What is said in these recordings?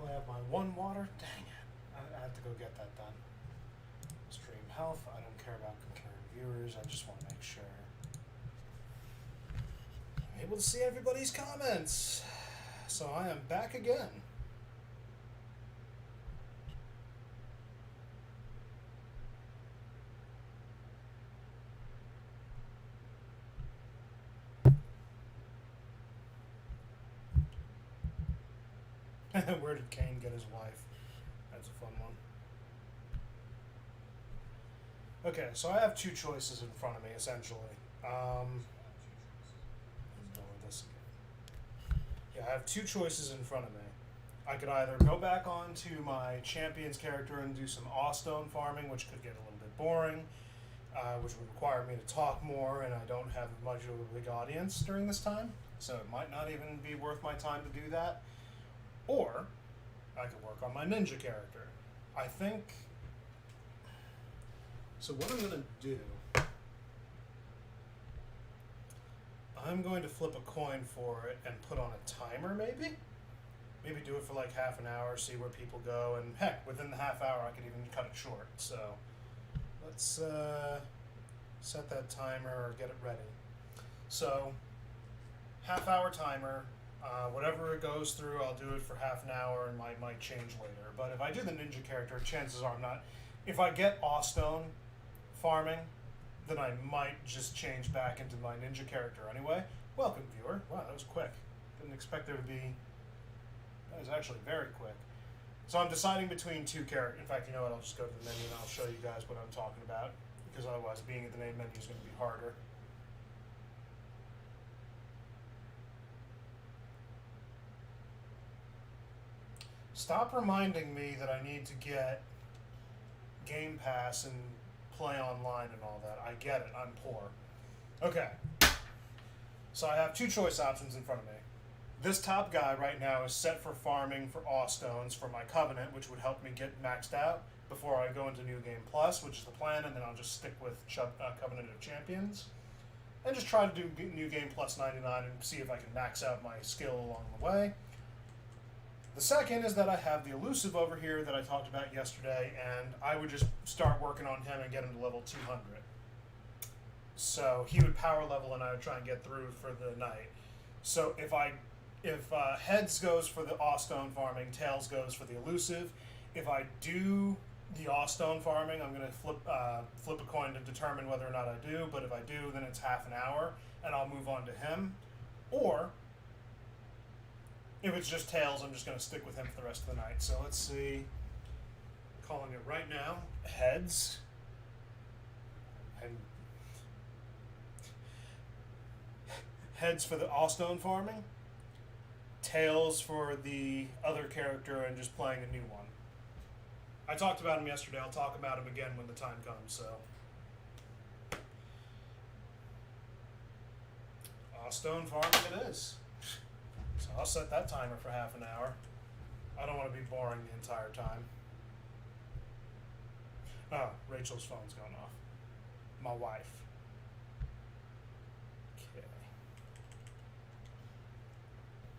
only have my one water. Dang it. I have to go get that done. Stream health. I don't care about concurrent viewers. I just want to make sure I'm able to see everybody's comments. So I am back again. Where did Kane get his wife? That's a fun one. Okay, so I have two choices in front of me, essentially. Go with this again. Yeah, I have two choices in front of me. I could either go back onto my champion's character and do some Awestone farming, which could get a little bit boring, which would require me to talk more, and I don't have much of a big audience during this time, so it might not even be worth my time to do that. Or I could work on my ninja character. I think. So what I'm going to do, I'm going to flip a coin for it and put on a timer maybe? Maybe do it for like half an hour, see where people go, and heck, within the half hour I could even cut it short. So let's set that timer or get it ready. So half hour timer. Whatever it goes through, I'll do it for half an hour and might change later. But if I do the ninja character, chances are I'm not. If I get Awestone farming, then I might just change back into my ninja character anyway. Welcome, viewer. Wow, that was quick. Didn't expect there to be. That was actually very quick. So I'm deciding between two characters. In fact, you know what? I'll just go to the menu and I'll show you guys what I'm talking about. Because otherwise, being at the main menu is going to be harder. Stop reminding me that I need to get Game Pass and play online and all that. I get it. I'm poor. Okay. So I have two choice options in front of me. This top guy right now is set for farming for Awestones for my Covenant, which would help me get maxed out before I go into New Game Plus, which is the plan, and then I'll just stick with Covenant of Champions. And just try to do New Game Plus 99 and see if I can max out my skill along the way. The second is that I have the elusive over here that I talked about yesterday, and I would just start working on him and get him to level 200. So he would power level, and I would try and get through for the night. So if heads goes for the Awestone farming, tails goes for the elusive. If I do the Awestone farming, I'm going to flip a coin to determine whether or not I do. But if I do, then it's half an hour, and I'll move on to him. Or if it's just tails, I'm just going to stick with him for the rest of the night. So let's see. Calling it right now. Heads. And heads for the Awestone farming. Tails for the other character and just playing a new one. I talked about him yesterday. I'll talk about him again when the time comes. So Awestone farming it is. So I'll set that timer for half an hour. I don't want to be boring the entire time. Oh, Rachel's phone's going off. My wife. Okay.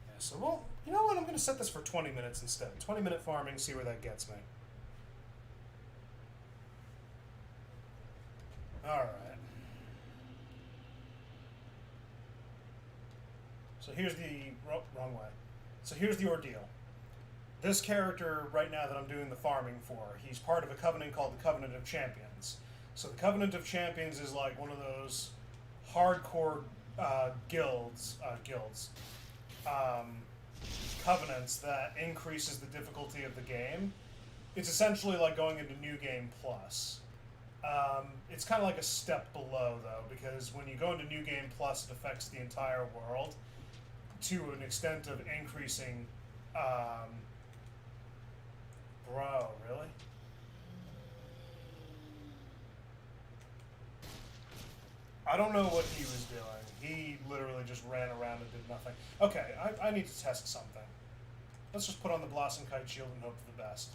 Yeah, so well, you know what? I'm going to set this for 20 minutes instead. 20-minute farming, see where that gets me. Alright. So here's the wrong way. So here's the ordeal. This character right now that I'm doing the farming for, he's part of a covenant called the Covenant of Champions. So the Covenant of Champions is like one of those hardcore covenants that increases the difficulty of the game. It's essentially like going into New Game Plus. It's kind of like a step below though, because when you go into New Game Plus, it affects the entire world to an extent of increasing. Bro, really? I don't know what he was doing. He literally just ran around and did nothing. Okay, I need to test something. Let's just put on the Blossom Kite Shield and hope for the best.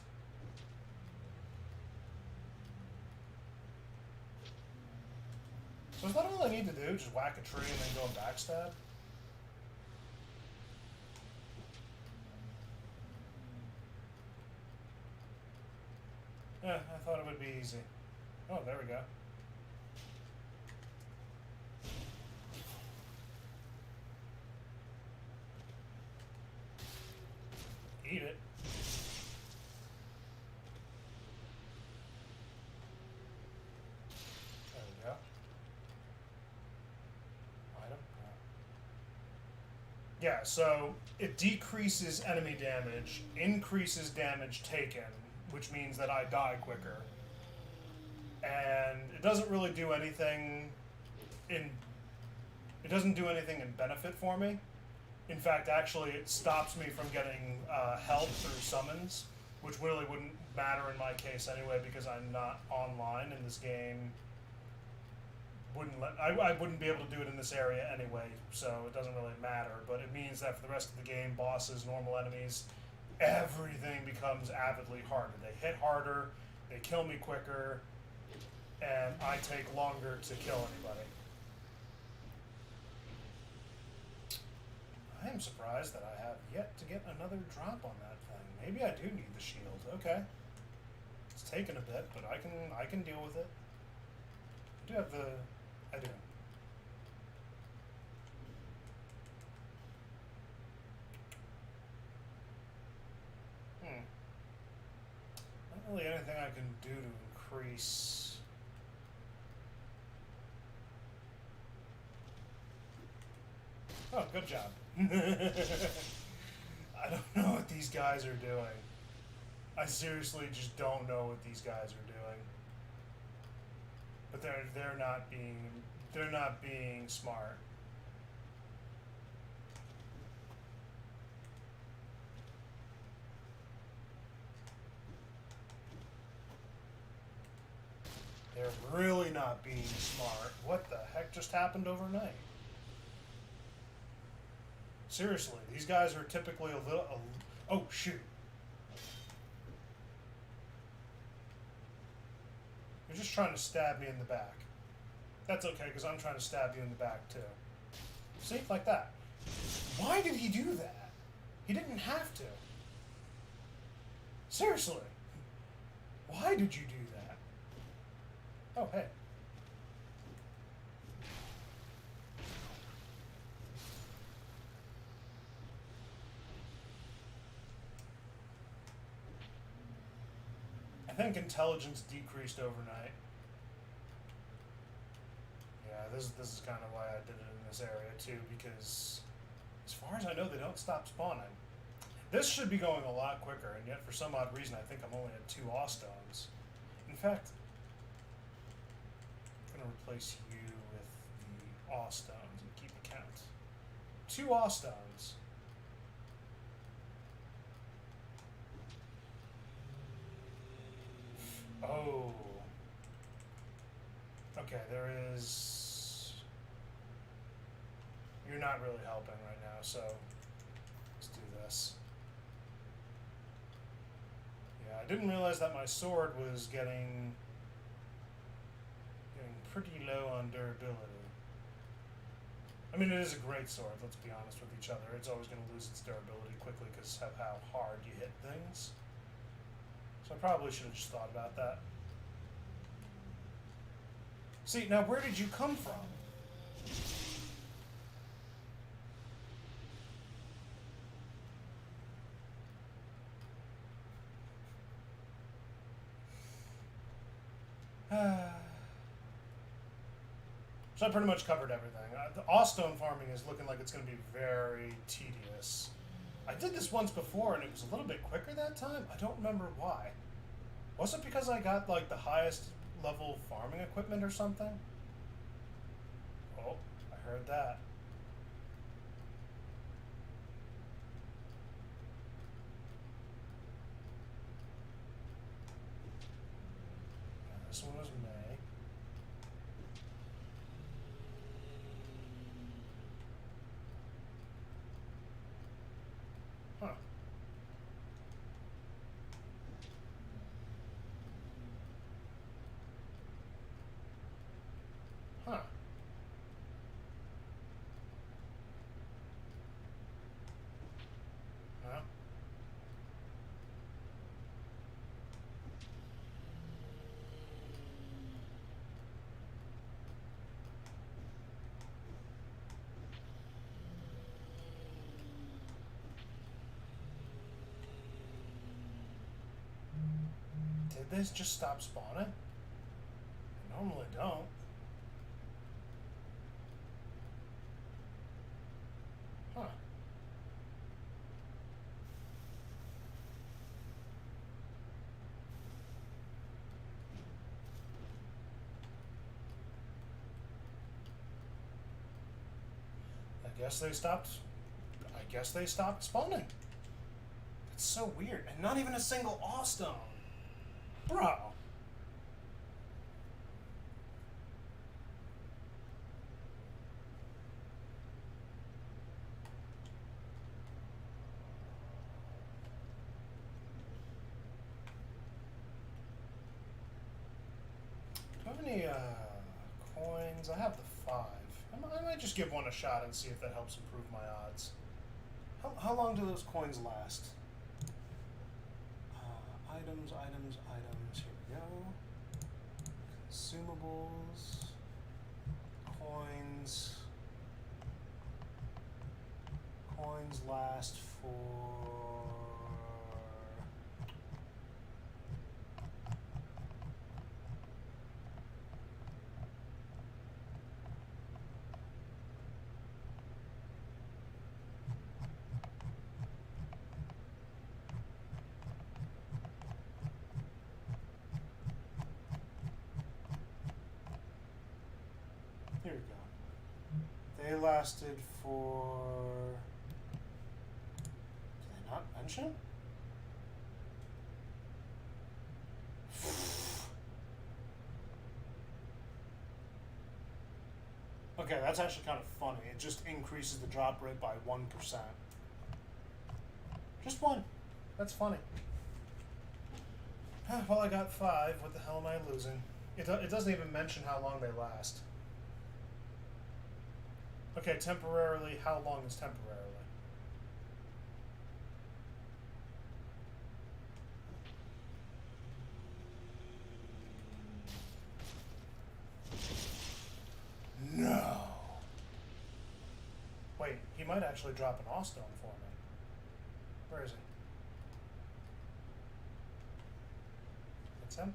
So is that all I need to do? Just whack a tree and then go and backstab? I thought it would be easy. Oh, there we go. Eat it. There we go. Item. Yeah, so it decreases enemy damage, increases damage taken, which means that I die quicker. And it doesn't really do anything in... It doesn't do anything in benefit for me. In fact, actually, it stops me from getting help through summons, which really wouldn't matter in my case anyway because I'm not online in this game. I wouldn't be able to do it in this area anyway, so it doesn't really matter. But it means that for the rest of the game, bosses, normal enemies, everything becomes avidly harder. They hit harder, they kill me quicker, and I take longer to kill anybody. I am surprised that I have yet to get another drop on that thing. Maybe I do need the shield. Okay. It's taken a bit, but I can deal with it. I do have the... I do. Not really anything I can do to increase... Oh, good job. I don't know what these guys are doing. I seriously just don't know what these guys are doing. But they're not being smart. They're really not being smart. What the heck just happened overnight? Seriously, these guys are typically a little... oh, shoot. You're just trying to stab me in the back. That's okay, because I'm trying to stab you in the back, too. See? Like that. Why did he do that? He didn't have to. Seriously. Why did you do that? Oh, hey. I think intelligence decreased overnight. Yeah, this is kind of why I did it in this area too, because as far as I know, they don't stop spawning. This should be going a lot quicker, and yet for some odd reason, I think I'm only at 2 Awestones. In fact, I'm going to replace you with the Awestones and keep the count. 2 Awestones. Oh. Okay, there is... You're not really helping right now, so let's do this. Yeah, I didn't realize that my sword was getting pretty low on durability. I mean, it is a great sword, let's be honest with each other. It's always going to lose its durability quickly because of how hard you hit things. So I probably should have just thought about that. See, now where did you come from? So I pretty much covered everything. The Awestone farming is looking like it's going to be very tedious. I did this once before and it was a little bit quicker that time. I don't remember why. Was it because I got like the highest level farming equipment or something? Oh, I heard that. Yeah, this one was May. Huh. Huh. Did they just stop spawning? They normally don't. Huh. I guess they stopped spawning. It's so weird. And not even a single Awestone. Bro. Do I have any coins? I have the 5. I might just give one a shot and see if that helps improve my odds. How long do those coins last? Items. Here we go. Consumables. Coins. Coins last for... Here we go. They lasted for... Did they not mention? Okay, that's actually kind of funny. It just increases the drop rate by 1%. Just 1. That's funny. Well, I got 5. What the hell am I losing? It doesn't even mention how long they last. Okay, temporarily, how long is temporarily? No. Wait, he might actually drop an Awestone for me. Where is he? That's him?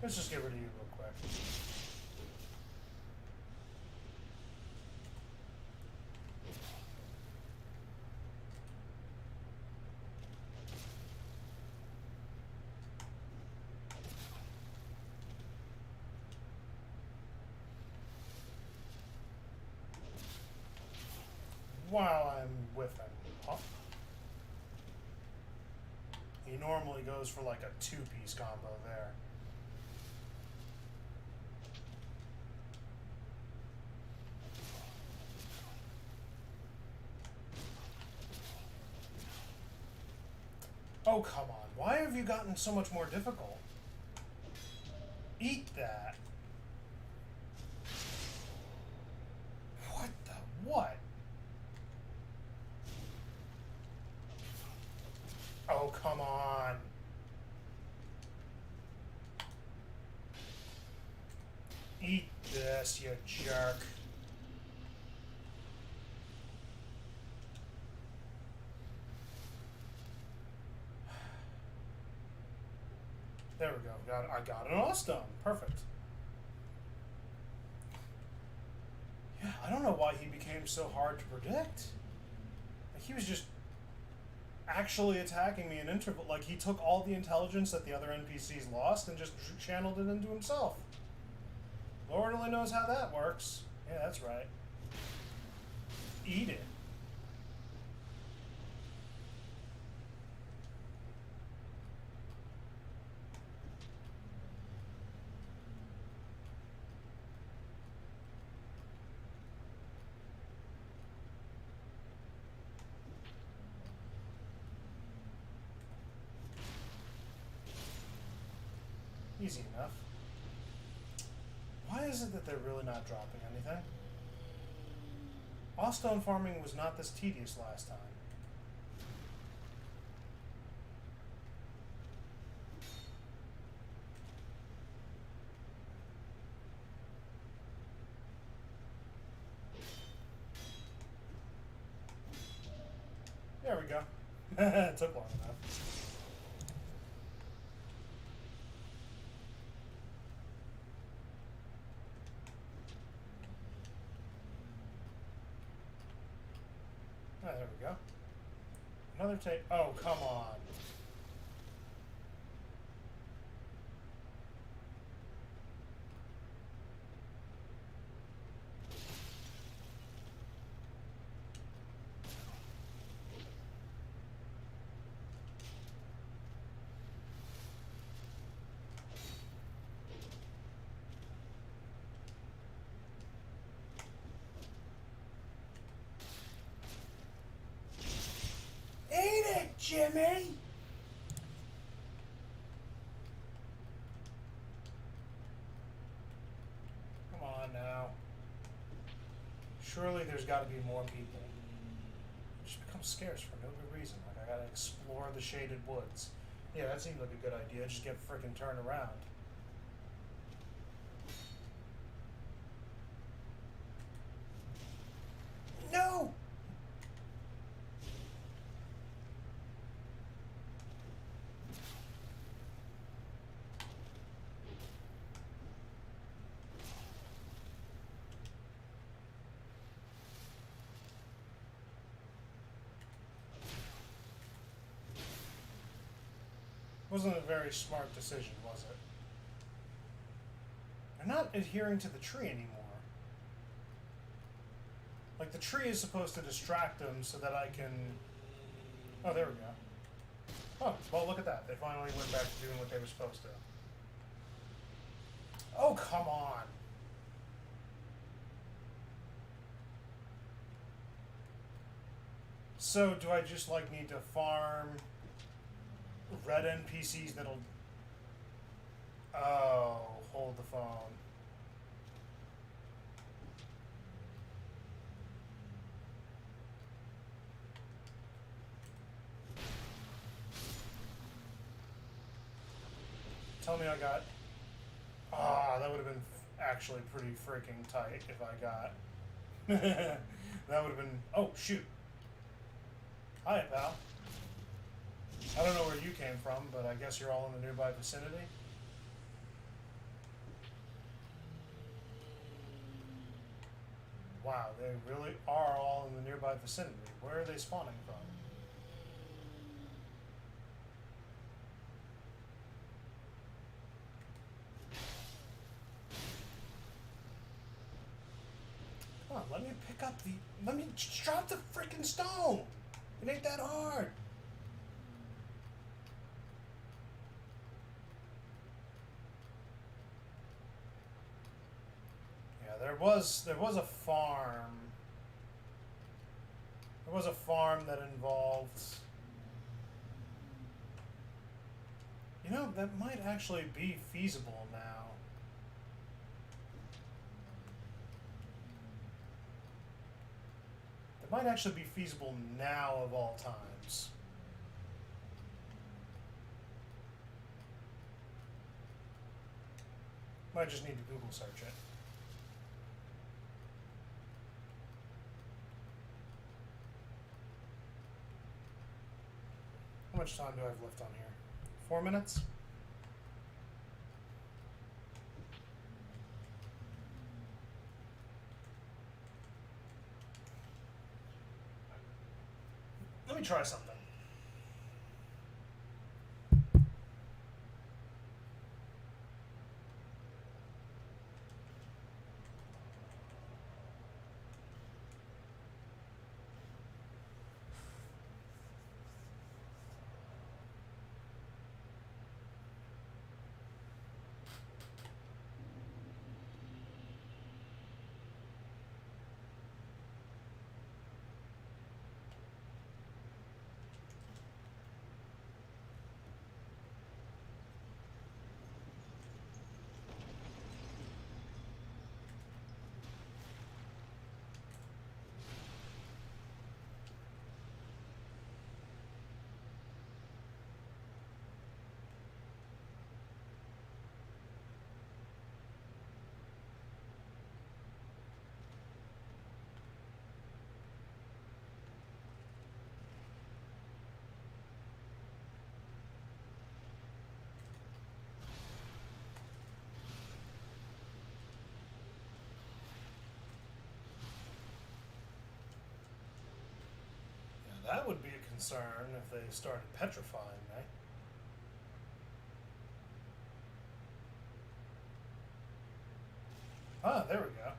Let's just get rid of you real quick. While I'm with him. Huh? He normally goes for like a 2-piece combo there. Oh, come on. Why have you gotten so much more difficult? Eat that. What the what? Oh, come on. Eat this, you jerk. There we go. I got an Awestone. Perfect. Yeah, I don't know why he became so hard to predict. Like, he was just actually attacking me in interval. Like, he took all the intelligence that the other NPCs lost and just channeled it into himself. Lord only knows how that works. Yeah, that's right. Eat it. Easy enough. Why is it that they're really not dropping anything? Awestone farming was not this tedious last time. It took long enough. Ah, there we go. Another tape. Oh, come on. Eat it, Jimmy! Come on now. Surely there's got to be more people. It just becomes scarce for no good reason. Like, I gotta explore the shaded woods. Yeah, that seems like a good idea. Just get frickin' turned around. No! Wasn't a very smart decision, was it? They're not adhering to the tree anymore. Like, the tree is supposed to distract them so that I can... Oh, there we go. Oh, well, look at that. They finally went back to doing what they were supposed to. Oh, come on. So, do I just, like, need to farm red NPCs that'll... Oh, hold the phone. Tell me I got... Ah, that would have been actually pretty freaking tight if I got... That would have been... Oh, shoot. Hi, pal. I don't know where you came from, but I guess you're all in the nearby vicinity. Wow, they really are all in the nearby vicinity. Where are they spawning from? Come on, let me pick up the... Let me drop the freaking stone! It ain't that hard! Yeah, there was a farm. There was a farm that involved... You know, that might actually be feasible now. That might actually be feasible now of all times. Might just need to Google search it. How much time do I have left on here? 4 minutes? Let me try something. concern if they started petrifying me. Ah, there we go.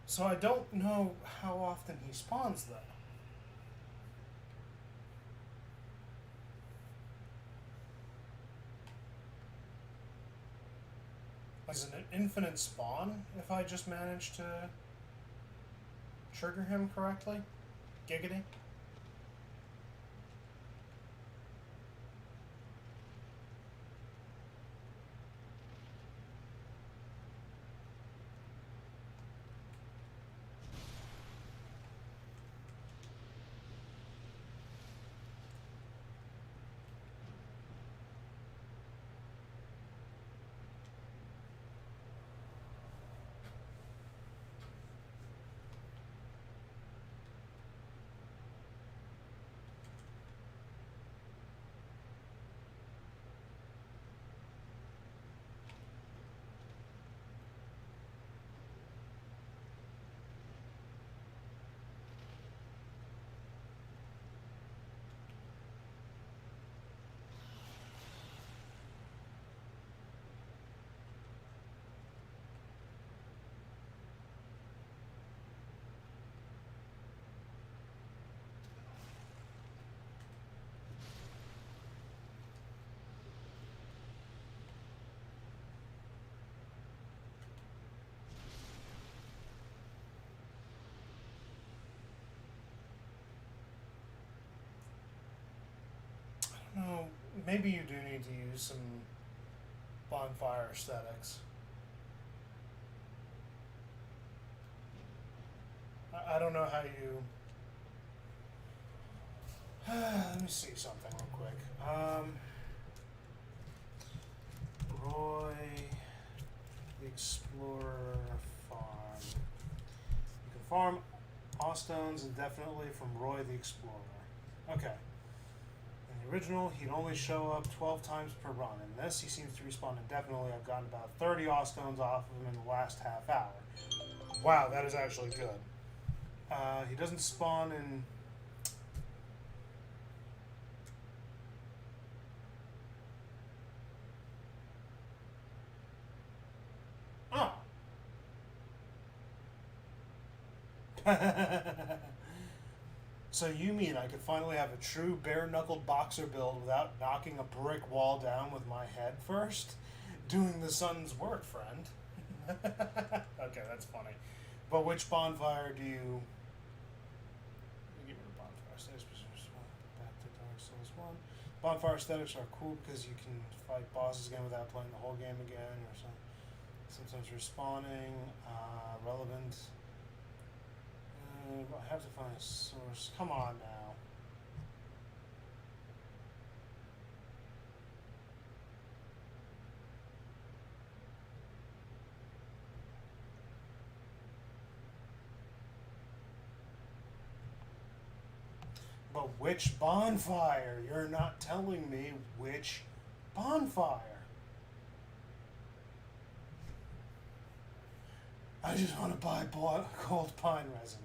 So I don't know how often he spawns, though. Is it an infinite spawn if I just manage to trigger him correctly? Giggity? No, maybe you do need to use some bonfire aesthetics. I don't know how you. Let me see something real quick. Roy the Explorer Farm. You can farm Awstones indefinitely from Roy the Explorer. Okay. In the original, he'd only show up 12 times per run. In this, he seems to respawn indefinitely. I've gotten about 30 Awstones off of him in the last half hour. Wow, that is actually good. He doesn't spawn in. Oh. So you mean I could finally have a true bare-knuckled boxer build without knocking a brick wall down with my head first? Doing the sun's work, friend. Okay, that's funny. But which bonfire do you... Get rid of bonfire aesthetics. Back to Dark Souls 1. Bonfire aesthetics are cool because you can fight bosses again without playing the whole game again, or something. Sometimes respawning, relevant. I have to find a source. Come on now. But which bonfire? You're not telling me which bonfire. I just want to buy cold pine resin.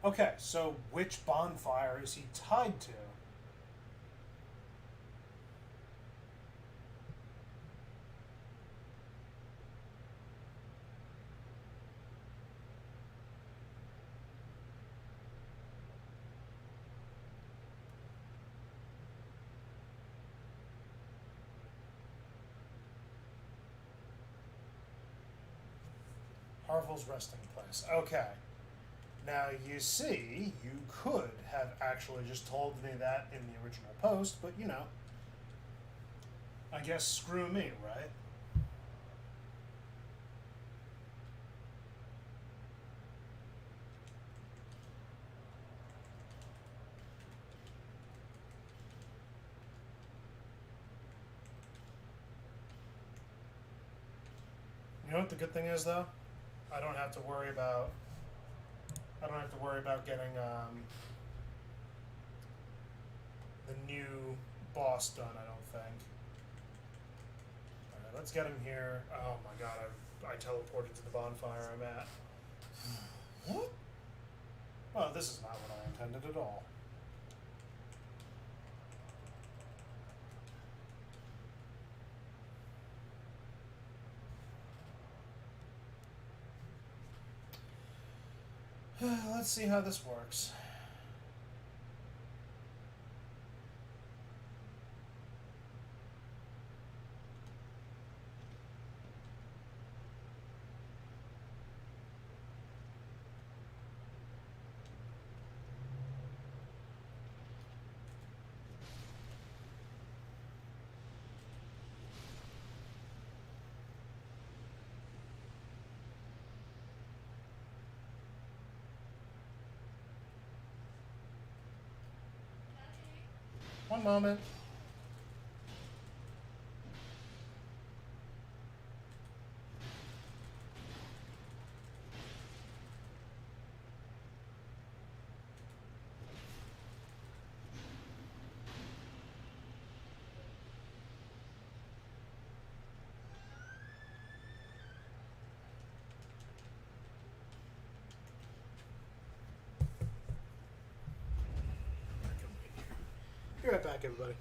Okay, so which bonfire is he tied to? Harville's resting place. Okay. Now, you see, you could have actually just told me that in the original post, but you know, I guess screw me, right? You know what the good thing is, though? I don't have to worry about. I don't have to worry about getting the new boss done. I don't think. All right, let's get him here. Oh my god, I teleported to the bonfire I'm at. What? Well, this is not what I intended at all. Let's see how this works. One moment. Be right back, everybody.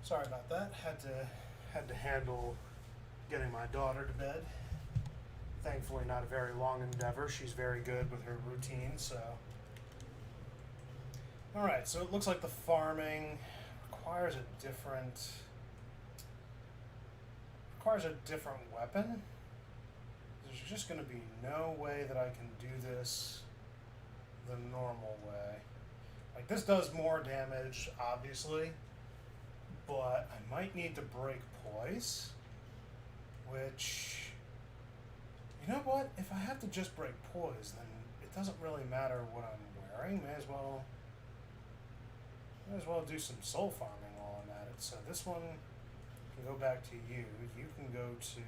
Sorry about that. Had to handle getting my daughter to bed. Thankfully, not a very long endeavor. She's very good with her routine, so. All right, so it looks like the farming requires a different weapon. There's just going to be no way that I can do this the normal way. Like, this does more damage, obviously, but I might need to break poise, which, you know what? If I have to just break poise, then it doesn't really matter what I'm wearing. May as well do some soul farming while I'm at it. So this one can go back to you. You can go to...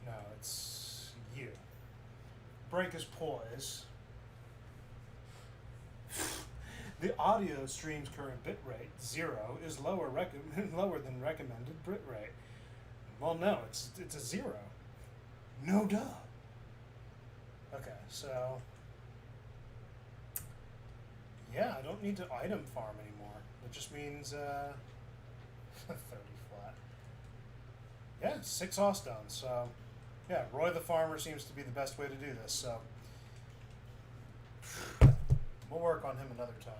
No, it's you. Break his poise. The audio stream's current bitrate, 0, is lower than recommended bitrate. Well, no, it's a 0. No duh. Okay, so yeah, I don't need to item farm anymore. It just means 30 flat. Yeah, 6 Awestone. So yeah, Roy the Farmer seems to be the best way to do this. So we'll work on him another time.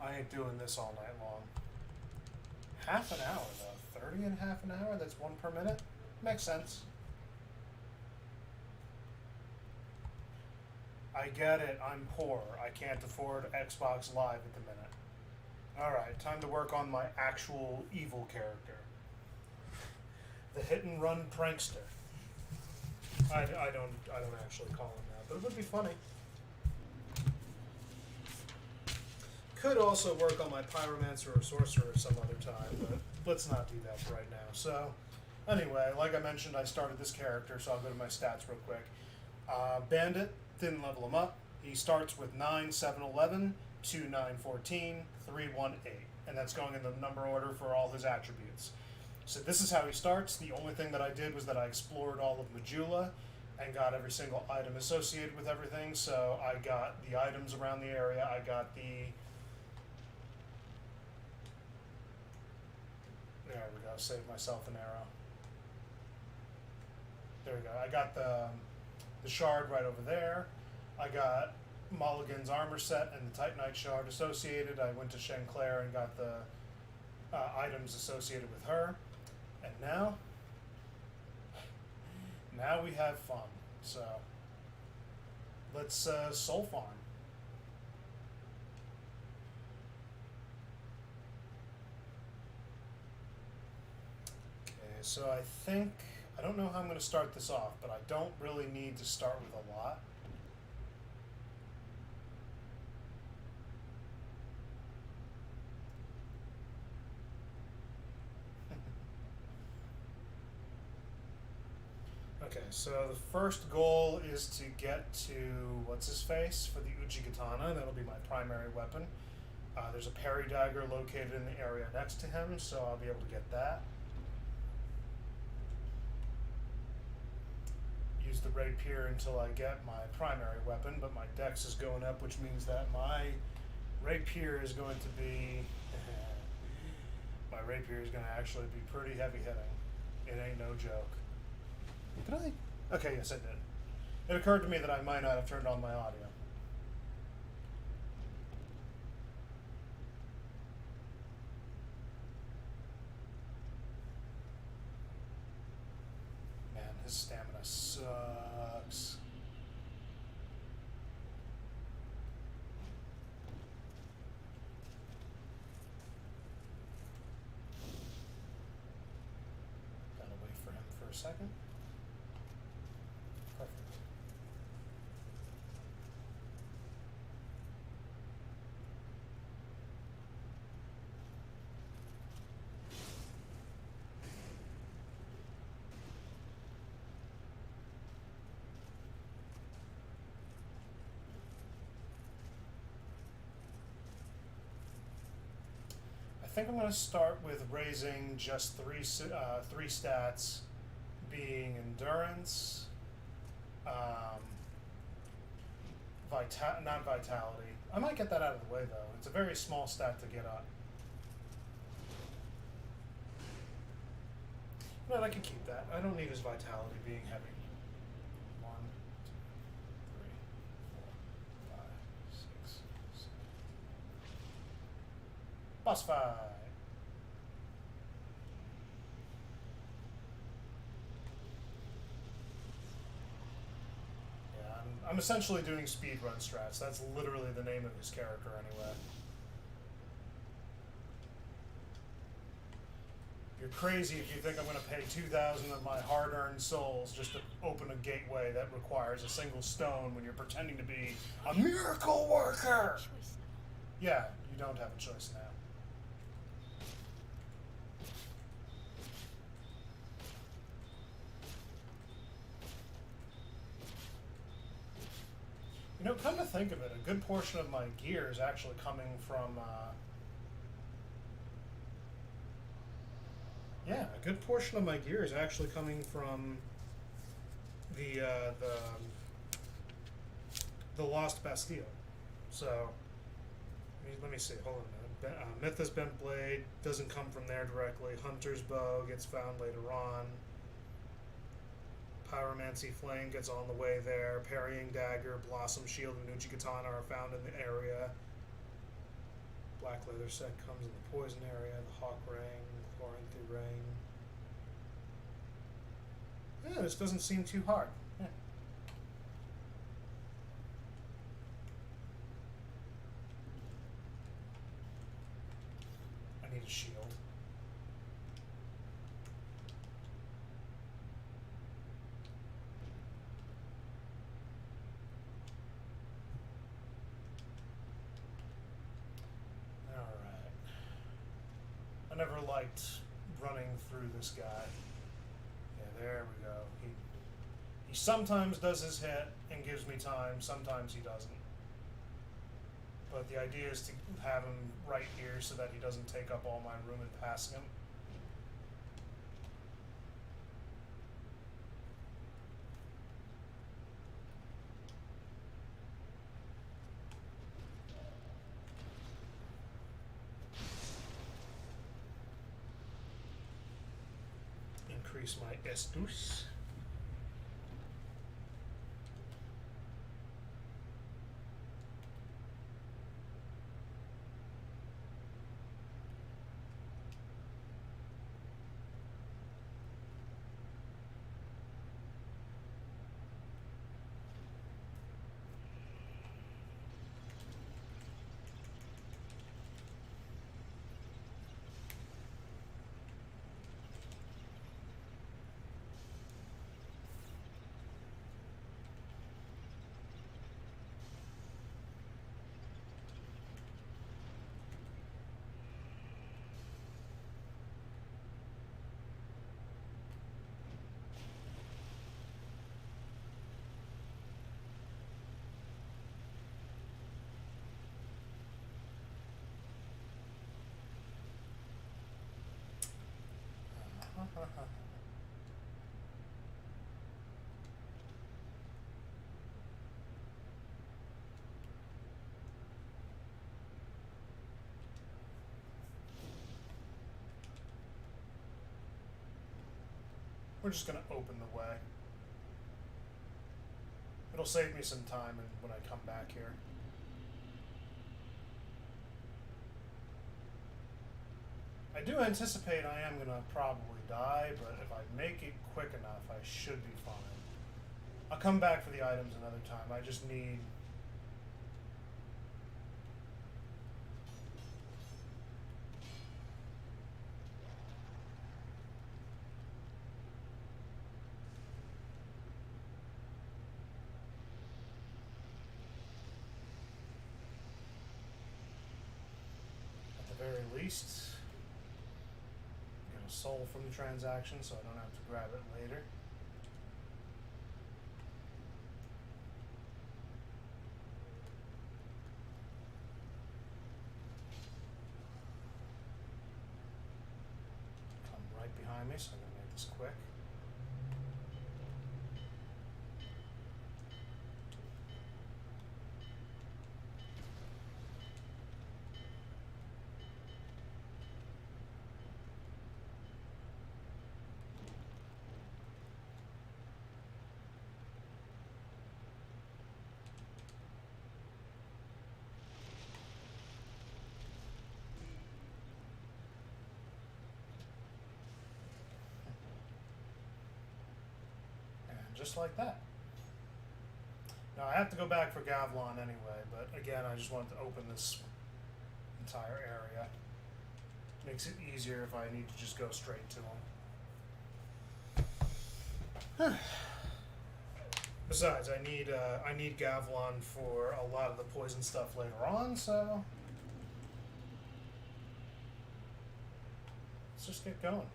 I ain't doing this all night long. Half an hour, though. 30 in half an hour? That's 1 per minute? Makes sense. I get it. I'm poor. I can't afford Xbox Live at the minute. Alright, time to work on my actual evil character. The hit and run prankster. I don't actually call him that, but it would be funny. Could also work on my pyromancer or sorcerer some other time, but let's not do that right now. So, anyway, like I mentioned, I started this character, so I'll go to my stats real quick. Bandit, didn't level him up. He starts with 9, 7, 11, 2, 9, 14, 3, 1, 8. And that's going in the number order for all his attributes. So this is how he starts. The only thing that I did was that I explored all of Majula and got every single item associated with everything. So I got the items around the area. I got the... There we go. Save myself an arrow. There we go. I got the shard right over there. I got Mulligan's armor set and the Titanite shard associated. I went to Shenclair and got the items associated with her. And now we have fun. So let's soul farm. Okay, so I don't know how I'm going to start this off, but I don't really need to start with a lot. Okay, so the first goal is to get to what's-his-face for the Uchigatana. That'll be my primary weapon. There's a parry dagger located in the area next to him, so I'll be able to get that. Use the rapier until I get my primary weapon, but my dex is going up, which means that my rapier is going to be... my rapier is going to actually be pretty heavy hitting. It ain't no joke. Did I? Okay, yes I did. It occurred to me that I might not have turned on my audio. Man, his stamina sucks. Gotta wait for him for a second. Perfect. I think I'm going to start with raising just three stats, being endurance, not vitality. I might get that out of the way though. It's a very small stat to get up. But I can keep that. I don't need his vitality being heavy. 1, 2, 3, 4, 5, 6, 7. Boss fight. I'm essentially doing speedrun strats. That's literally the name of his character anyway. You're crazy if you think I'm going to pay 2,000 of my hard-earned souls just to open a gateway that requires a single stone when you're pretending to be a miracle worker. Yeah, you don't have a choice now. You know, come to think of it, a good portion of my gear is actually coming from, yeah, a good portion of my gear is actually coming from the Lost Bastille. So, let me see, hold on a minute. Mythos Bent Blade doesn't come from there directly. Hunter's Bow gets found later on. Pyromancy Flame gets on the way there. Parrying Dagger, Blossom Shield, and Uchi Katana are found in the area. Black Leather Set comes in the Poison area. The Hawk Ring, Chloranthy Ring. Yeah, this doesn't seem too hard. Yeah. I need a shield. I never liked running through this guy. Yeah, there we go. He sometimes does his hit and gives me time, sometimes he doesn't. But the idea is to have him right here so that he doesn't take up all my room in passing him. Increase my estus. We're just going to open the way. It'll save me some time when I come back here. I do anticipate I am going to probably die, but if I make it quick enough, I should be fine. I'll come back for the items another time. I just need... at the very least... soul from the transaction, so I don't have to grab it later. Come right behind me, so I'm going to make this quick. just like that. Now I have to go back for Gavlon anyway, but again, I just wanted to open this entire area. Makes it easier if I need to just go straight to them. Besides, I need Gavlon for a lot of the poison stuff later on, so let's just get going.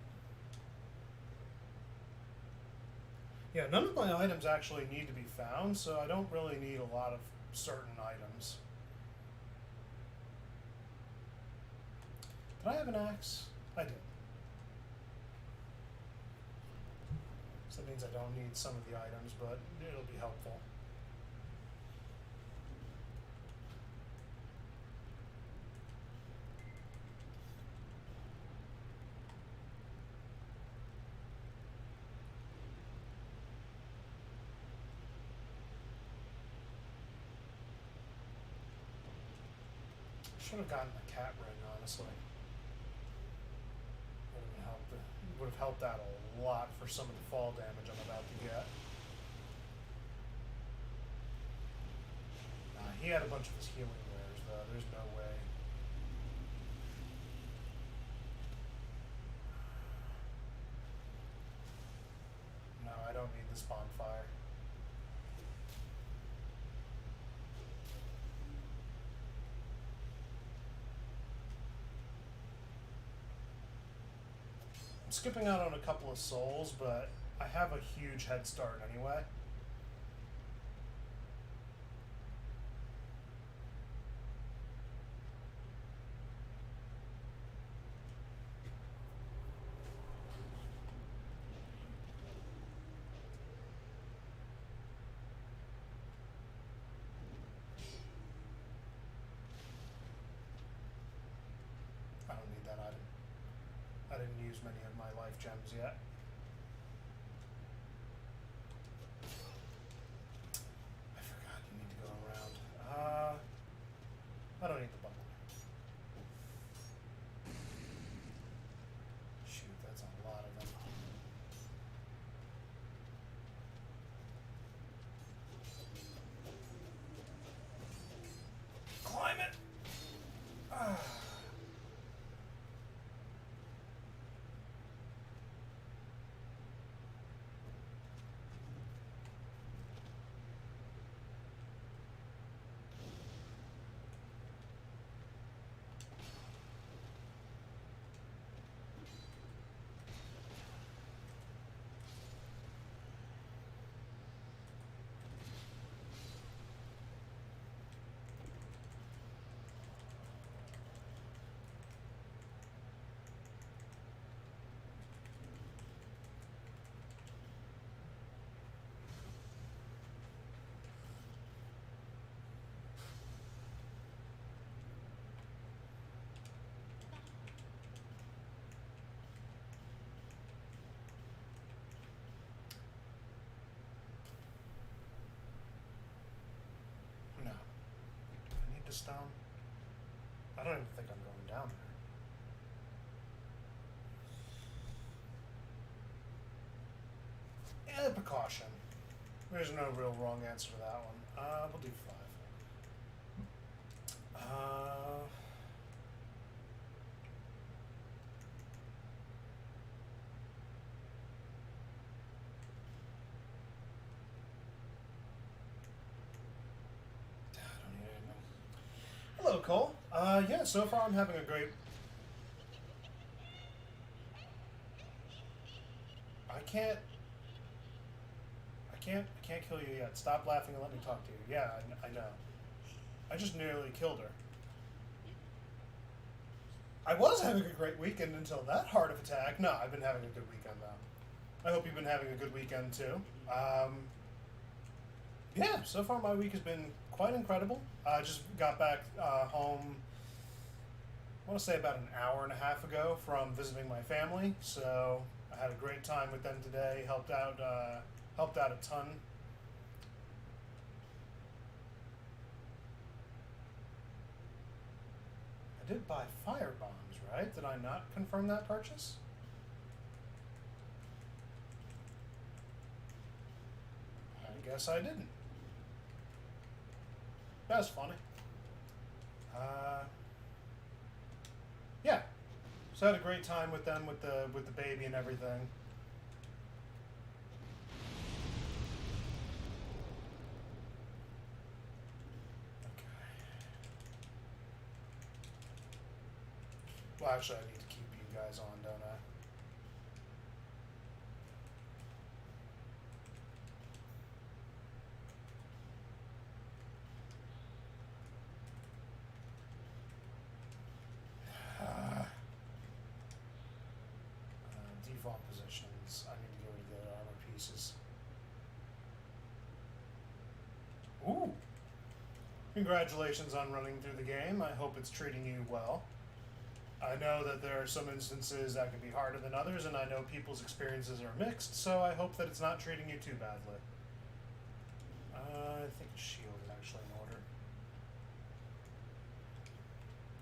Yeah, none of my items actually need to be found, so I don't really need a lot of certain items. Did I have an axe? I did. So that means I don't need some of the items, but it'll be helpful. Should have gotten a cat ring, honestly. Would have helped out a lot for some of the fall damage I'm about to get. He had a bunch of his healing wares, though. There's no way. No, I don't need this bonfire. I'm skipping out on a couple of souls, but I have a huge head start anyway. I don't need that item. I didn't use many of my life gems yet. I forgot you need to go around. I don't need the bundle. Shoot, that's a lot of them. Climb it! No. I need the stone. I don't even think I'm going down there. Yeah, precaution. There's no real wrong answer to that one. We'll do 5. Hello, Cole. Yeah, so far I'm having a great... I can't kill you yet. Stop laughing and let me talk to you. Yeah, I know. I just nearly killed her. I was having a great weekend until that heart of attack. No, I've been having a good weekend, though. I hope you've been having a good weekend, too. Yeah, so far my week has been quite incredible. I just got back home, I want to say about an hour and a half ago from visiting my family. So I had a great time with them today. Helped out a ton. I did buy fire bombs, right? Did I not confirm that purchase? guess I didn't. That's funny. Yeah. So I had a great time with them with the baby and everything. Well, actually, I need to keep you guys on, don't I? Default positions. I need to get rid of the other armor pieces. Ooh! Congratulations on running through the game. I hope it's treating you well. I know that there are some instances that can be harder than others, and I know people's experiences are mixed, so I hope that it's not treating you too badly. I think a shield is actually in order.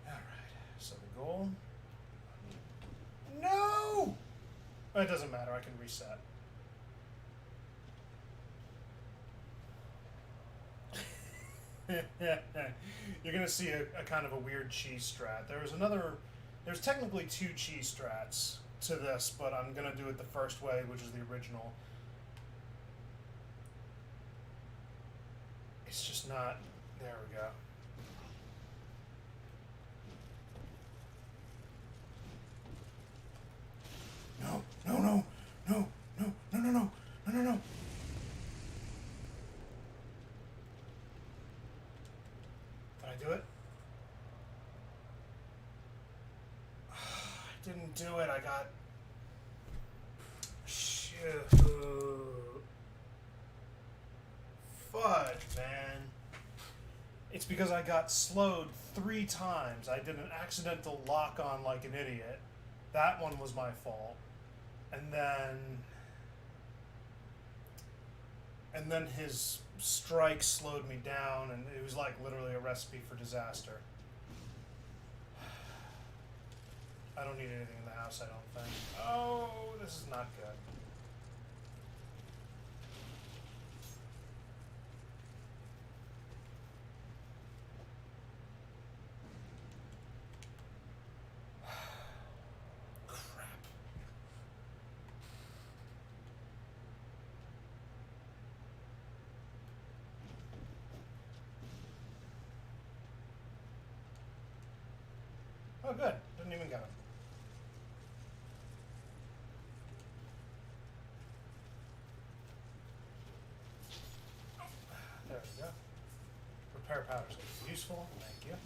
Alright, so the goal... No! It doesn't matter, I can reset. You're gonna see a kind of a weird cheese strat. There's technically 2 cheese strats to this, but I'm gonna do it the first way, which is the original. It's just not, there we go. No, no, no, no, no, no, no, no, no, no, no. Did I do it? I didn't do it. I got... Shoot. Fudge, man. It's because I got slowed 3 times. I did an accidental lock on like an idiot. That one was my fault. And then his strike slowed me down, and it was like literally a recipe for disaster. I don't need anything in the house, I don't think. Oh, this is not good. Oh, good. Didn't even get him. There we go. Repair powder's going to be useful. Thank you.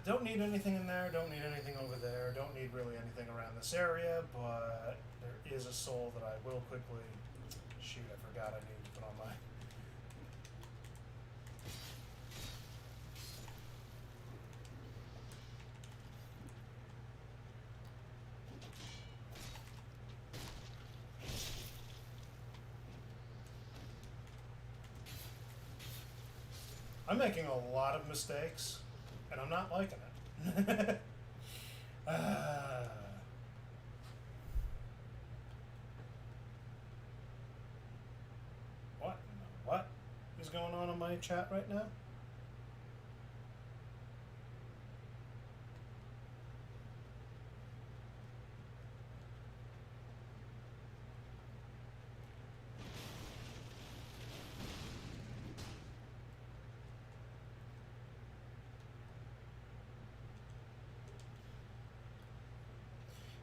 Don't need anything in there. Don't need anything over there. Don't need really anything around this area, but there is a soul that I will quickly... Shoot, I forgot I needed to put on my... I'm making a lot of mistakes, and I'm not liking it. What is going on in my chat right now?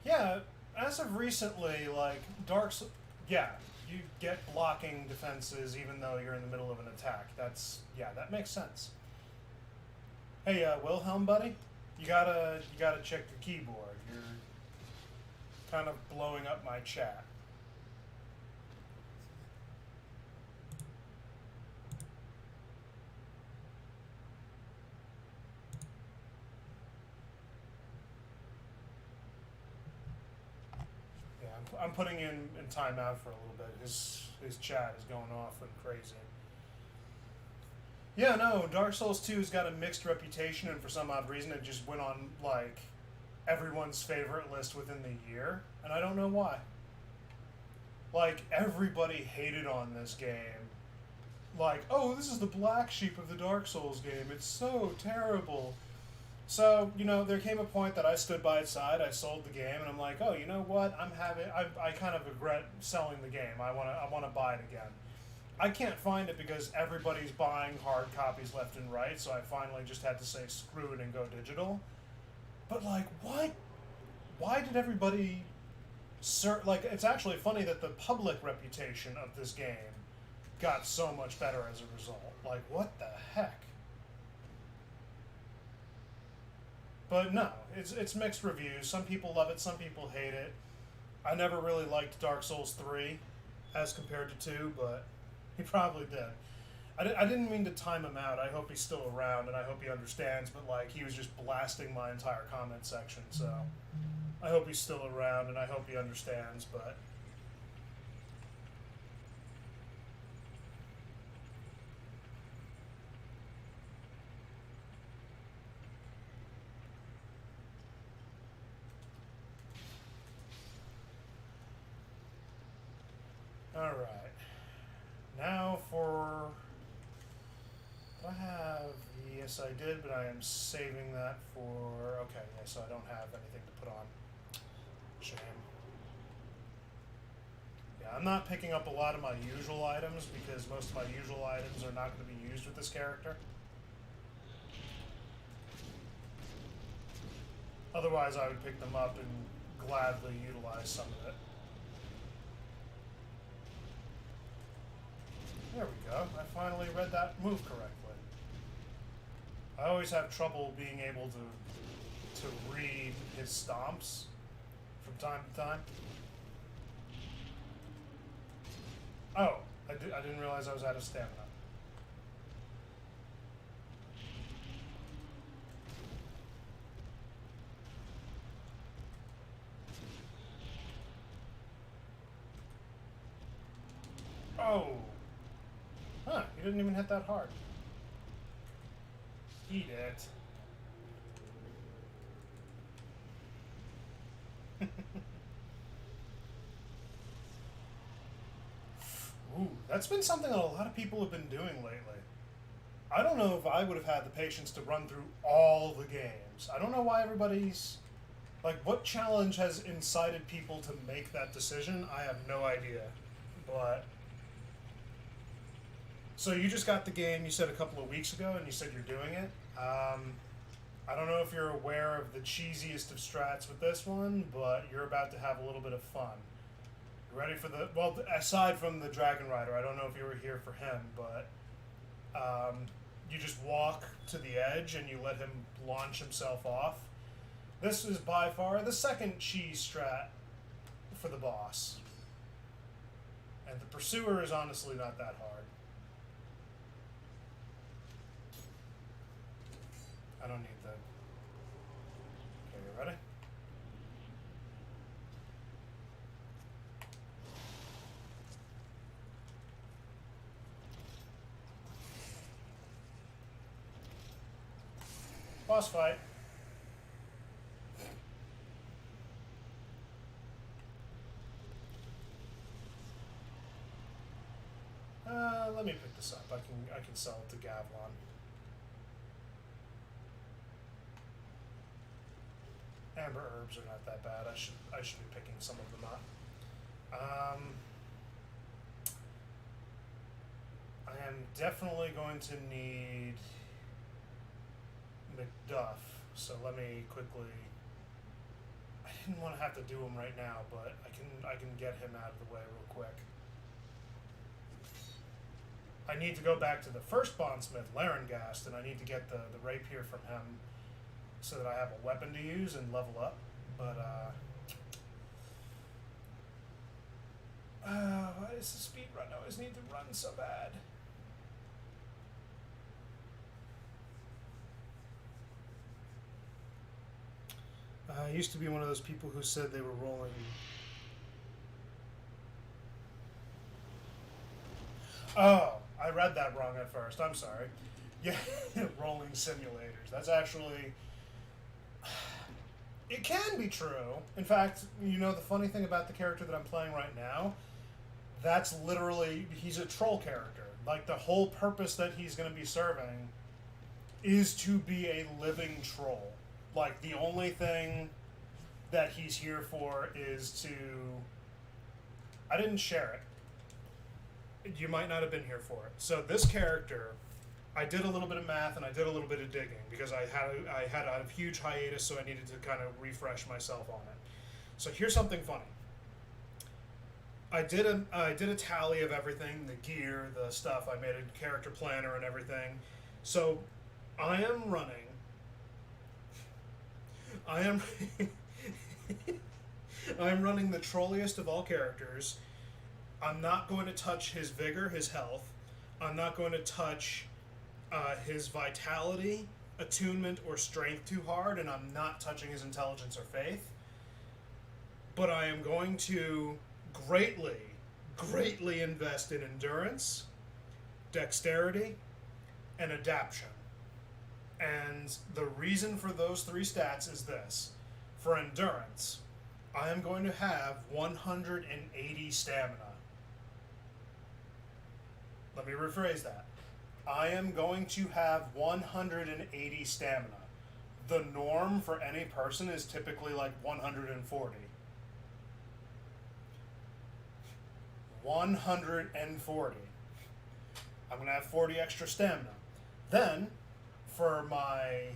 Yeah, as of recently, like, yeah, you get blocking defenses even though you're in the middle of an attack. Yeah, that makes sense. Hey, Wilhelm, buddy, you gotta check your keyboard. You're kind of blowing up my chat. I'm putting in timeout for a little bit. His chat is going off and crazy. Yeah, no, Dark Souls 2's got a mixed reputation, and for some odd reason, it just went on, like, everyone's favorite list within the year, and I don't know why. Like, everybody hated on this game. Like, oh, this is the black sheep of the Dark Souls game. It's so terrible. So, there came a point that I stood by its side. I sold the game, and I'm like, oh, you know what? I kind of regret selling the game. I wanna buy it again. I can't find it because everybody's buying hard copies left and right. So I finally just had to say screw it and go digital. But like, what? Why did everybody? Like, it's actually funny that the public reputation of this game got so much better as a result. Like, what the heck? But no, it's mixed reviews. Some people love it, some people hate it. I never really liked Dark Souls 3 as compared to 2, but he probably did. I didn't mean to time him out. I hope he's still around and I hope he understands, but like he was just blasting my entire comment section, so I hope he's still around and I hope he understands, but alright. Now for I have yes I did, but I am saving that for okay, yeah, so I don't have anything to put on. Shame. Yeah, I'm not picking up a lot of my usual items because most of my usual items are not going to be used with this character. Otherwise, I would pick them up and gladly utilize some of it. There we go. I finally read that move correctly. I always have trouble being able to read his stomps from time to time. Oh, I didn't realize I was out of stamina. Oh! Huh, he didn't even hit that hard. Eat it. Ooh, that's been something that a lot of people have been doing lately. I don't know if I would have had the patience to run through all the games. I don't know why everybody's... Like, what challenge has incited people to make that decision? I have no idea. But... So you just got the game, you said a couple of weeks ago, and you said you're doing it. I don't know if you're aware of the cheesiest of strats with this one, but you're about to have a little bit of fun. You ready for the... Well, aside from the Dragon Rider, I don't know if you were here for him, but... you just walk to the edge and you let him launch himself off. This is by far the second cheese strat for the boss. And the Pursuer is honestly not that hard. I don't need the... Okay, you ready? Boss fight. Let me pick this up. I can sell it to Gavlon. Amber herbs are not that bad. I should be picking some of them up. I am definitely going to need McDuff. So let me quickly. I didn't want to have to do him right now, but I can get him out of the way real quick. I need to go back to the first bondsmith, Larengast, and I need to get the rapier from him so that I have a weapon to use and level up. But, why is the speed run? I always need to run so bad. I used to be one of those people who said they were rolling. Oh, I read that wrong at first. I'm sorry. Yeah, rolling simulators. That's actually, it can be true. In fact, you know the funny thing about the character that I'm playing right now, that's literally, he's a troll character. Like the whole purpose that he's going to be serving is to be a living troll. Like the only thing that he's here for is to. I didn't share it. You might not have been here for it. So this character, I did a little bit of math and I did a little bit of digging because I had a huge hiatus, so I needed to kind of refresh myself on it. So here's something funny. I did a tally of everything, the gear, the stuff. I made a character planner and everything. So I am running. I am. I'm running the trolliest of all characters. I'm not going to touch his vigor, his health. I'm not going to touch his vitality, attunement, or strength too hard, and I'm not touching his intelligence or faith. But I am going to greatly, greatly invest in endurance, dexterity, and adaptation. And the reason for those three stats is this. For endurance, I am going to have 180 stamina. Let me rephrase that. I am going to have 180 stamina. The norm for any person is typically like 140. 140. I'm going to have 40 extra stamina. Then, for my,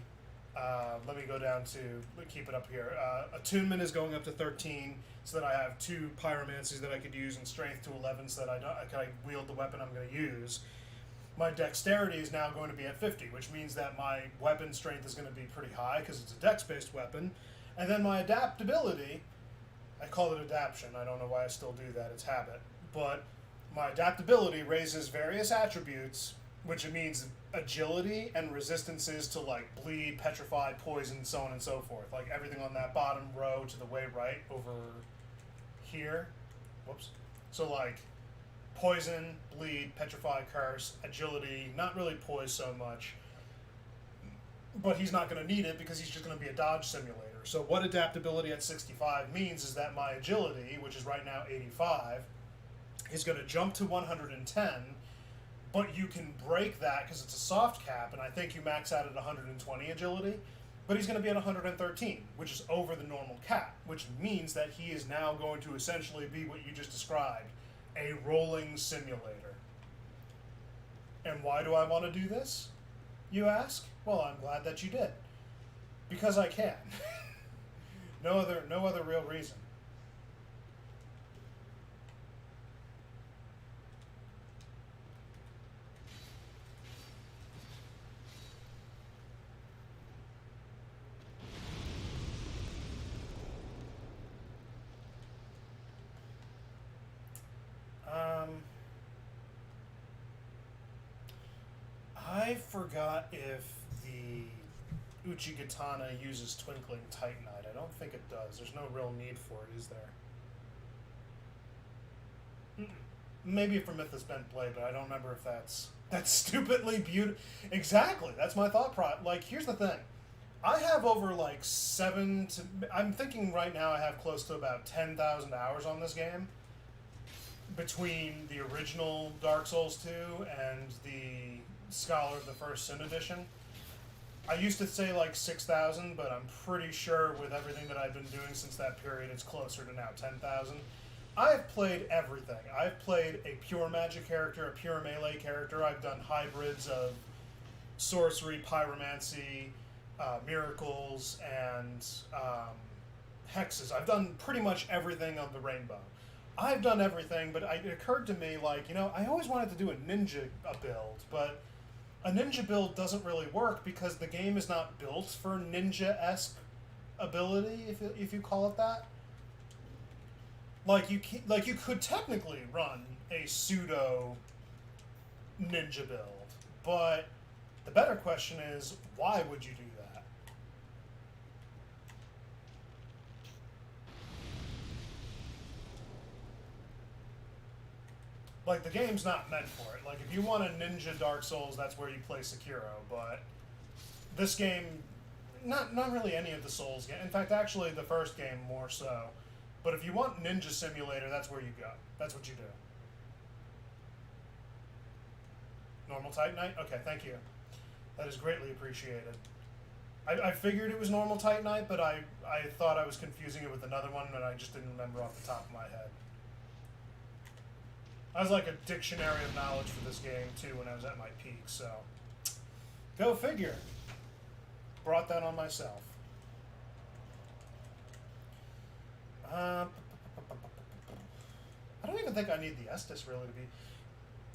let me go down to, keep it up here. Attunement is going up to 13, so that I have 2 pyromancies that I could use, and strength to 11, so that I can wield the weapon I'm going to use. My dexterity is now going to be at 50, which means that my weapon strength is going to be pretty high, because it's a dex-based weapon. And then my adaptability, I call it adaption, I don't know why I still do that, it's habit. But my adaptability raises various attributes, which means agility and resistances to like bleed, petrify, poison, so on and so forth. Like everything on that bottom row to the way right over here. Whoops. So like poison, bleed, petrify, curse, agility, not really poise so much. But he's not going to need it because he's just going to be a dodge simulator. So what adaptability at 65 means is that my agility, which is right now 85, is going to jump to 110, but you can break that because it's a soft cap, and I think you max out at 120 agility, but he's going to be at 113, which is over the normal cap, which means that he is now going to essentially be what you just described, a rolling simulator. And why do I want to do this, you ask? Well, I'm glad that you did. Because I can. No other real reason. I forgot if the Uchigatana uses Twinkling Titanite. I don't think it does. There's no real need for it, is there? Maybe for Mythos Bent Blade, but I don't remember if that's stupidly beautiful. Exactly, that's my thought Like, here's the thing. I have over like I'm thinking right now I have close to about 10,000 hours on this game. Between the original Dark Souls 2 and the Scholar of the First Sin Edition. I used to say like 6,000, but I'm pretty sure with everything that I've been doing since that period, it's closer to now 10,000. I've played everything. I've played a pure magic character, a pure melee character. I've done hybrids of sorcery, pyromancy, miracles, and hexes. I've done pretty much everything of the rainbow. I've done everything, but it occurred to me, like, I always wanted to do a ninja build, but a ninja build doesn't really work because the game is not built for ninja-esque ability, if you call it that. Like you could technically run a pseudo ninja build, but the better question is, why would you do that? Like, the game's not meant for it. Like, if you want a ninja Dark Souls, that's where you play Sekiro, but this game, not really any of the Souls games. In fact, actually, the first game more so. But if you want Ninja Simulator, that's where you go. That's what you do. Normal Titanite? Okay, thank you. That is greatly appreciated. I figured it was normal Titanite, but I thought I was confusing it with another one, and I just didn't remember off the top of my head. I was like a dictionary of knowledge for this game, too, when I was at my peak, so... Go figure. Brought that on myself. I don't even think I need the Estus, really, to be...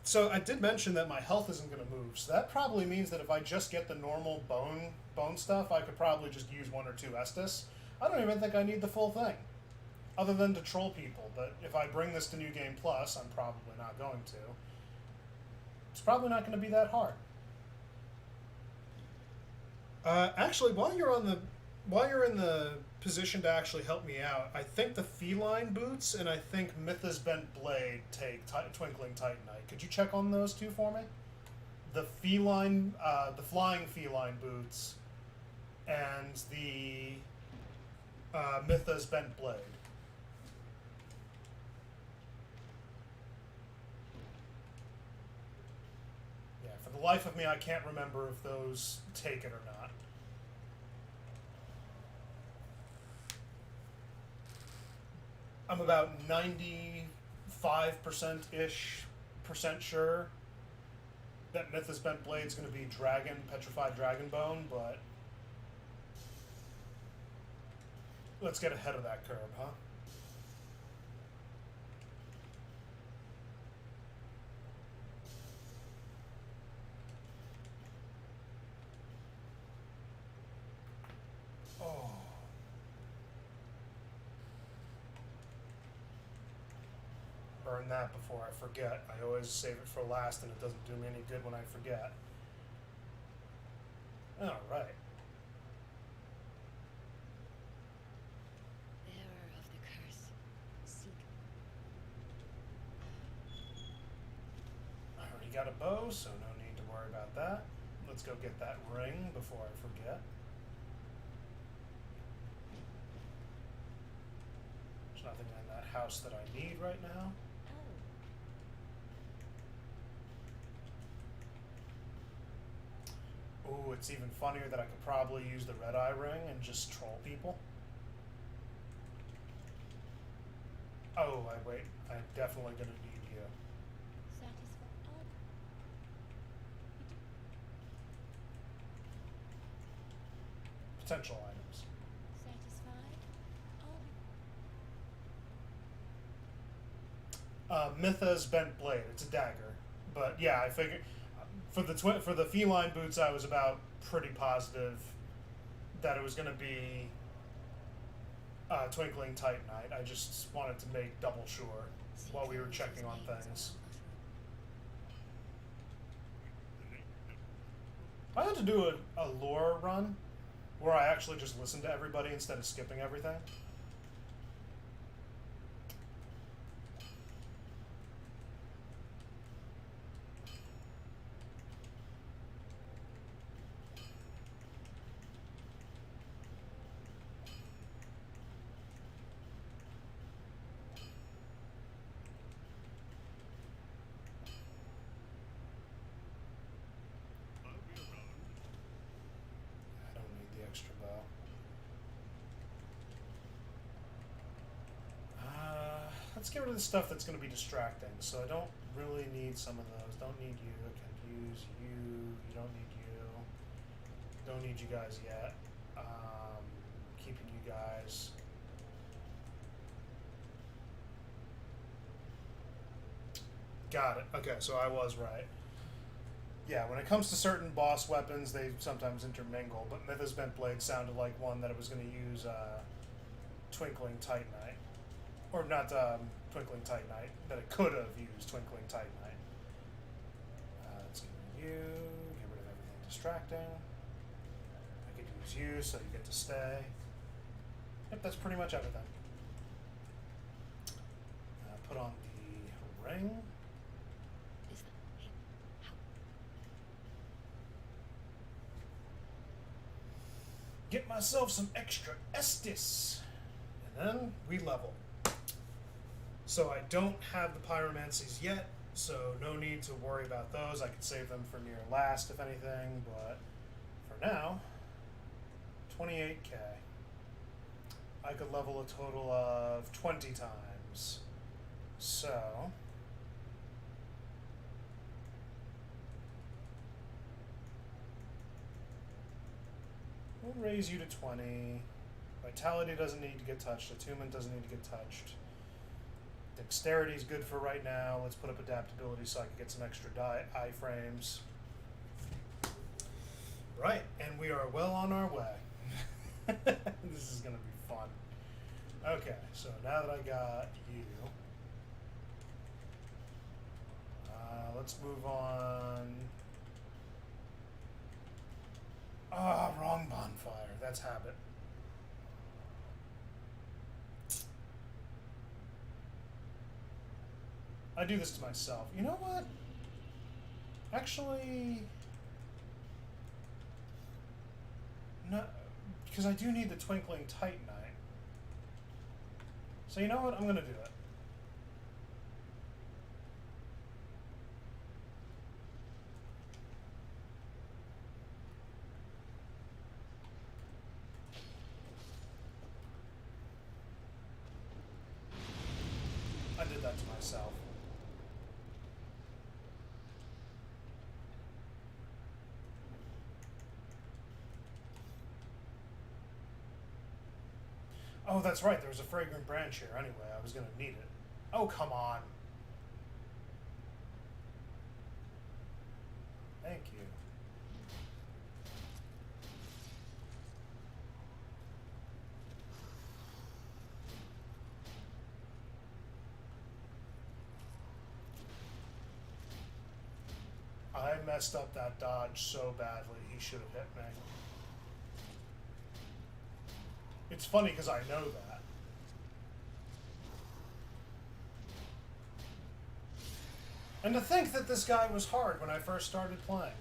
So I did mention that my health isn't going to move, so that probably means that if I just get the normal bone stuff, I could probably just use 1 or 2 Estus. I don't even think I need the full thing, other than to troll people, but if I bring this to New Game Plus, I'm probably not going to. It's probably not going to be that hard. Actually, while you're in the position to actually help me out, I think the Feline Boots and I think Mytha's Bent Blade take Twinkling Titanite. Could you check on those two for me? The Flying Feline Boots and the Mytha's Bent Blade. Yeah, for the life of me, I can't remember if those take it or not. I'm about 95%-ish sure that Mythos Bent Blade's going to be Petrified Dragon Bone, but let's get ahead of that curve, huh? Oh. Burn that before I forget. I always save it for last and it doesn't do me any good when I forget. Alright. Bearer of the curse, seek. I already got a bow, so no need to worry about that. Let's go get that ring before I forget. There's nothing in that house that I need right now. Ooh, it's even funnier that I could probably use the red eye ring and just troll people. Oh, wait. I'm definitely gonna need you. Potential items. Satisfied? Mytha's Bent Blade. It's a dagger. But yeah, I figured... For the feline boots, I was about pretty positive that it was going to be Twinkling Titanite. I just wanted to make double sure while we were checking on things. I had to do a lore run where I actually just listened to everybody instead of skipping everything. Extra bow. Let's get rid of the stuff that's going to be distracting. So I don't really need some of those. Don't need you. I can use you. You don't need you. Don't need you guys yet. Keeping you guys. Got it. Okay, so I was right. Yeah, when it comes to certain boss weapons, they sometimes intermingle, but Mythos Bent Blade sounded like one that it was going to use Twinkling Titanite. Or not Twinkling Titanite, that it could have used Twinkling Titanite. Let's get rid of you, get rid of everything distracting. I could use you, so you get to stay. Yep, that's pretty much everything. Put on the ring. get myself some extra Estus. And then we level. So I don't have the pyromancies yet, so no need to worry about those. I could save them for near last, if anything, but for now, 28k. I could level a total of 20 times. So we'll raise you to 20. Vitality doesn't need to get touched. Attunement doesn't need to get touched. Dexterity is good for right now. Let's put up adaptability so I can get some extra iframes. Right, and we are well on our way. This is going to be fun. Okay, so now that I got you, let's move on. Ah, wrong bonfire. That's habit. I do this to myself. You know what? Actually, no, because I do need the Twinkling Titanite. So you know what? I'm gonna do it. I did that to myself. Oh, that's right. There was a fragrant branch here anyway. I was going to need it. Oh, come on. Thank you. I messed up that dodge so badly. He should have hit me. It's funny because I know that. And to think that this guy was hard when I first started playing.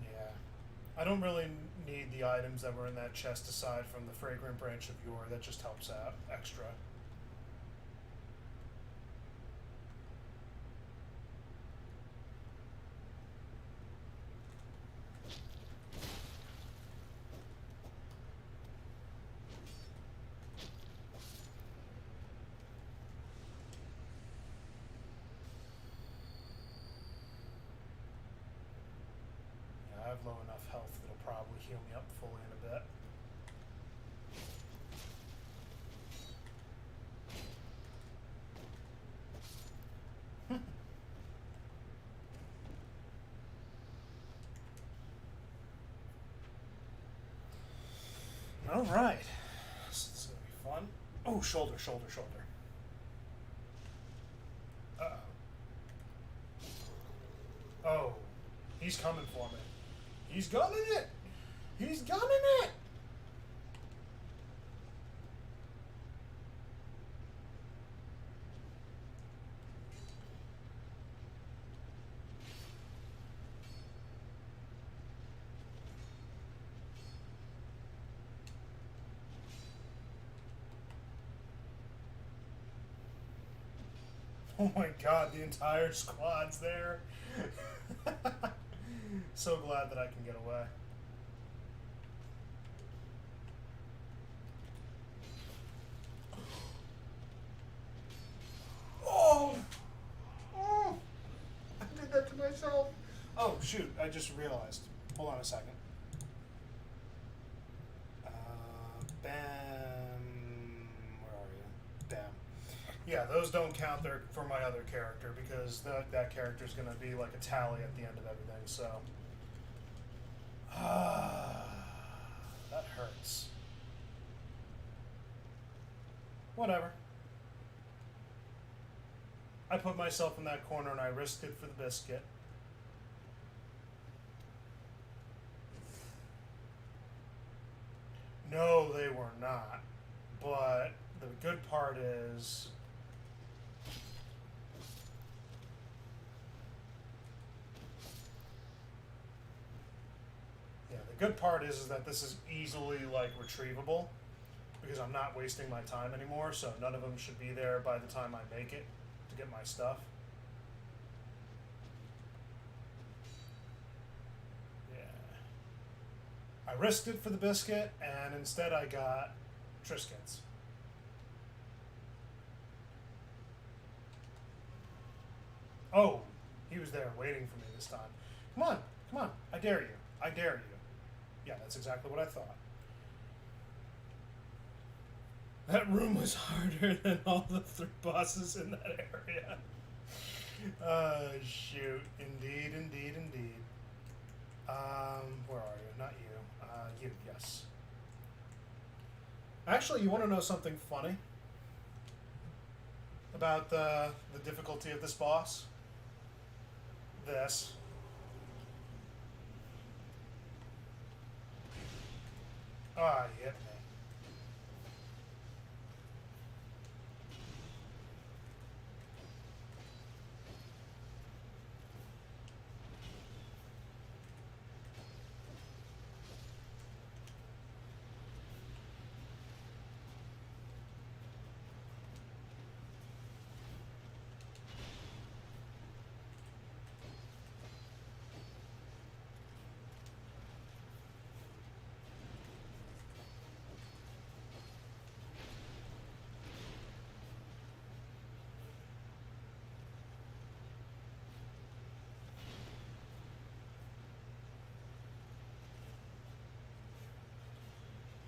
Yeah. I don't really need the items that were in that chest aside from the fragrant branch of yore. That just helps out extra. I have low enough health that'll probably heal me up fully in a bit. All right. So this is going to be fun. Oh, shoulder, shoulder, shoulder. Uh-oh. Oh, he's coming for me. He's gunning it. He's gunning it. Oh my god, the entire squad's there. So glad that I can get away. Oh! Oh! I did that to myself. Oh, shoot, I just realized. Hold on a second. Bam. Where are you? Bam. Yeah, those don't count there for my other character because that character's going to be like a tally at the end of everything, so. That hurts. Whatever. I put myself in that corner and I risked it for the biscuit. No, they were not. But the good part is the good part is that this is easily like retrievable because I'm not wasting my time anymore, so none of them should be there by the time I make it to get my stuff. Yeah. I risked it for the biscuit, and instead I got Triscuits. Oh, he was there waiting for me this time. Come on, come on. I dare you. I dare you. Yeah, that's exactly what I thought. That room was harder than all the 3 bosses in that area. Shoot. Indeed, indeed, indeed. Where are you? Not you. You, yes. Actually, you want to know something funny about the difficulty of this boss? This. Ah, you hit me.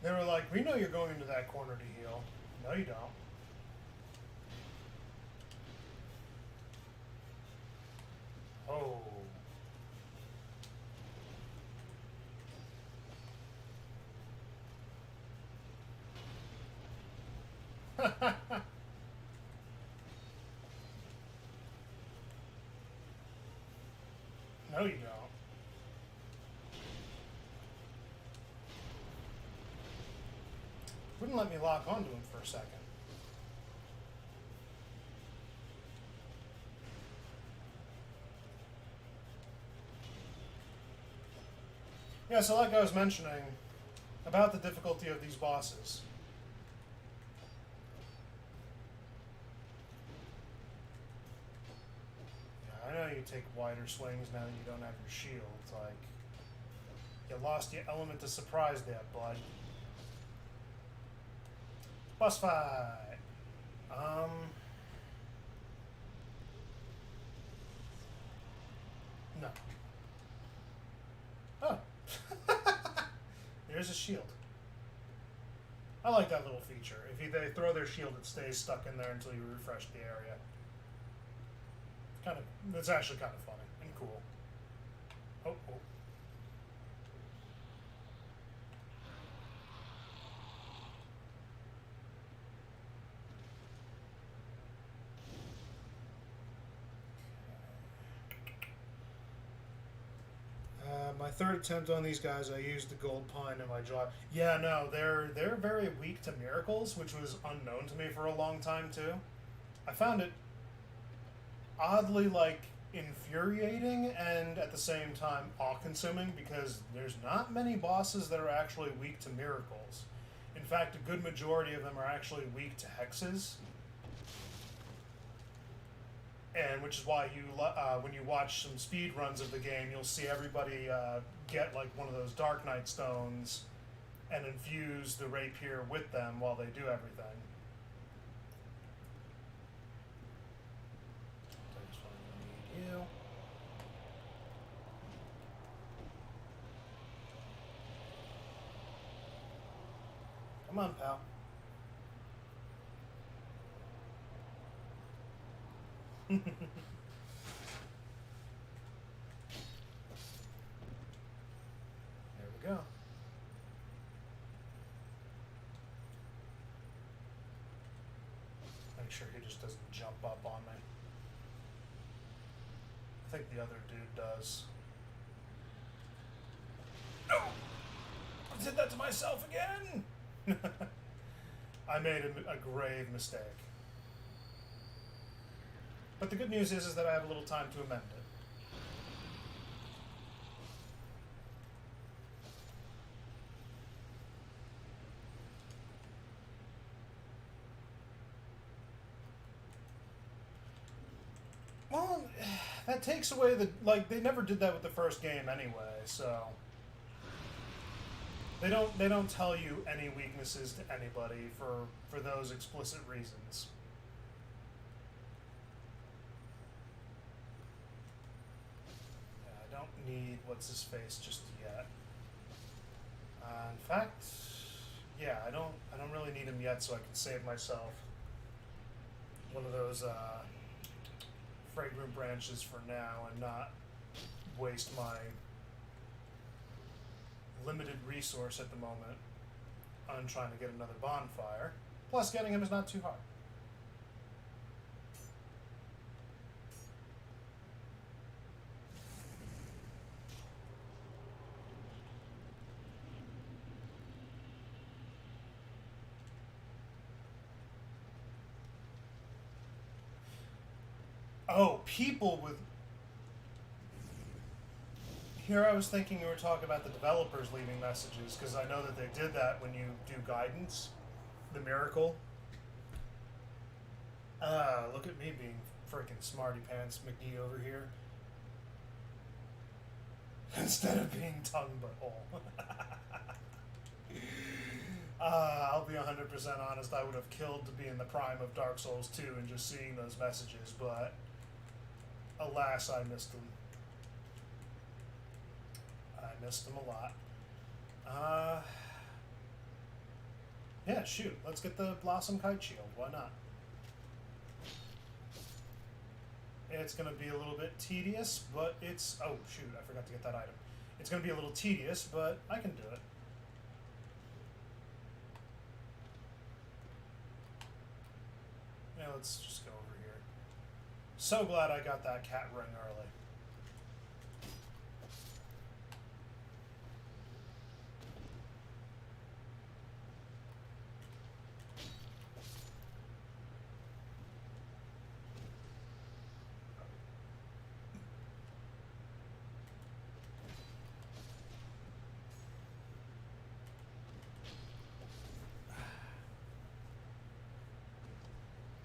They were like, we know you're going into that corner to heal. No, you don't. Oh. No, you don't. Wouldn't let me lock onto him for a second. Yeah, so like I was mentioning about the difficulty of these bosses. Yeah, I know you take wider swings now that you don't have your shield. It's like you lost your element of surprise there, bud. Boss fight. No. Oh. There's a shield. I like that little feature. If they throw their shield, it stays stuck in there until you refresh the area. It's actually kind of funny and cool. Oh, oh. My third attempt on these guys, I used the gold pine in my jaw. Yeah, no, they're very weak to miracles, which was unknown to me for a long time too. I found it oddly like infuriating and at the same time awe-consuming because there's not many bosses that are actually weak to miracles. In fact, a good majority of them are actually weak to hexes. And which is why you, when you watch some speed runs of the game, you'll see everybody get like one of those Dark Knight stones and infuse the rapier with them while they do everything. So I just want to need you. Come on, pal. There we go. Make sure he just doesn't jump up on me. I think the other dude does. No! I did that to myself again! I made a grave mistake. But the good news is that I have a little time to amend it. Well, that takes away the like they never did that with the first game anyway, so they don't tell you any weaknesses to anybody for those explicit reasons. Yeah, I don't need what's his face just yet. In fact, yeah, I don't really need him yet, so I can save myself one of those fragrant branches for now and not waste my limited resource at the moment on trying to get another bonfire. Plus, getting him is not too hard. Oh, people with. Here I was thinking you were talking about the developers leaving messages, because I know that they did that when you do guidance. The miracle. Look at me being freaking smarty pants McGee over here. Instead of being tongue butthole. I'll be 100% honest, I would have killed to be in the prime of Dark Souls 2 and just seeing those messages, but alas, I missed them. I missed them a lot. Yeah, shoot, let's get the Blossom Kite Shield, why not? It's going to be a little bit tedious, but it's... Oh, shoot, I forgot to get that item. It's going to be a little tedious, but I can do it. Yeah, let's just go over here. So glad I got that cat ring early.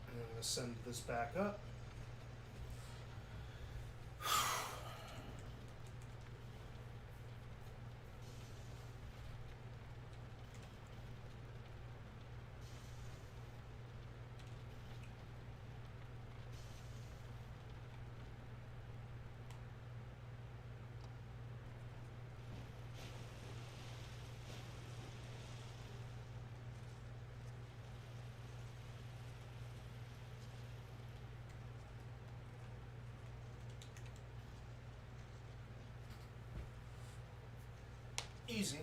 I'm going to send this back up. Easy.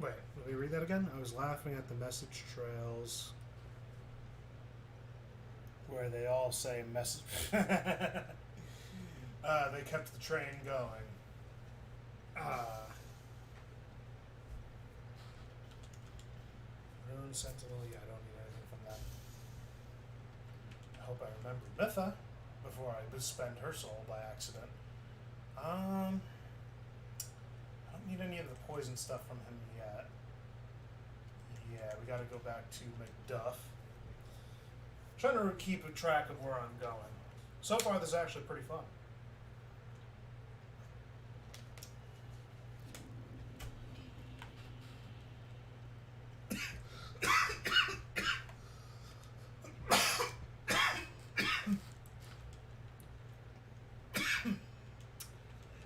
Wait, let me read that again. I was laughing at the message trails where they all say message. They kept the train going. Rune Sentinel, yeah, I don't need anything from that. I hope I remember Mytha before I spend her soul by accident. I don't need any of the poison stuff from him yet. Yeah, we gotta go back to McDuff. Trying to keep a track of where I'm going. So far, this is actually pretty fun.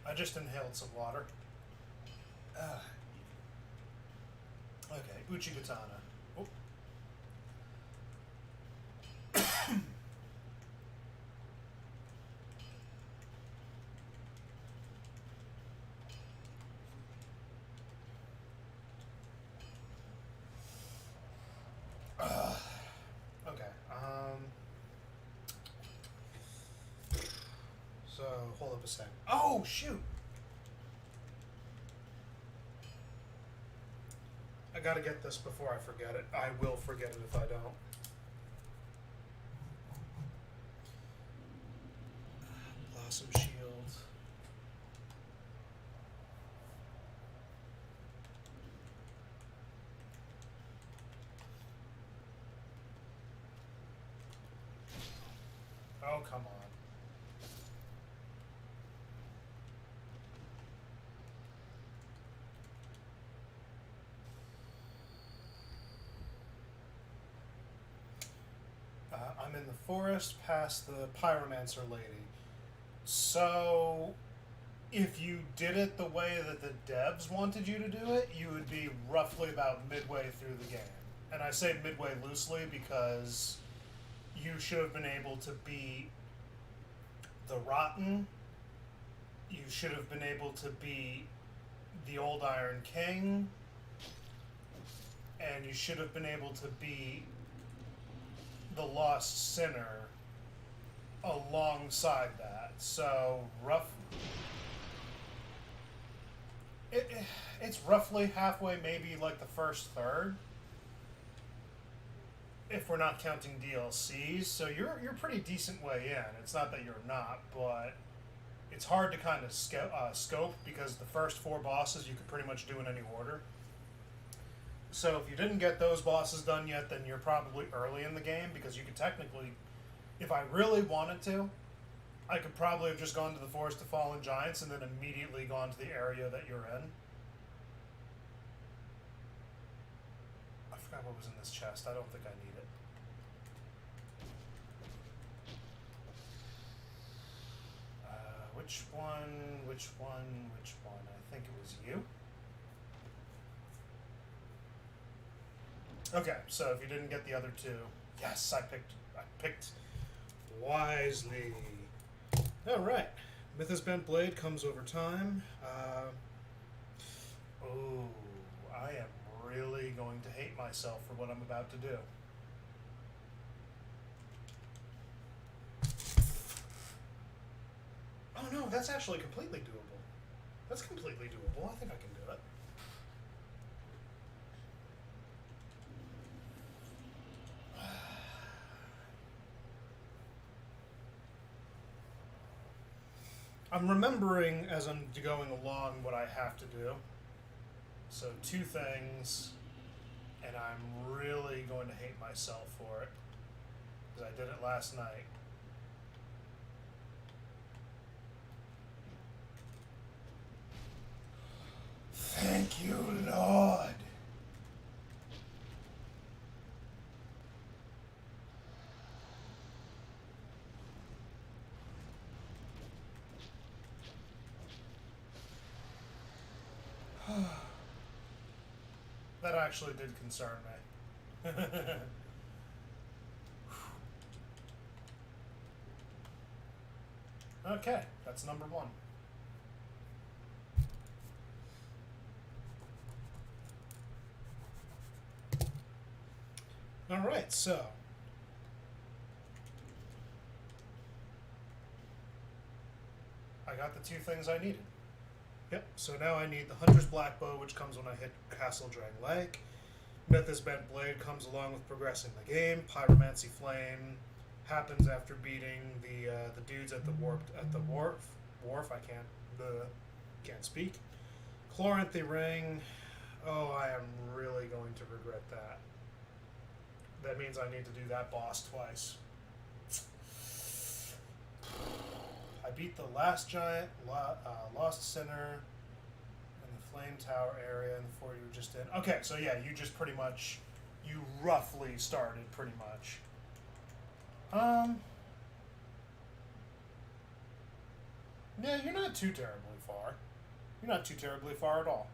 I just inhaled some water. Okay, Uchigatana. Oh. Okay. So hold up a sec. Oh, shoot! I gotta get this before I forget it. I will forget it if I don't. Blossom Shield. Oh, come on. I'm in the forest past the pyromancer lady. So, if you did it the way that the devs wanted you to do it, you would be roughly about midway through the game. And I say midway loosely because you should have been able to beat the Rotten. You should have been able to beat the Old Iron King. And you should have been able to beat the Lost Sinner alongside that. So it's roughly halfway, maybe like the first third, if we're not counting DLCs. So you're pretty decent way in. It's not that you're not, but it's hard to kind of scope because the first 4 bosses you could pretty much do in any order. So if you didn't get those bosses done yet, then you're probably early in the game, because you could technically, if I really wanted to, I could probably have just gone to the Forest of Fallen Giants and then immediately gone to the area that you're in. I forgot what was in this chest. I don't think I need it. Which one? Which one? Which one? I think it was you. Okay, so if you didn't get the other 2, yes, I picked wisely. All right, Mythos Bent Blade comes over time. Oh, I am really going to hate myself for what I'm about to do. Oh no, that's actually completely doable. That's completely doable. I think I can do it. I'm remembering as I'm going along what I have to do. So 2 things, and I'm really going to hate myself for it, because I did it last night. Thank you, Lord. That actually did concern me. Okay, that's number 1. Alright, so I got the 2 things I needed. Yep, so now I need the Hunter's Blackbow, which comes when I hit Castle Drang Lake. Mythos Bent Blade comes along with progressing the game. Pyromancy Flame happens after beating the dudes at the wharf. I can't speak. Chloranthy Ring. Oh, I am really going to regret that. That means I need to do that boss twice. I beat the last giant, Lost Sinner, in the Flame Tower area, and the fort you were just in. Okay, so yeah, you roughly started pretty much. Yeah, you're not too terribly far. You're not too terribly far at all.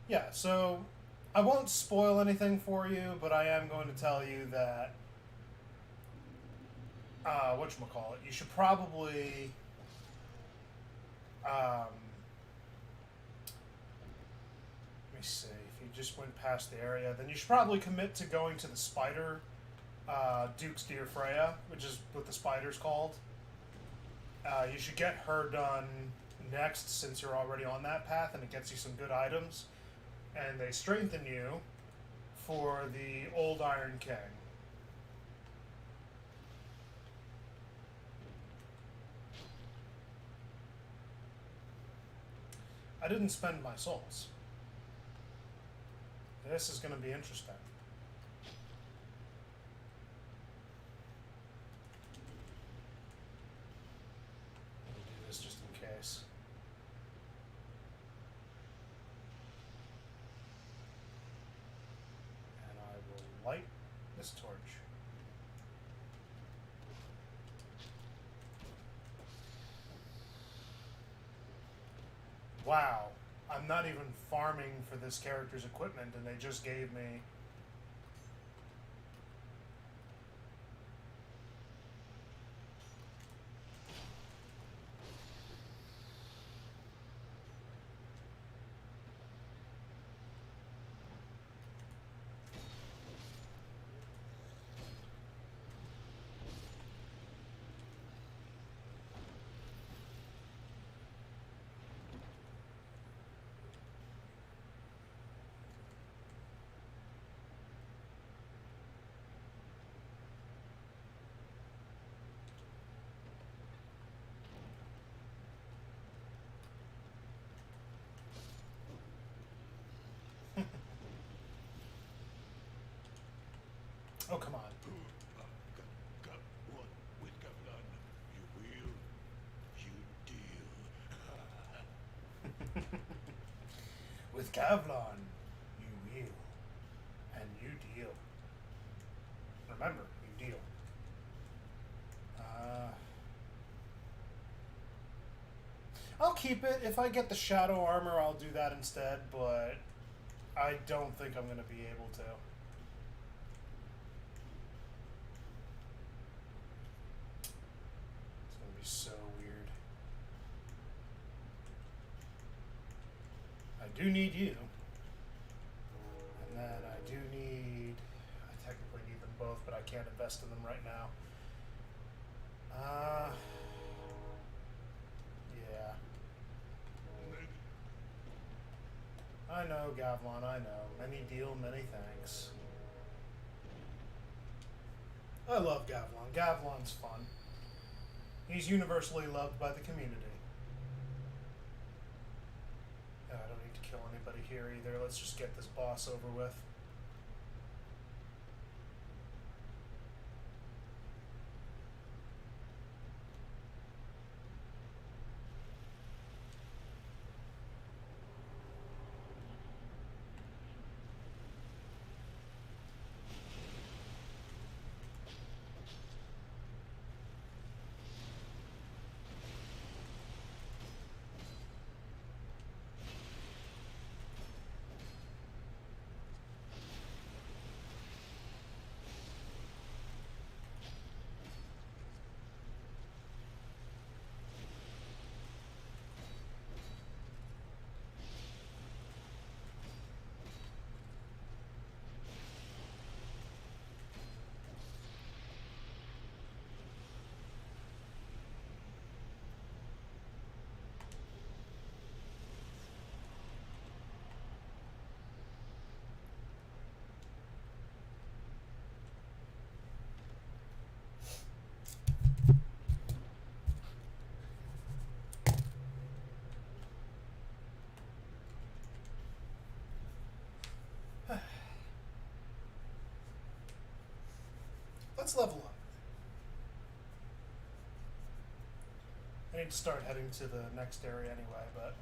Yeah, so I won't spoil anything for you, but I am going to tell you that whatchamacallit, you should probably let me see, if you just went past the area, then you should probably commit to going to the spider, Duke's Deer Freya, which is what the spider's called. You should get her done next since you're already on that path and it gets you some good items. And they strengthen you for the Old Iron King. I didn't spend my souls. This is going to be interesting. Let me do this just in case. And I will light this torch. Wow. I'm not even farming for this character's equipment, and they just gave me... Oh, come on. With Gavlan, you will, you deal. With Kavlon, you will. And you deal. Remember, you deal. I'll keep it. If I get the shadow armor, I'll do that instead, but I don't think I'm going to be able to. It's going to be so weird. I do need you. And then I do need... I technically need them both, but I can't invest in them right now. Yeah. I know, Gavlon, I know. Many deal, many thanks. I love Gavlon. Gavlon's fun. He's universally loved by the community. I don't need to kill anybody here either. Let's just get this boss over with. Let's level up. I need to start heading to the next area anyway, but...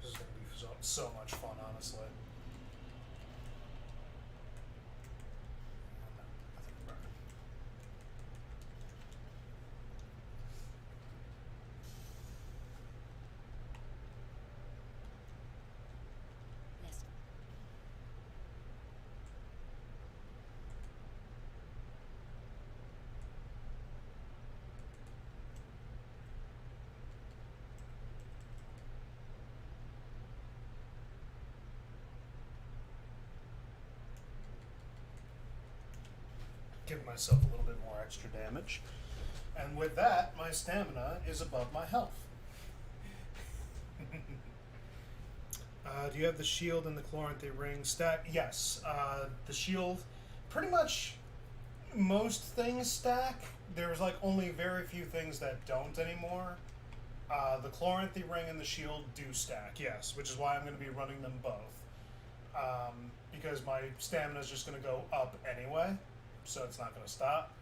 This is going to be so much fun, honestly. Yes. Give myself a little bit more extra damage. And with that, my stamina is above my health. Do you have the shield and the Chloranthy ring stack? Yes. The shield, pretty much most things stack. There's like only very few things that don't anymore. The Chloranthy ring and the shield do stack, yes, which is why I'm going to be running them both. Because my stamina is just going to go up anyway, so it's not going to stop.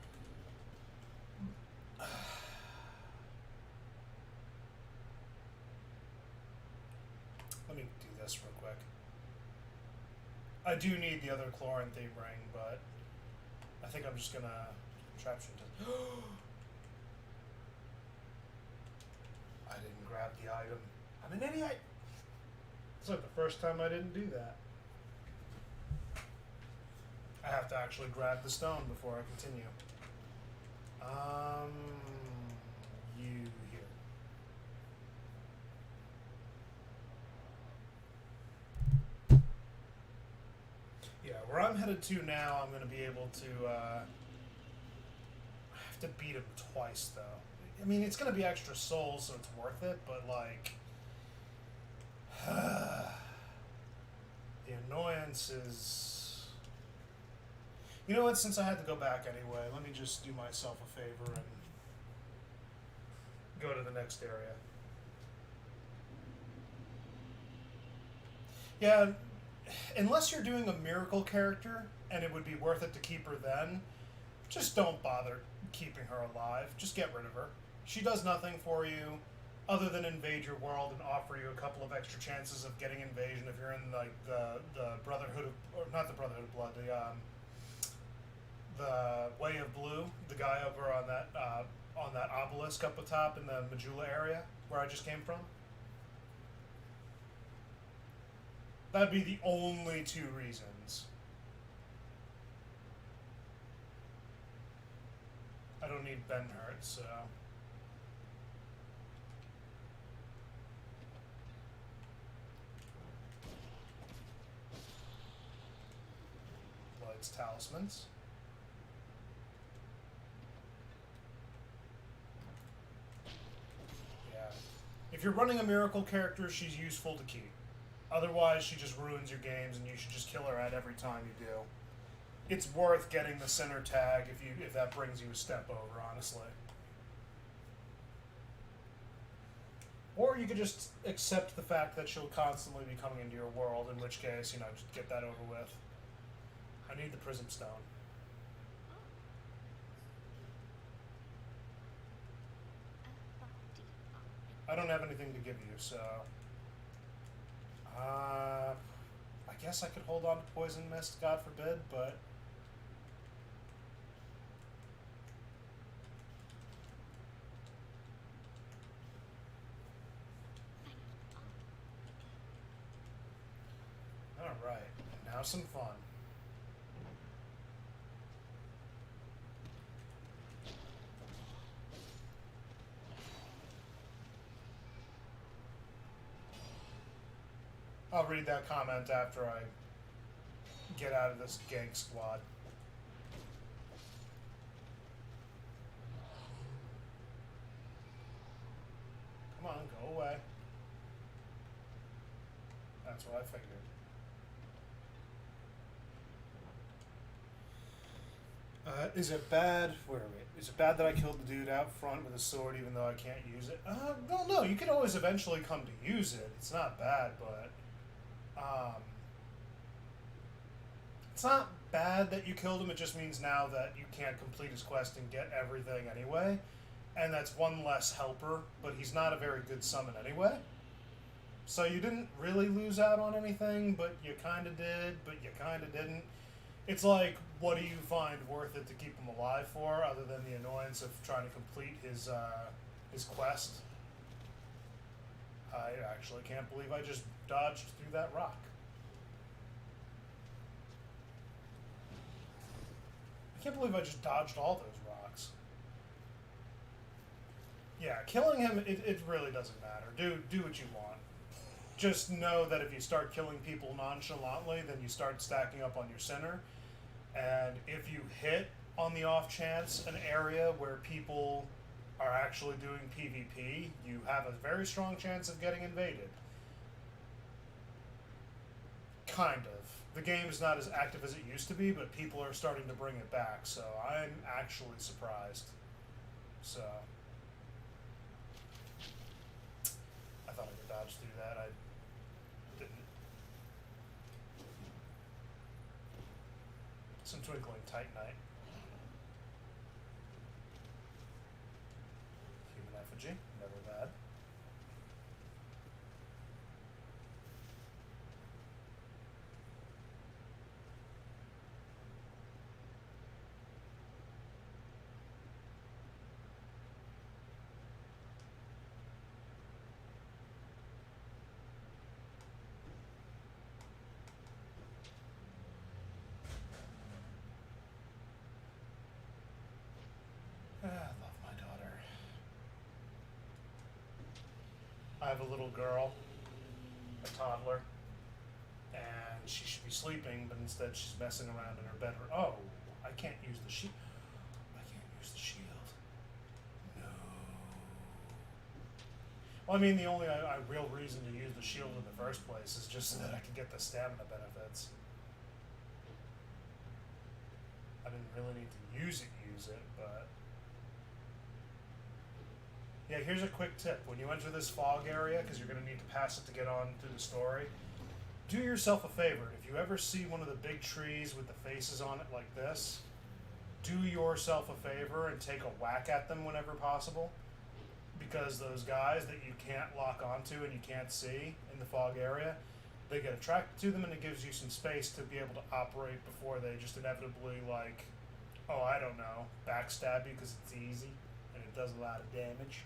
Let me do this real quick. I do need the other Chloranthy ring, but I think I'm just going to trap shoot. I didn't grab the item. I'm an idiot! It's like the first time I didn't do that. I have to actually grab the stone before I continue. You here. Yeah, where I'm headed to now, I'm going to be able to, I have to beat him twice, though. I mean, it's going to be extra souls, so it's worth it, but, like, the annoyance is... You know what, since I had to go back anyway, let me just do myself a favor and go to the next area. Yeah, unless you're doing a miracle character, and it would be worth it to keep her then, just don't bother keeping her alive. Just get rid of her. She does nothing for you other than invade your world and offer you a couple of extra chances of getting invasion if you're in like the Brotherhood of, or not the Brotherhood of Blood, the Way of Blue, the guy over on that obelisk up atop in the Majula area where I just came from. That'd be the only two reasons. I don't need Ben-Hurt, so... Lloyd's Talismans. Yeah. If you're running a miracle character, she's useful to keep. Otherwise, she just ruins your games, and you should just kill her at every time you do. It's worth getting the center tag if that brings you a step over, honestly. Or you could just accept the fact that she'll constantly be coming into your world, in which case, you know, just get that over with. I need the Prism Stone. I don't have anything to give you, so... I guess I could hold on to Poison Mist, God forbid, but... Alright, now some fun. I'll read that comment after I get out of this gank squad. Come on, go away. That's what I figured. Is it bad? Where are we? Is it bad that I killed the dude out front with a sword even though I can't use it? Well, no, you can always eventually come to use it. It's not bad, but... it's not bad that you killed him, it just means now that you can't complete his quest and get everything anyway. And that's one less helper, but he's not a very good summon anyway. So you didn't really lose out on anything, but you kinda did, but you kinda didn't. It's like, what do you find worth it to keep him alive for, other than the annoyance of trying to complete his quest? I actually can't believe I just dodged through that rock. I can't believe I just dodged all those rocks. Yeah, killing him, it really doesn't matter. Do what you want. Just know that if you start killing people nonchalantly, then you start stacking up on your center. And if you hit on the off chance an area where people are actually doing PvP, you have a very strong chance of getting invaded. Kind of. The game is not as active as it used to be, but people are starting to bring it back, so I'm actually surprised. So, I thought I could dodge through that. I didn't. Some twinkling titanite. Human effigy, never bad. I love my daughter. I have a little girl, a toddler, and she should be sleeping, but instead she's messing around in her bedroom. Oh, I can't use the shield. I can't use the shield. No. Well, I mean, the only real reason to use the shield in the first place is just so that I can get the stamina benefits. I didn't really need to use it, but... Yeah, here's a quick tip. When you enter this fog area, because you're going to need to pass it to get on through the story, do yourself a favor. If you ever see one of the big trees with the faces on it like this, do yourself a favor and take a whack at them whenever possible. Because those guys that you can't lock onto and you can't see in the fog area, they get attracted to them, and it gives you some space to be able to operate before they just inevitably, like, oh, I don't know, backstab you because it's easy and it does a lot of damage.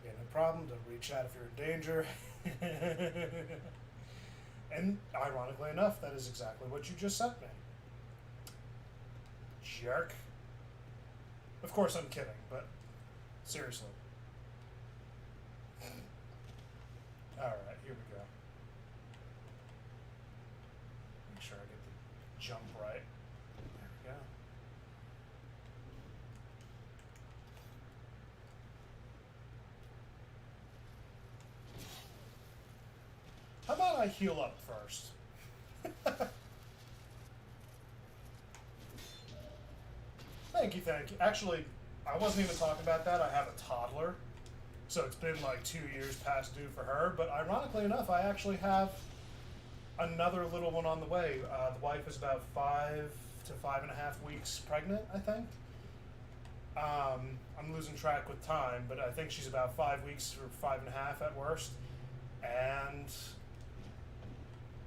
Yeah, no problem. Don't reach out if you're in danger. And ironically enough, that is exactly what you just sent me. Jerk. Of course I'm kidding, but seriously. Alright, here we go. Make sure I get the jump right. There we go. How about I heal up first? Thank you, thank you. Actually, I wasn't even talking about that. I have a toddler. So it's been like 2 years past due for her. But ironically enough, I actually have another little one on the way. The wife is about 5 to 5.5 weeks pregnant, I think. I'm losing track with time, but I think she's about 5 weeks or 5.5 at worst. And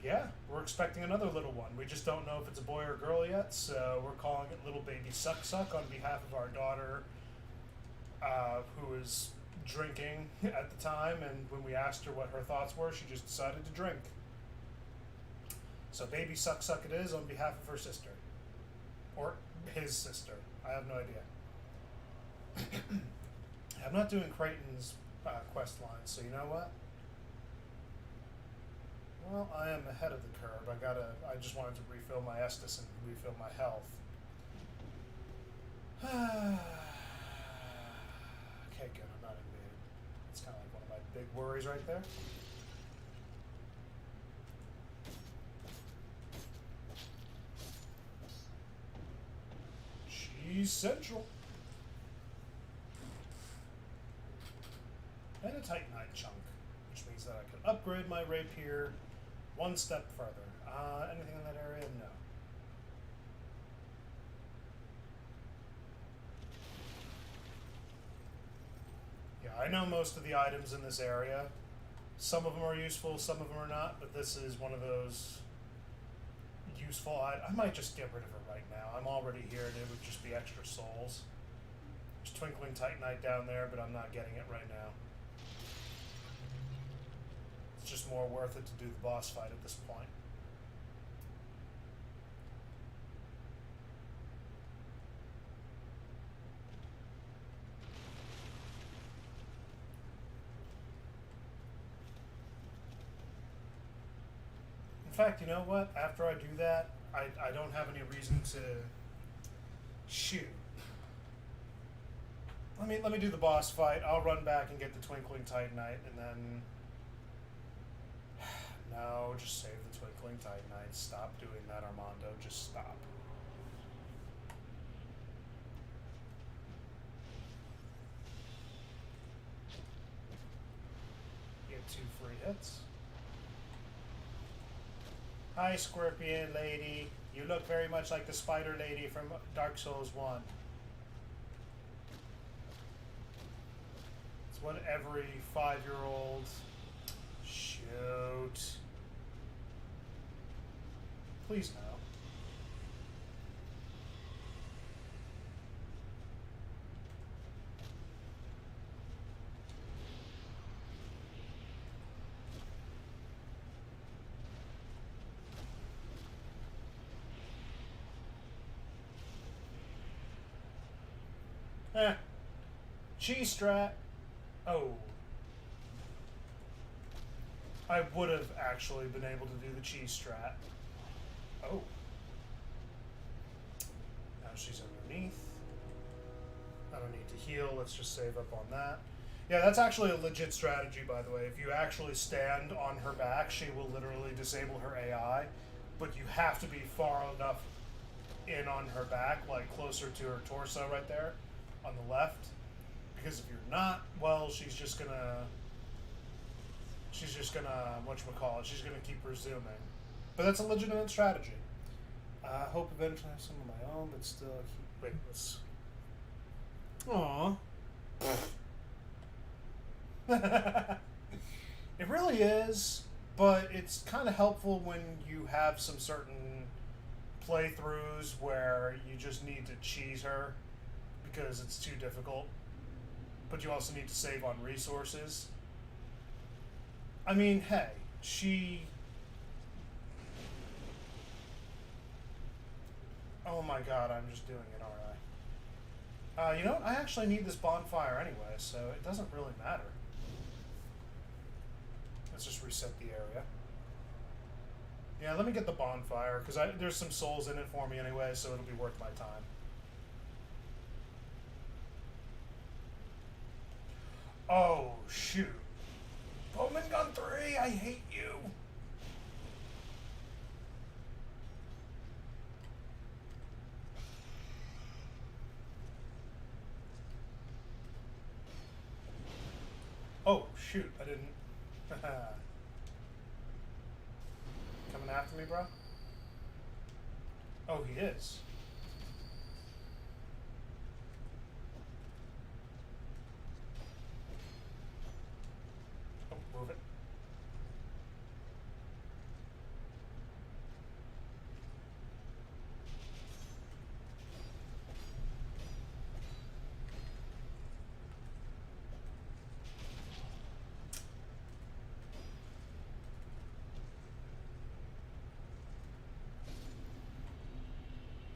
yeah, we're expecting another little one. We just don't know if it's a boy or a girl yet, so we're calling it Little Baby Suck Suck on behalf of our daughter, who is drinking at the time, and when we asked her what her thoughts were, she just decided to drink. So Baby Suck Suck it is on behalf of her sister. Or his sister. I have no idea. I'm not doing Creighton's quest line, so you know what? Well, I am ahead of the curve. I just wanted to refill my Estus and refill my health. Okay, good. I'm not invaded. It's kind of like one of my big worries right there. She's central. And a Titanite chunk, which means that I can upgrade my rapier one step further. Anything in that area? No. Yeah, I know most of the items in this area. Some of them are useful, some of them are not, but this is one of those useful items. I might just get rid of it right now. I'm already here, and it would just be extra souls. There's Twinkling Titanite down there, but I'm not getting it right now. It's just more worth it to do the boss fight at this point. In fact, you know what? After I do that, I don't have any reason to shoot. Let me do the boss fight. I'll run back and get the Twinkling Titanite, and then no, just save the Twinkling Titanite. Stop doing that, Armando. Just stop. Get 2 free hits. Hi, Scorpion Lady. You look very much like the Spider Lady from Dark Souls 1. It's what every 5-year-old... Shoot. Please no. Cheese strat. Oh. I would have actually been able to do the cheese strat. Oh. Now she's underneath. I don't need to heal. Let's just save up on that. Yeah, that's actually a legit strategy, by the way. If you actually stand on her back, she will literally disable her AI. But you have to be far enough in on her back, like closer to her torso right there on the left. Because if you're not, well, she's just gonna, whatchamacallit, she's gonna keep resuming. But that's a legitimate strategy. I hope eventually I have some of my own, but still, wait, let's, aww. It really is, but it's kind of helpful when you have some certain playthroughs where you just need to cheese her because it's too difficult. But you also need to save on resources. I mean, hey, she... Oh my god, I'm just doing it, aren't I? You know what? I actually need this bonfire anyway, so it doesn't really matter. Let's just reset the area. Yeah, let me get the bonfire, because there's some souls in it for me anyway, so it'll be worth my time. Oh, shoot. Bowman Gun 3, I hate you. Oh, shoot, I didn't. Coming after me, bro? Oh, he is. Oh, move it.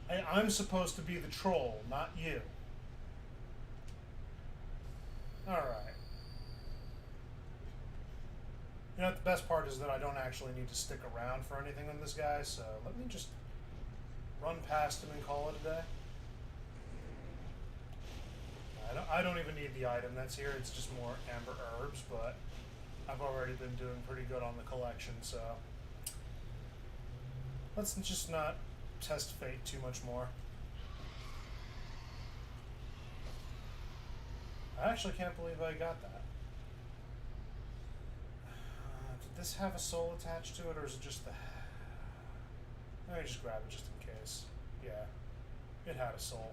Hey, I'm supposed to be the troll, not you. Alright. You know what, the best part is that I don't actually need to stick around for anything on this guy, so let me just run past him and call it a day. I don't even need the item that's here, it's just more amber herbs, but I've already been doing pretty good on the collection, so let's just not test fate too much more. I actually can't believe I got that. Did this have a soul attached to it, or is it just the... Let me just grab it just in case. Yeah, it had a soul.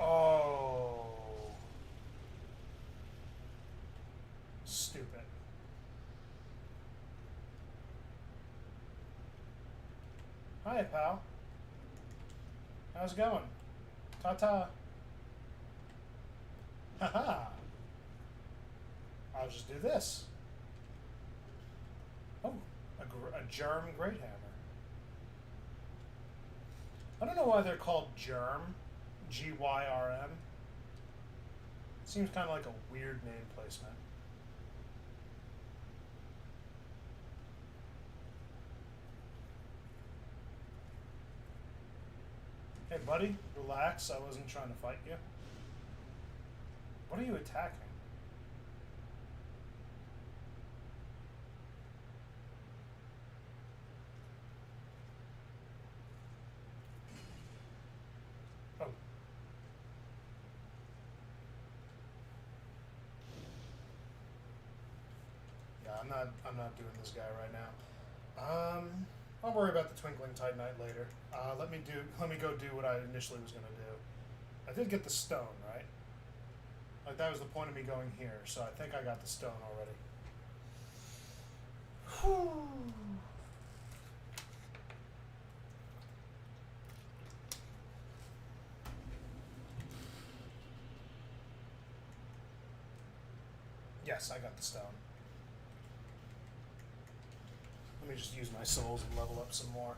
Oh. Stupid. Hi, pal. How's it going? Ta-ta. Haha. I'll just do this. Oh, A germ great hammer. I don't know why they're called germ. Gyrm. Seems kind of like a weird name placement. Hey, buddy, relax. I wasn't trying to fight you. What are you attacking? Oh. Yeah, I'm not doing this guy right now. I'll worry about the Twinkling Titanite later. Let me go do what I initially was gonna do. I did get the stone, right? Like that was the point of me going here, so I think I got the stone already. Whew. Yes, I got the stone. Let me just use my souls and level up some more.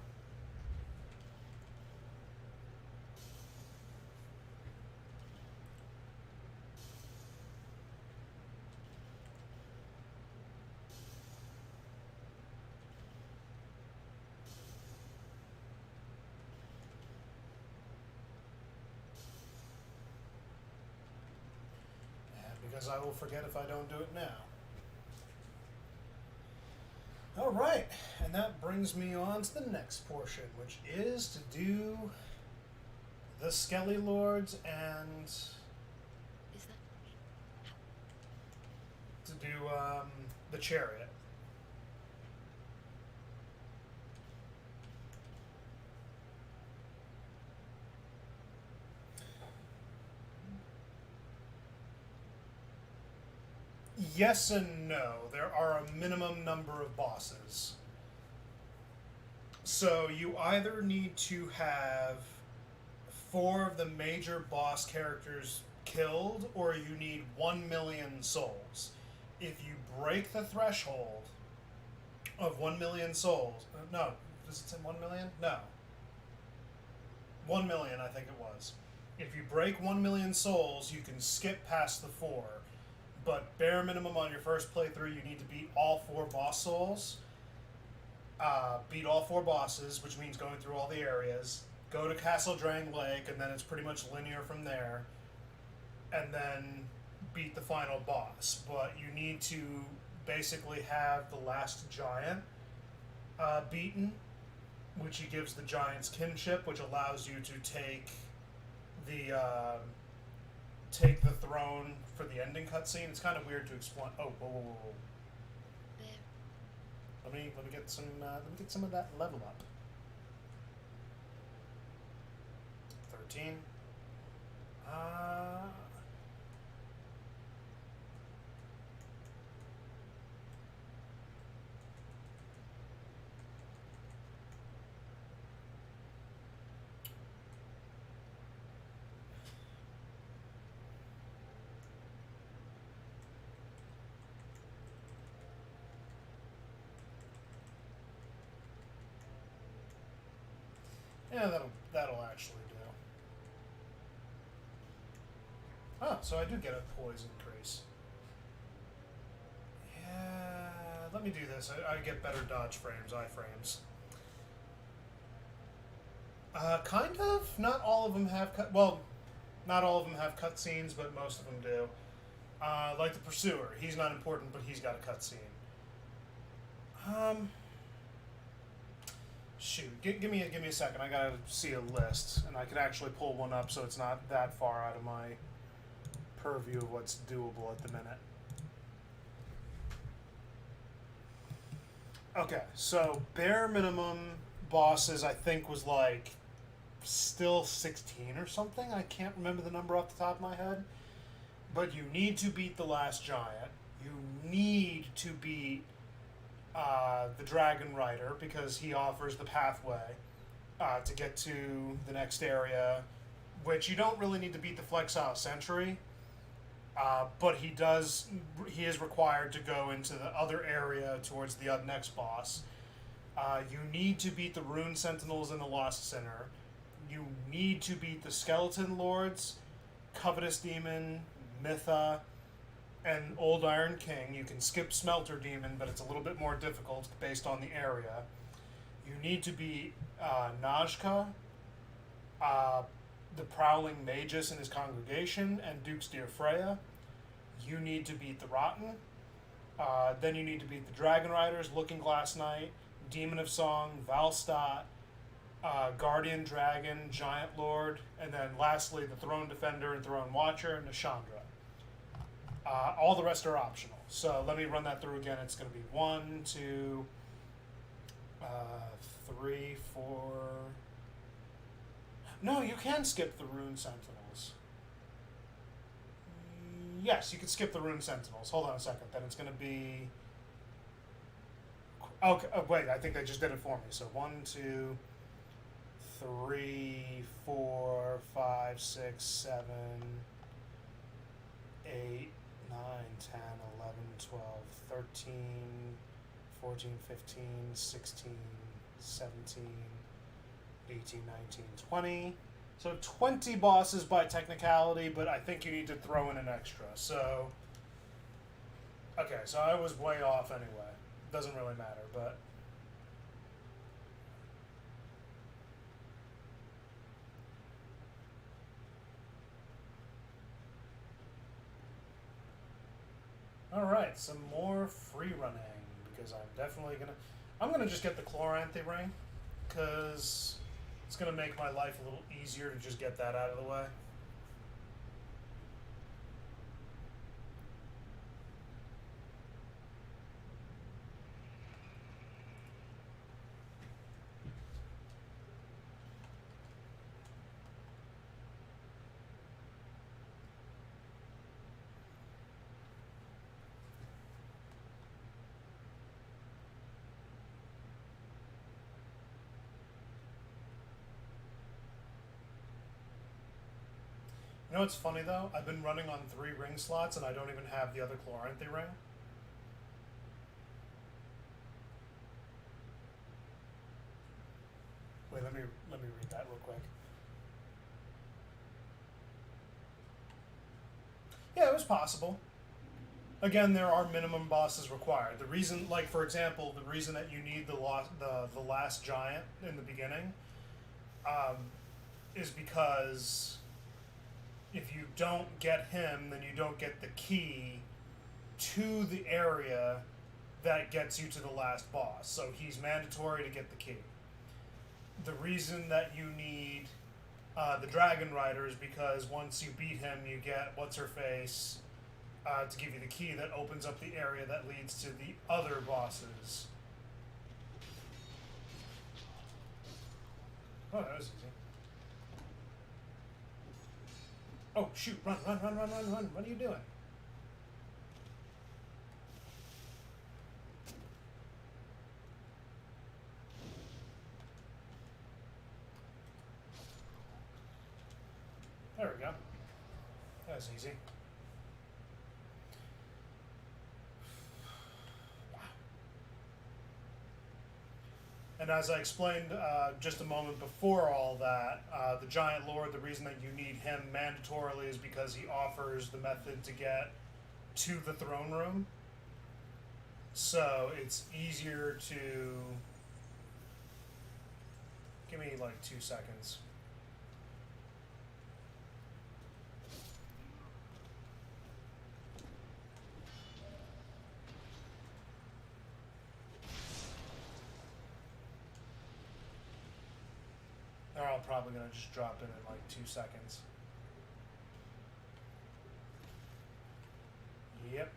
Because I will forget if I don't do it now. Alright, and that brings me on to the next portion, which is to do the Skelly Lords and Is that to do the Chariot. Yes and no. There are a minimum number of bosses. So you either need to have 4 of the major boss characters killed, or you need 1 million souls. If you break the threshold of 1 million souls, no, does it say 1 million? No. 1 million, I think it was. If you break 1 million souls, you can skip past the 4. But bare minimum on your first playthrough, you need to beat all 4 boss souls. Beat all 4 bosses, which means going through all the areas. Go to Castle Drang Lake, and then it's pretty much linear from there. And then beat the final boss. But you need to basically have the last giant beaten, which he gives the giant's kinship, which allows you to take the throne for the ending cutscene. It's kind of weird to explain. Oh, whoa. there? Let me get some of that level up. 13. Yeah, that'll actually do. Oh, so I do get a poise increase. Yeah, let me do this. I get better dodge frames, iframes. Kind of. Not all of them have not all of them have cutscenes, but most of them do. Like the Pursuer, he's not important, but he's got a cutscene. Shoot, give me a second. I gotta see a list, and I could actually pull one up so it's not that far out of my purview of what's doable at the minute. Okay, so bare minimum bosses I think was like still 16 or something. I can't remember the number off the top of my head. But you need to beat the last giant. You need to beat the Dragon Rider, because he offers the pathway to get to the next area, which you don't really need to beat the Flexile Sentry, but he is required to go into the other area towards the next boss. You need to beat the Rune Sentinels in the Lost Sinner. You need to beat the Skeleton Lords, Covetous Demon, Mytha, and Old Iron King. You can skip Smelter Demon, but it's a little bit more difficult based on the area. You need to beat Najka, the Prowling Magus and his congregation, and Duke's Dear Freya. You need to beat the Rotten. Then you need to beat the Dragon Riders, Looking Glass Knight, Demon of Song, Valstat, Guardian Dragon, Giant Lord, and then lastly the Throne Defender and Throne Watcher, Nashandra. All the rest are optional. So let me run that through again. It's going to be 1, 2, 3, 4. No, you can skip the Rune Sentinels. Yes, you can skip the Rune Sentinels. Hold on a second. Then it's going to be. Okay, oh, wait, I think they just did it for me. So 1, 2, 3, 4, 5, 6, 7, 8, 9, 10, 11, 12, 13, 14, 15, 16, 17, 18, 19, 20. So 20 bosses by technicality, but I think you need to throw in an extra. So, okay, so I was way off anyway. Doesn't really matter, but. Alright, some more free running, because I'm gonna just get the Chloranthy ring, because it's gonna make my life a little easier to just get that out of the way. You know what's funny though? I've been running on 3 ring slots and I don't even have the other Chloranthy ring. Wait, let me read that real quick. Yeah, it was possible. Again, there are minimum bosses required. The reason, like for example, the reason that you need the last giant in the beginning, is because if you don't get him, then you don't get the key to the area that gets you to the last boss. So he's mandatory to get the key. The reason that you need the Dragon Rider is because once you beat him, you get What's-Her-Face to give you the key that opens up the area that leads to the other bosses. Oh, that was easy. Oh, shoot, run. What are you doing? There we go. That was easy. And as I explained just a moment before all that, the Giant Lord, the reason that you need him mandatorily is because he offers the method to get to the throne room. So it's easier to... Give me like 2 seconds. They're all probably going to just drop in like 2 seconds. Yep.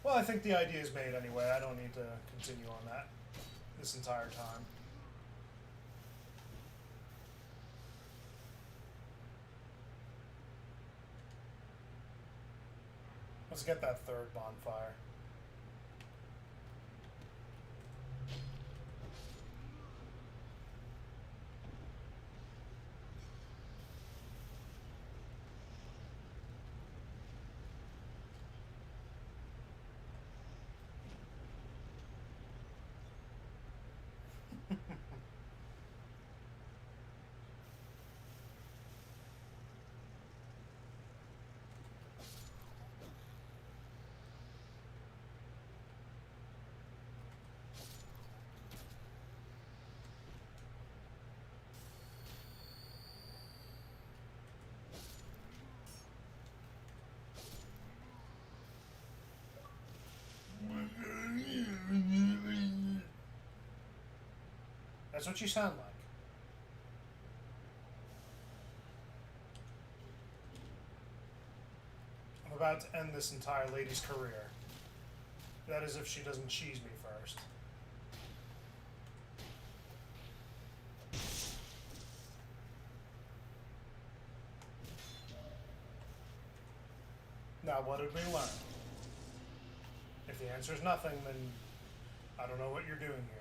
Well, I think the idea is made anyway. I don't need to continue on that this entire time. Let's get that third bonfire. That's what you sound like. I'm about to end this entire lady's career. That is if she doesn't cheese me first. Now, what did we learn? If the answer is nothing, then I don't know what you're doing here.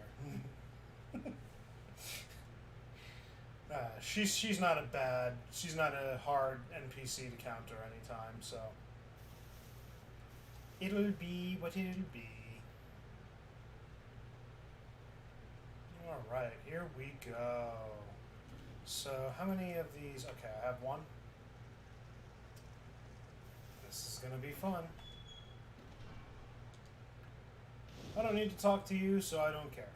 She's not she's not a hard NPC to counter anytime, so it'll be what it'll be. All right, here we go. So how many of these? Okay, I have one. This is gonna be fun. I don't need to talk to you, so I don't care.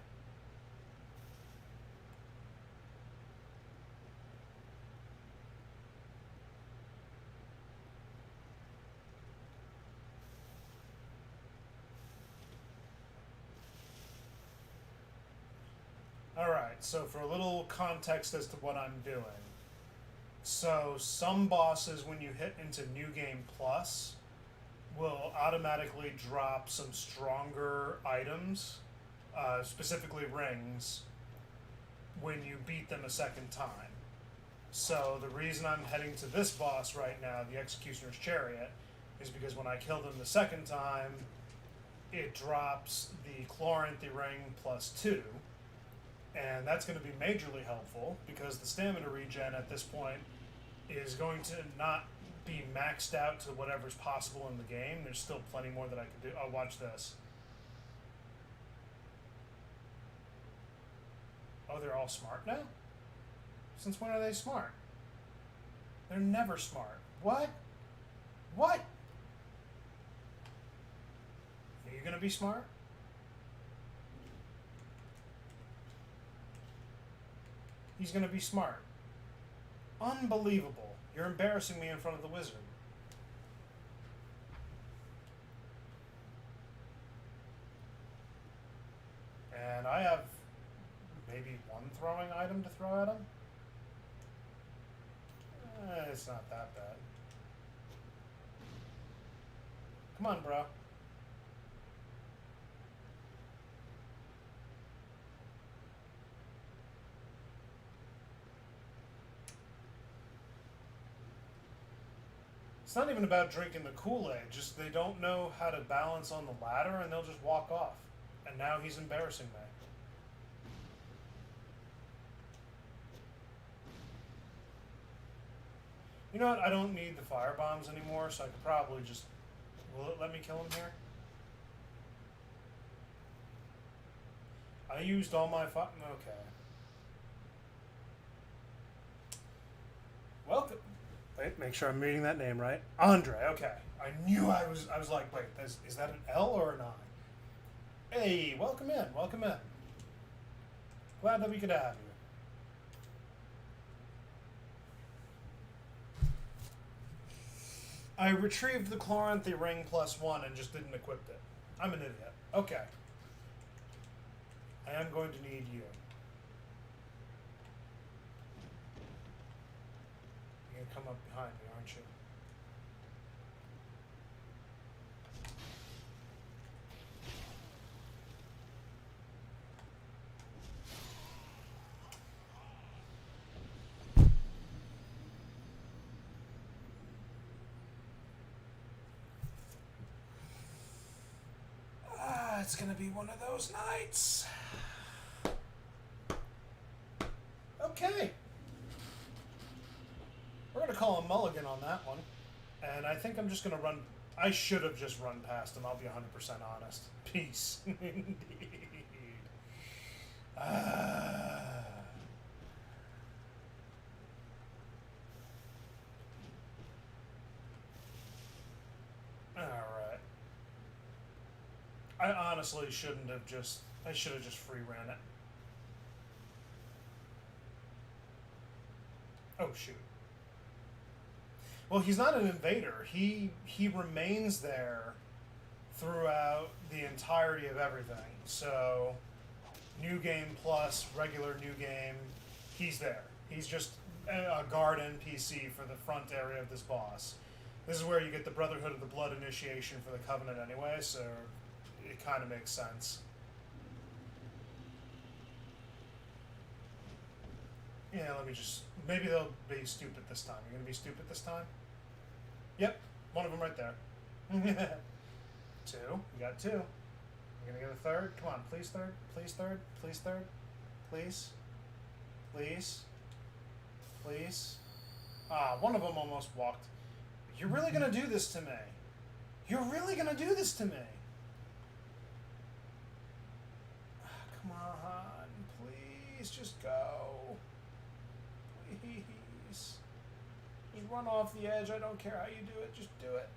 Alright, so for a little context as to what I'm doing. So some bosses, when you hit into New Game Plus, will automatically drop some stronger items, specifically rings, when you beat them a second time. So the reason I'm heading to this boss right now, the Executioner's Chariot, is because when I killed him the second time, it drops the Chloranthy ring +2, and that's going to be majorly helpful because the stamina regen at this point is going to not be maxed out to whatever's possible in the game. There's still plenty more that I can do. Oh, watch this. Oh, they're all smart now? Since when are they smart? They're never smart. What? What? Are you gonna be smart? He's gonna be smart. Unbelievable. You're embarrassing me in front of the wizard. And I have maybe one throwing item to throw at him. It's not that bad. Come on, bro. It's not even about drinking the Kool-Aid, just they don't know how to balance on the ladder and they'll just walk off. And now he's embarrassing me. You know what? I don't need the fire bombs anymore, so I could probably just... Will it let me kill him here? I used all my fire... Okay. Welcome. Wait, make sure I'm reading that name right. Andre, okay. I knew I was like, wait, is that an L or an I? Hey, welcome in, welcome in. Glad that we could have you. I retrieved the Chloranthy ring +1 and just didn't equip it. I'm an idiot. Okay. I am going to need you. You're going to come up behind me, aren't you? It's gonna be one of those nights. Okay. We're gonna call a mulligan on that one. And I think I'm just gonna run. I should have just run past him, I'll be 100% honest. Peace. Indeed. Alright. I honestly shouldn't have just. I should have just free ran it. Oh, shoot. Well, he's not an invader. He remains there throughout the entirety of everything. So, new game plus regular new game, he's there. He's just a guard NPC for the front area of this boss. This is where you get the Brotherhood of the Blood initiation for the Covenant anyway, so it kind of makes sense. Yeah, let me just... Maybe they'll be stupid this time. You're going to be stupid this time? Yep, one of them right there. Two. You got two. You're going to get a third? Come on, please third. Please third. Please third. Please. Please. Please. Ah, one of them almost walked. You're really going to do this to me. You're really going to do this to me. Come on. Please, just go. Please. Just run off the edge. I don't care how you do it. Just do it.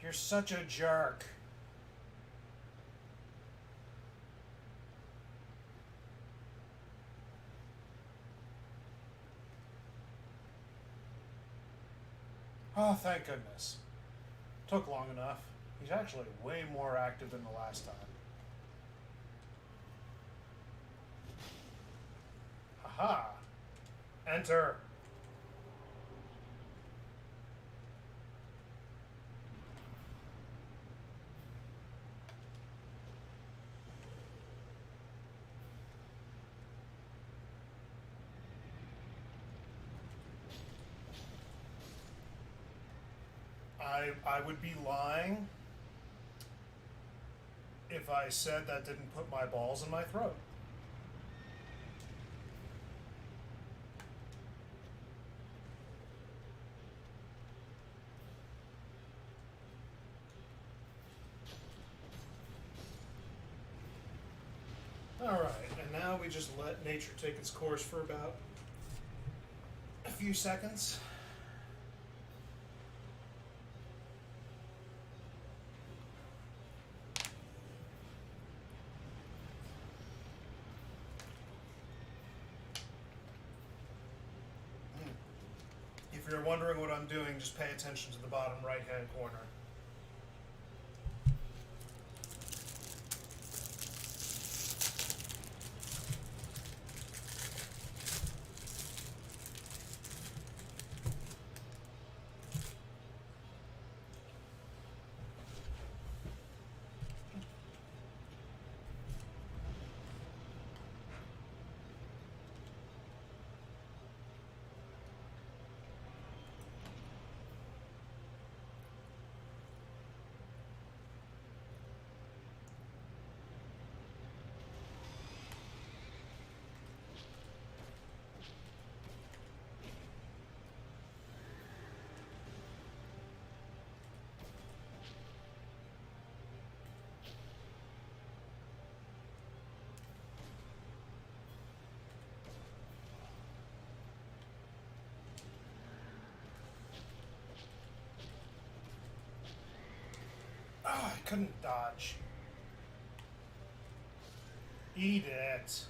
You're such a jerk. Oh, thank goodness. Took long enough. He's actually way more active than the last time. Haha. Enter. I would be lying if I said that didn't put my balls in my throat. Alright, and now we just let nature take its course for about a few seconds. If you're wondering what I'm doing, just pay attention to the bottom right-hand corner. Oh, I couldn't dodge. Eat it.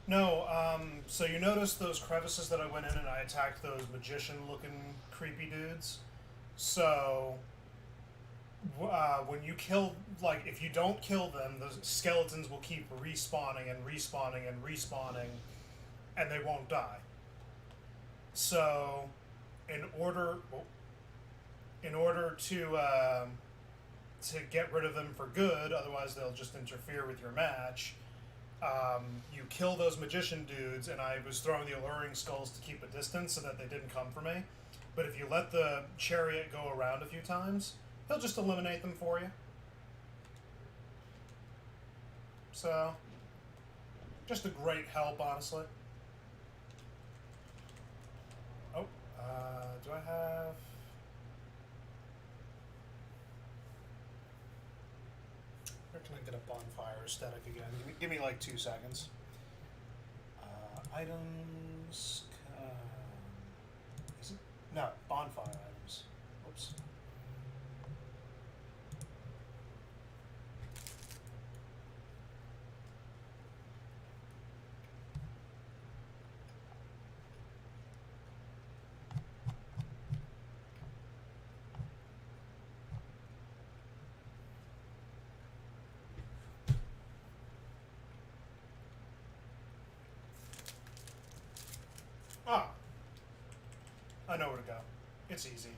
No, so you notice those crevices that I went in and I attacked those magician-looking creepy dudes? So, when you kill, like, if you don't kill them, the skeletons will keep respawning and respawning and respawning, and they won't die. So, in order to get rid of them for good, otherwise they'll just interfere with your match, you kill those magician dudes, and I was throwing the alluring skulls to keep a distance so that they didn't come for me. But if you let the chariot go around a few times, he'll just eliminate them for you. So, just a great help, honestly. Oh, do I have... Where can I get a bonfire aesthetic again? Give me like 2 seconds. Items... is it? No, bonfire items. Oops. Ah, I know where to go. It's easy.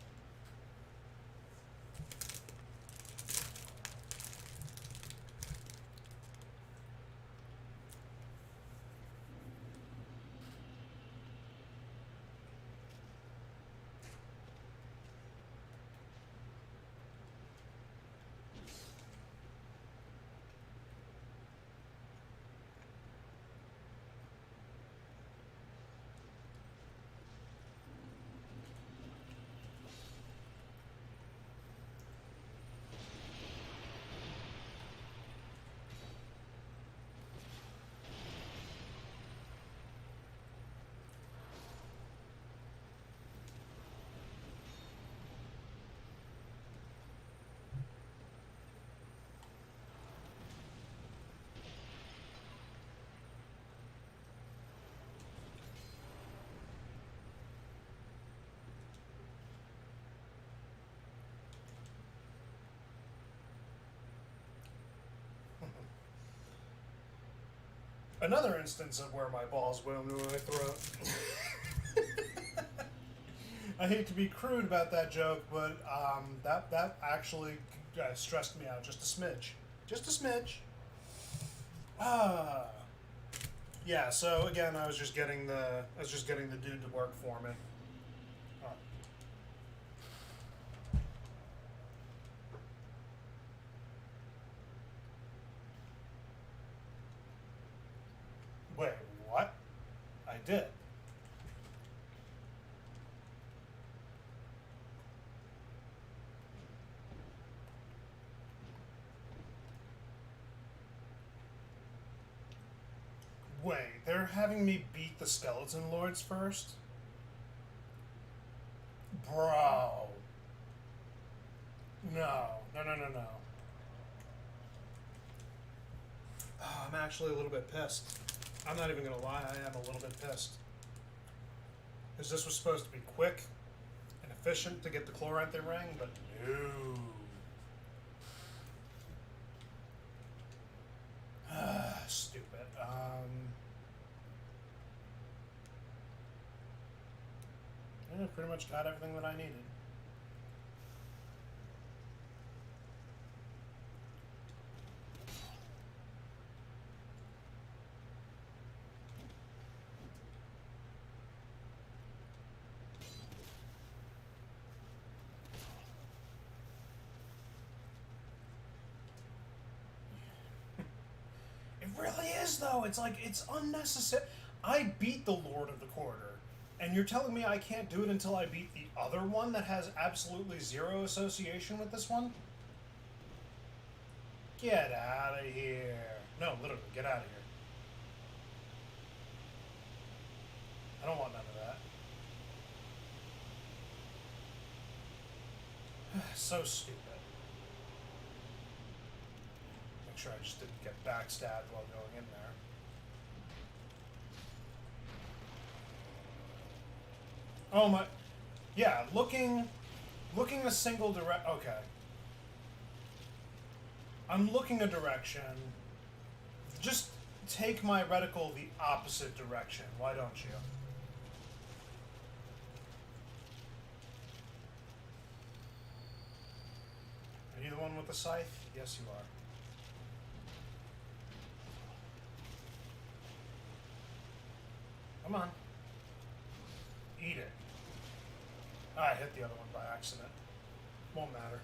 Another instance of where my balls went into my throat. I hate to be crude about that joke, but that actually stressed me out just a smidge. Just a smidge. Ah. Yeah. So again, I was just getting the dude to work for me. Oh. Wait, what? I did. Wait, they're having me beat the skeleton lords first? Bro. No. No, no, no, no. Oh, I'm actually a little bit pissed. I'm not even gonna lie, I am a little bit pissed. Because this was supposed to be quick and efficient to get the chloranthy ring, but no. Stupid. I pretty much got everything that I needed. It really is, though. It's like, it's unnecessary. I beat the Lord of the Quarter, and you're telling me I can't do it until I beat the other one that has absolutely zero association with this one? Get out of here. No, literally, get out of here. I don't want none of that. So stupid. Make sure I just didn't get backstabbed while going in there. Oh my, yeah, looking a single direct, okay. I'm looking a direction. Just take my reticle the opposite direction, why don't you? Are you the one with the scythe? Yes, you are. Come on. Eat it. I hit the other one by accident. Won't matter.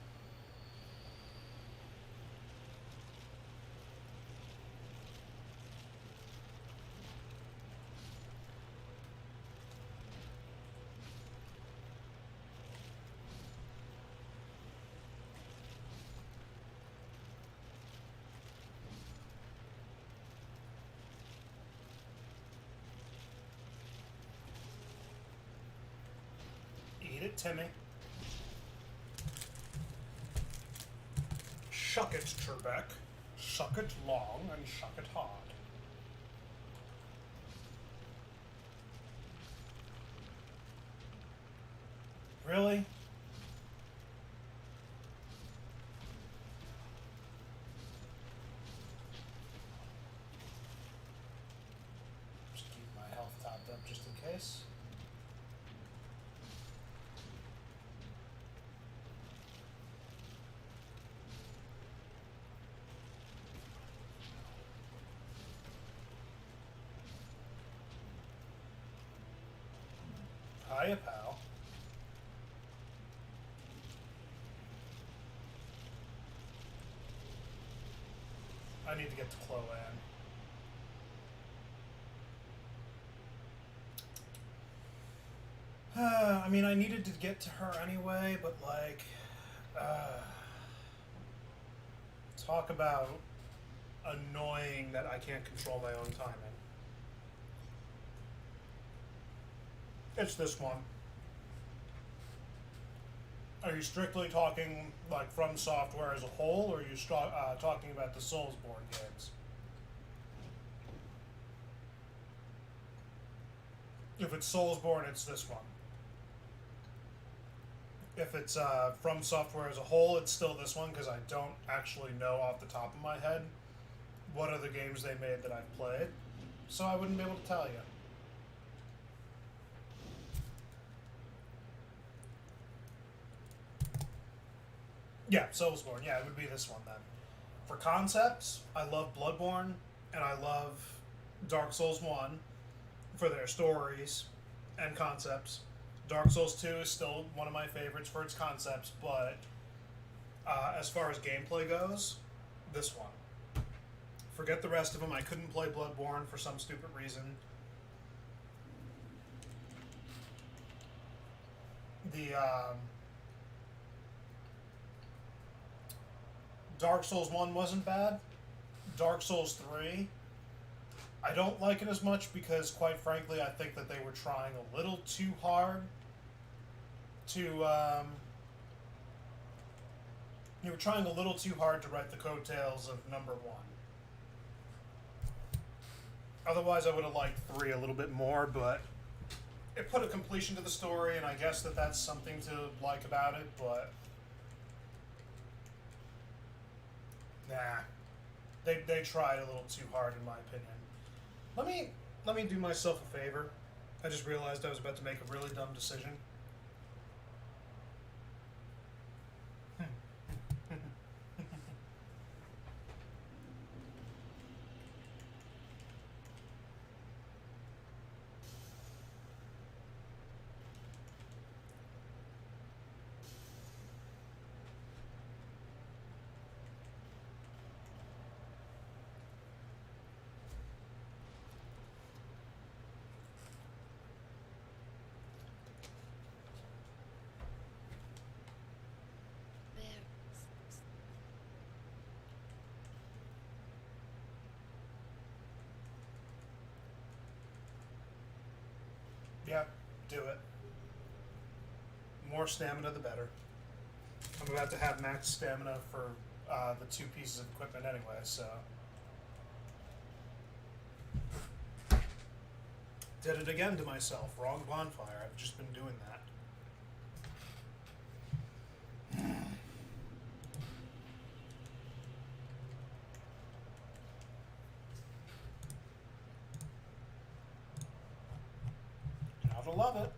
Eat it, Timmy. Shuck it, Trebek. Suck it long and shuck it hard. Really? Just keep my health topped up just in case. Hiya, pal. I need to get to Chloanne. I mean, I needed to get to her anyway, but like, talk about annoying that I can't control my own timing. It's this one. Are you strictly talking like From Software as a whole, or are you talking about the Soulsborne games? If it's Soulsborne, it's this one. If it's From Software as a whole, it's still this one because I don't actually know off the top of my head what other games they made that I've played, so I wouldn't be able to tell you. Yeah, Soulsborne. Yeah, it would be this one then. For concepts, I love Bloodborne and I love Dark Souls 1 for their stories and concepts. Dark Souls 2 is still one of my favorites for its concepts, but as far as gameplay goes, this one. Forget the rest of them. I couldn't play Bloodborne for some stupid reason. The Dark Souls 1 wasn't bad. Dark Souls 3, I don't like it as much because, quite frankly, I think that they were trying a little too hard to, you were trying a little too hard to write the coattails of number 1. Otherwise, I would have liked 3 a little bit more, but it put a completion to the story, and I guess that that's something to like about it, but nah. They tried a little too hard, in my opinion. Let me do myself a favor. I just realized I was about to make a really dumb decision. There. Yeah, do it. More stamina, the better. I'm about to have max stamina for the 2 pieces of equipment anyway, so. Did it again to myself. Wrong bonfire. I've just been doing that. Gotta love it.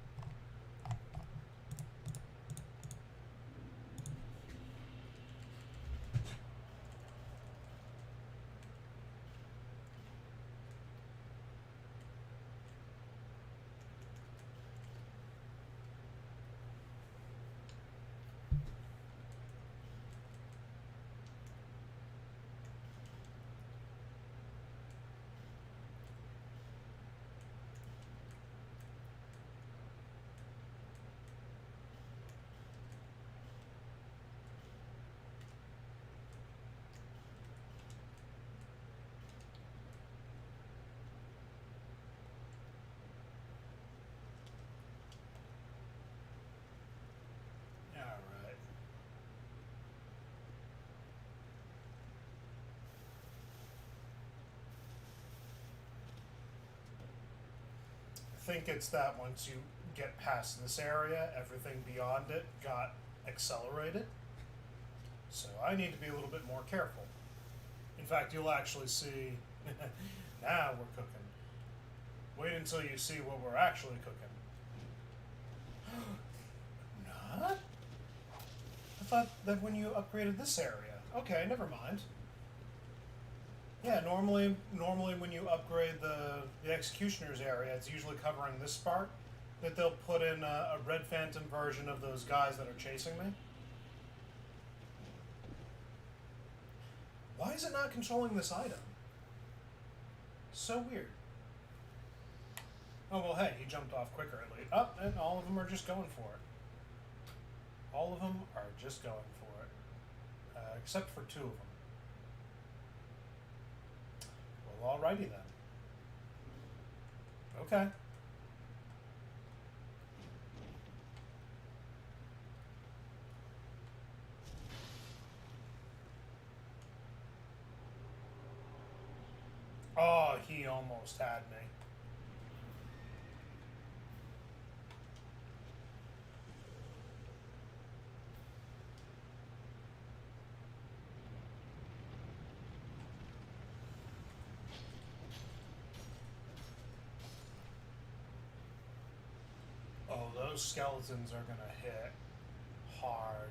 think it's that once you get past this area, everything beyond it got accelerated. So I need to be a little bit more careful. In fact, you'll actually see. Now we're cooking. Wait until you see what we're actually cooking. Not? I thought that when you upgraded this area. Okay, never mind. Yeah, normally when you upgrade the executioner's area, it's usually covering this part. That they'll put in a red phantom version of those guys that are chasing me. Why is it not controlling this item? So weird. Oh well, hey, he jumped off quicker at least. Oh, and all of them are just going for it. All of them are just going for it, except for 2 of them. Well, alrighty then. Okay. Oh, he almost had me. Oh, those skeletons are gonna hit hard.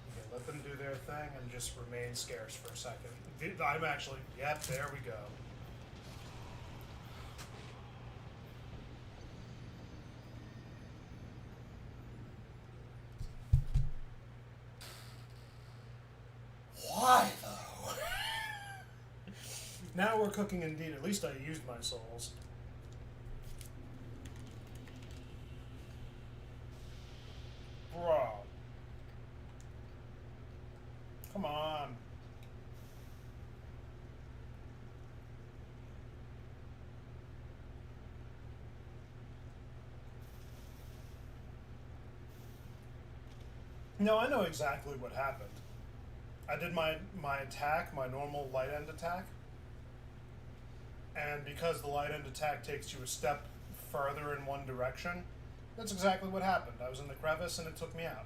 Okay, let them do their thing and just remain scarce for a second. I'm actually, yep, there we go. Why though? Now we're cooking indeed. At least I used my souls. Bro. Come on. No, I know exactly what happened. I did my attack, my normal light end attack. And because the light end attack takes you a step further in one direction, that's exactly what happened. I was in the crevice and it took me out.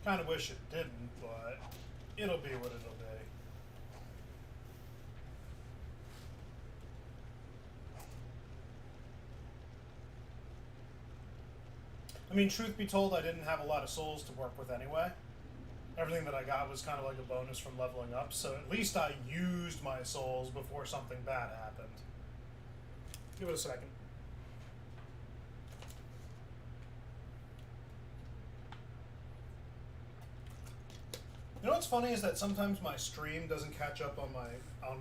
Kind of wish it didn't, but it'll be what it'll be. I mean, truth be told, I didn't have a lot of souls to work with anyway. Everything that I got was kind of like a bonus from leveling up, so at least I used my souls before something bad happened. Give it a second. You know what's funny is that sometimes my stream doesn't catch up on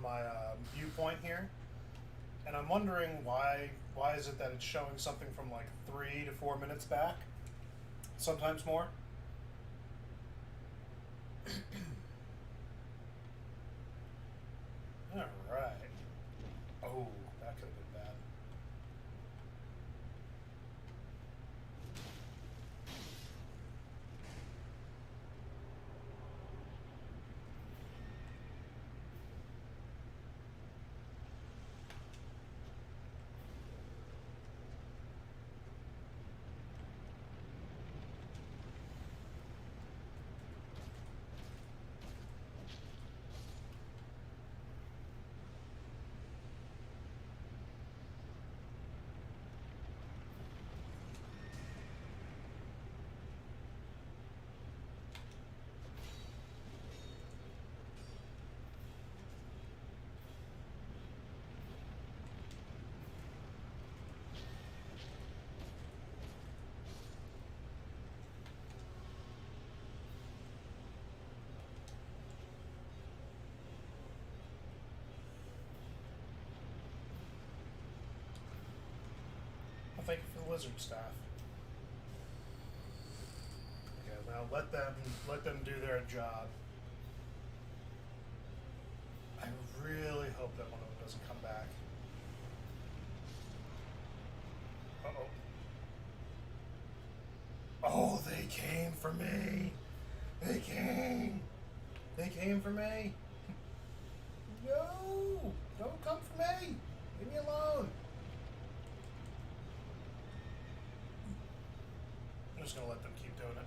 my viewpoint here, and I'm wondering why is it that it's showing something from like 3 to 4 minutes back, sometimes more. All right. Oh, that could have been bad. Well, thank you for the lizard staff. Okay, now know, let them do their job. I really hope that one of them doesn't come back. Uh-oh. Oh, they came for me. They came. They came for me. No, don't come for me. Leave me alone. I'm just gonna let them keep doing it.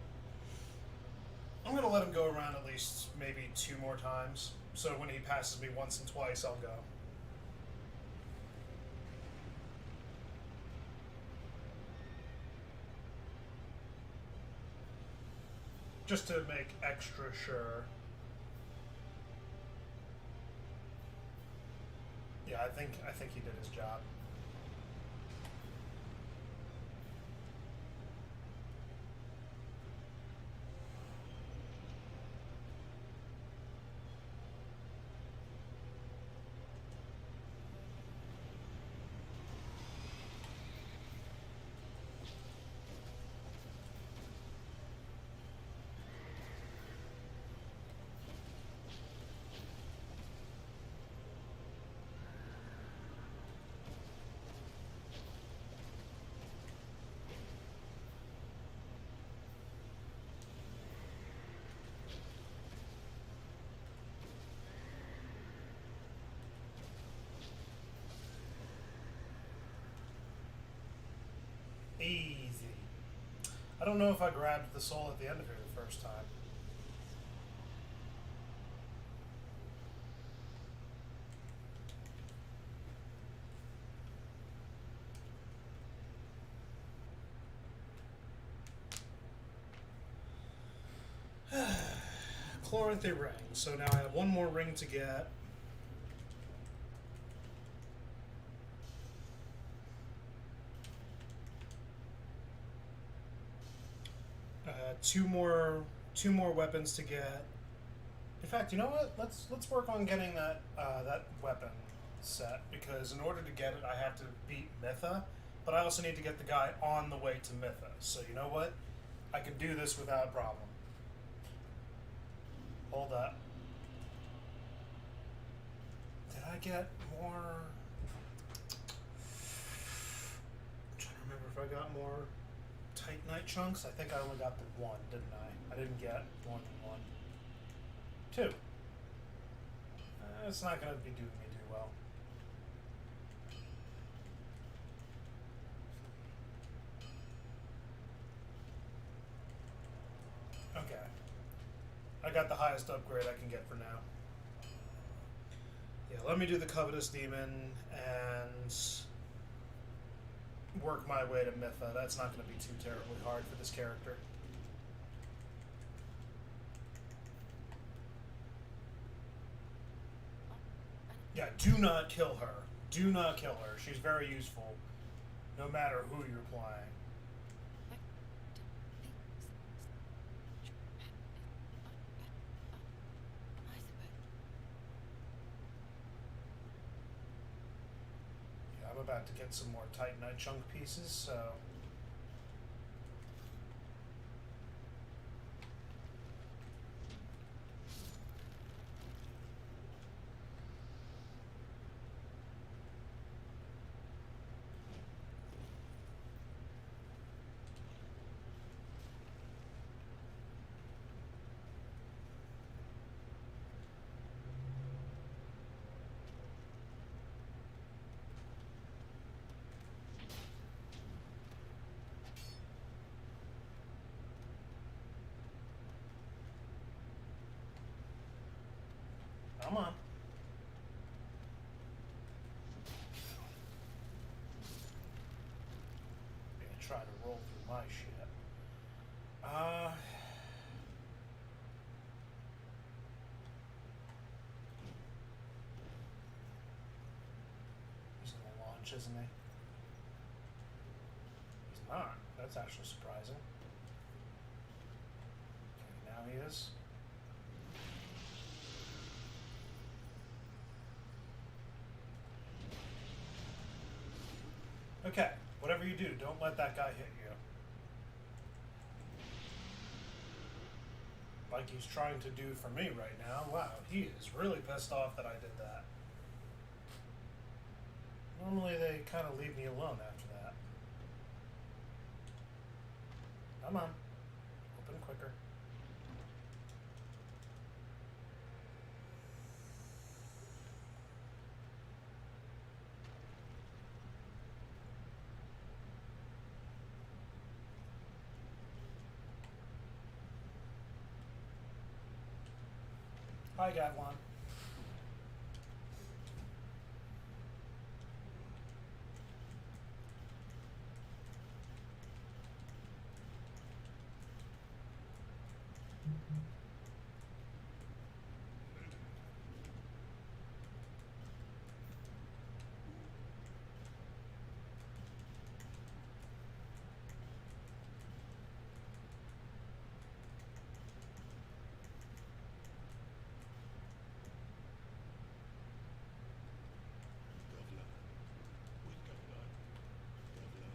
I'm gonna let him go around at least maybe 2 more times. So when he passes me once and twice, I'll go. Just to make extra sure. Yeah, I think he did his job. Easy. I don't know if I grabbed the soul at the end of here the first time. Chloranthy ring. So now I have one more ring to get. Two more weapons to get. In fact, you know what? Let's work on getting that that weapon set, because in order to get it, I have to beat Mytha, but I also need to get the guy on the way to Mytha. So you know what? I can do this without a problem. Hold up. Did I get more? I'm trying to remember if I got more Titanite chunks. I think I only got the one, didn't I? I didn't get more than one. 2. It's not going to be doing me too well. Okay. I got the highest upgrade I can get for now. Yeah, let me do the Covetous Demon and work my way to Mytha. That's not going to be too terribly hard for this character. Yeah, do not kill her. Do not kill her. She's very useful, no matter who you're playing. Yeah, I'm about to get some more Titanite chunk pieces, so... Come on. Gonna try to roll through my shit. He's gonna launch, isn't he? He's not. That's actually surprising. Okay, now he is. Okay, whatever you do, don't let that guy hit you. like he's trying to do for me right now. Wow, he is really pissed off that I did that. Normally they kind of leave me alone after that. Come on. Open quicker. I got one. Governor. With governor. Governor.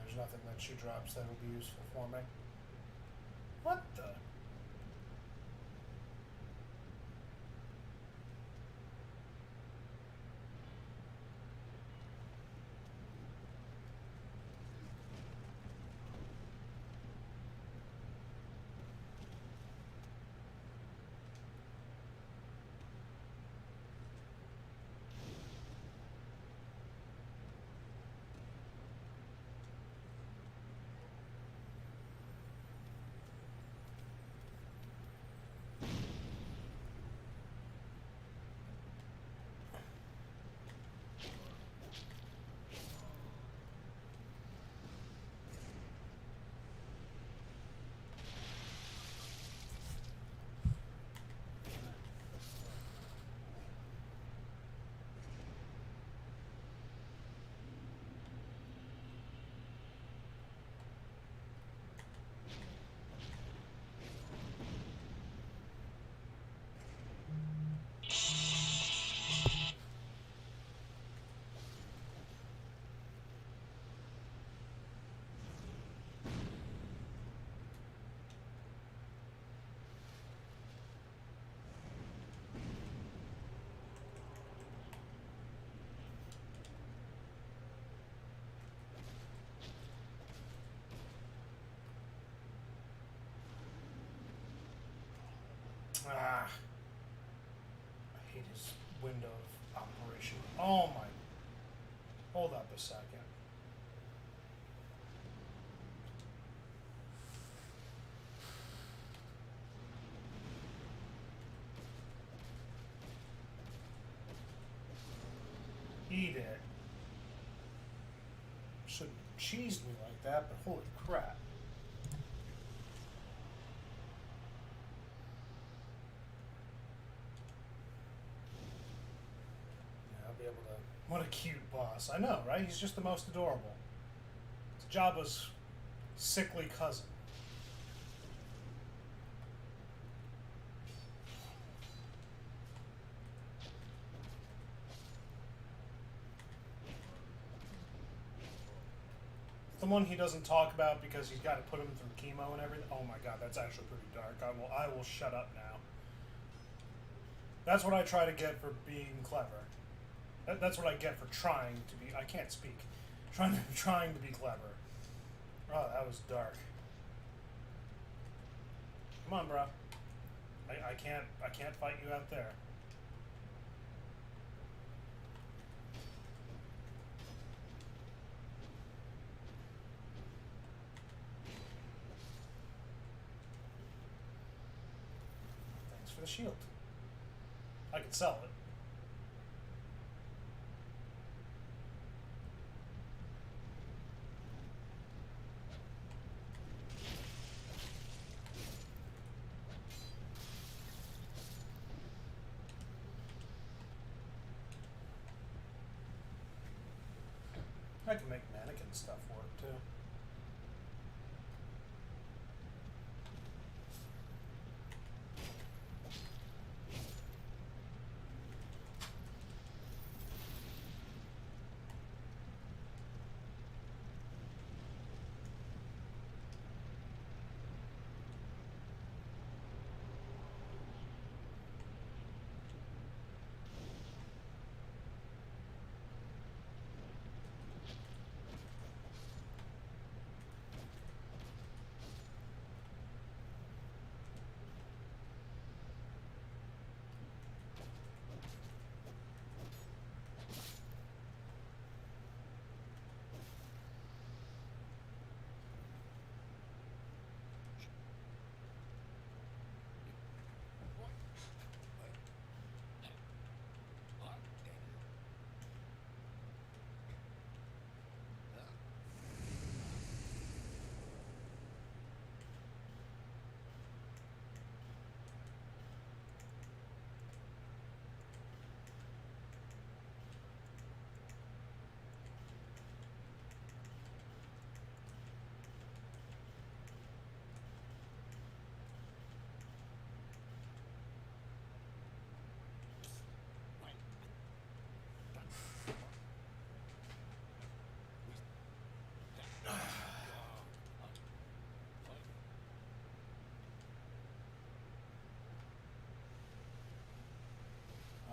There's nothing that she drops that will be useful for me. What the? Ah. I hate his window of operation. Oh my. Hold up a second. Eat it. Shouldn't cheese me like that, but holy crap. Yeah, I'll be able to. What a cute boss. I know, right? He's just the most adorable. It's Jabba's sickly cousin. The one he doesn't talk about because he's got to put him through chemo and everything. Oh my god, that's actually pretty dark. I will shut up now. That's what I try to get for being clever. That's what I get for trying to be. I can't speak. Trying to be clever. Oh, that was dark. Come on, bro. I can't fight you out there. Thanks for the shield. I could sell it. I can make mannequin stuff work too.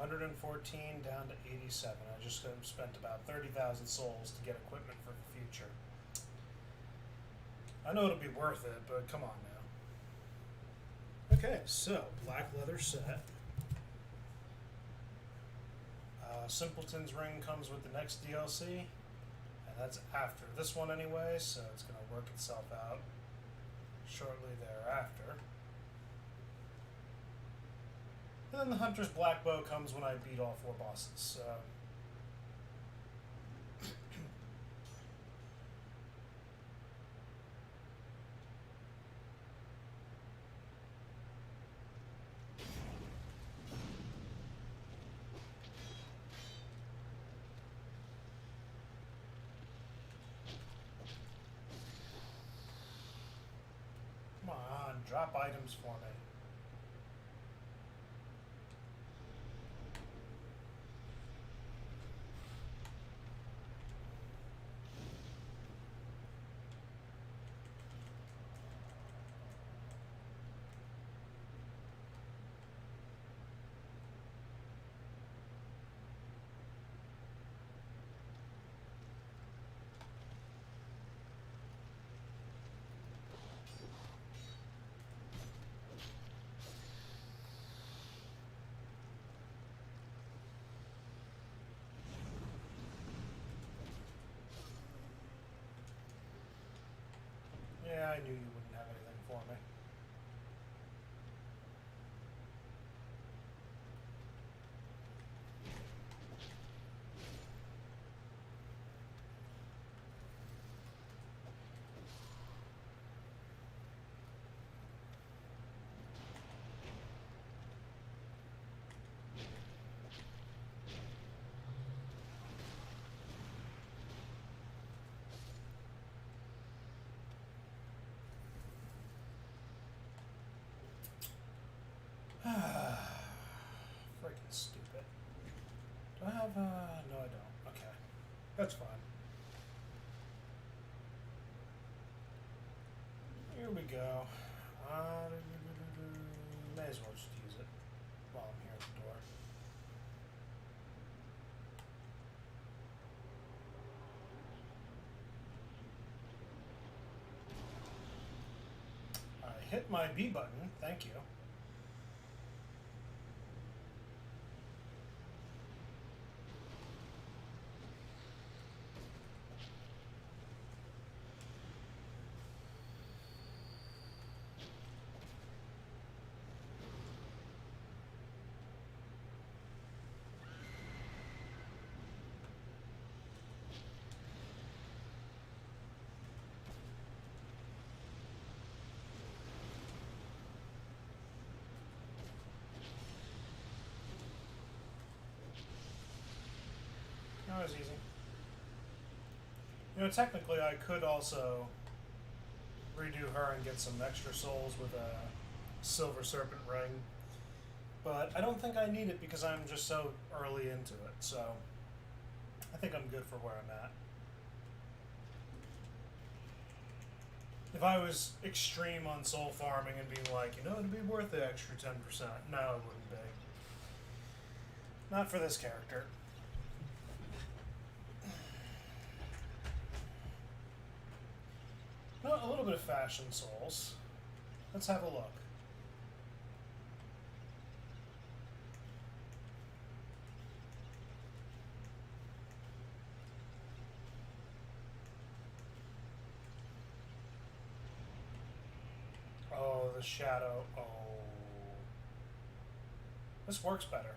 $114 down to 87. I just spent about 30,000 souls to get equipment for the future. I know it'll be worth it, but come on now. Okay, so black leather set. Simpleton's Ring comes with the next DLC, and that's after this one anyway, so it's going to work itself out shortly thereafter. And then the Hunter's Black Bow comes when I beat all 4 bosses, so... Come on, drop items for me. Yeah, I knew you wouldn't have anything for me. Freaking stupid. Do I have, no I don't. Okay. That's fine. Here we go. May as well just use it while I'm here at the door. I hit my B button, thank you. That was easy. You know, technically, I could also redo her and get some extra souls with a silver serpent ring, but I don't think I need it because I'm just so early into it. So I think I'm good for where I'm at. If I was extreme on soul farming and being like, you know, it'd be worth the extra 10%, no, it wouldn't be. Not for this character. No, a little bit of fashion souls. Let's have a look. Oh, the shadow. Oh. This works better.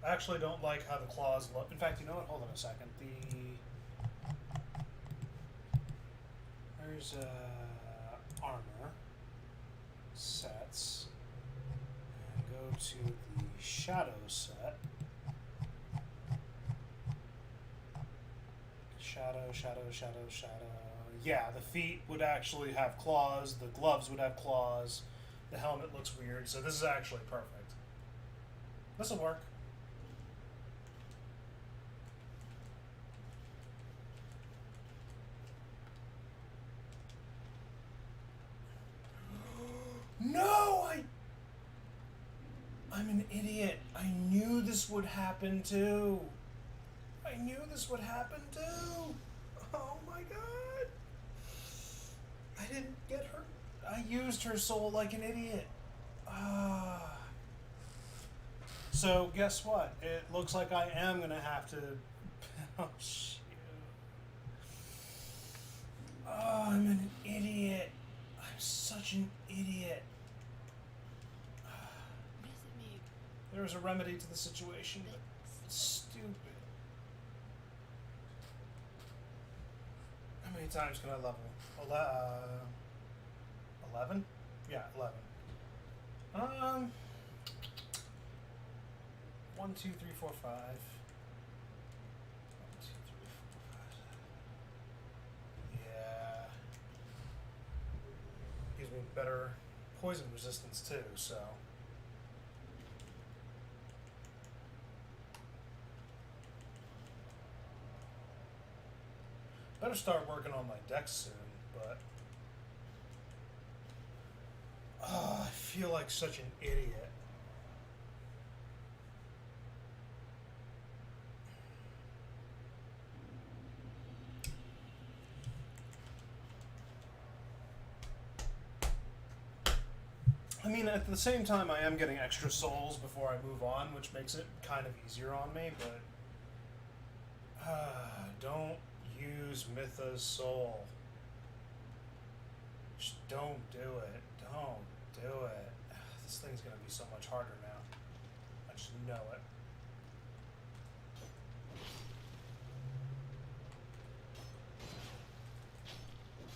I actually don't like how the claws look. In fact, you know what? Hold on a second. There's armor sets. And go to the shadow set. Shadow. Yeah, the feet would actually have claws. The gloves would have claws. The helmet looks weird. So this is actually perfect. This will work. No, I'm an idiot. I knew this would happen too. I knew this would happen too. Oh my god. I didn't get her. I used her soul like an idiot. Ah. So guess what? It looks like I am gonna have to. Oh shit. Oh, I'm an idiot. I'm such an idiot. What does it mean? There was a remedy to the situation, but it's stupid. How many times can I level? 11? Yeah, 11. 1, 2, 3, 4, 5. 1, 2, 3, 4, 5. Yeah. Gives me better poison resistance too, so. Better start working on my dex soon, but. Oh, I feel like such an idiot. I mean, at the same time, I am getting extra souls before I move on, which makes it kind of easier on me, but. Don't use Mytha's soul. Just don't do it. Don't do it. This thing's gonna be so much harder now. I just know it.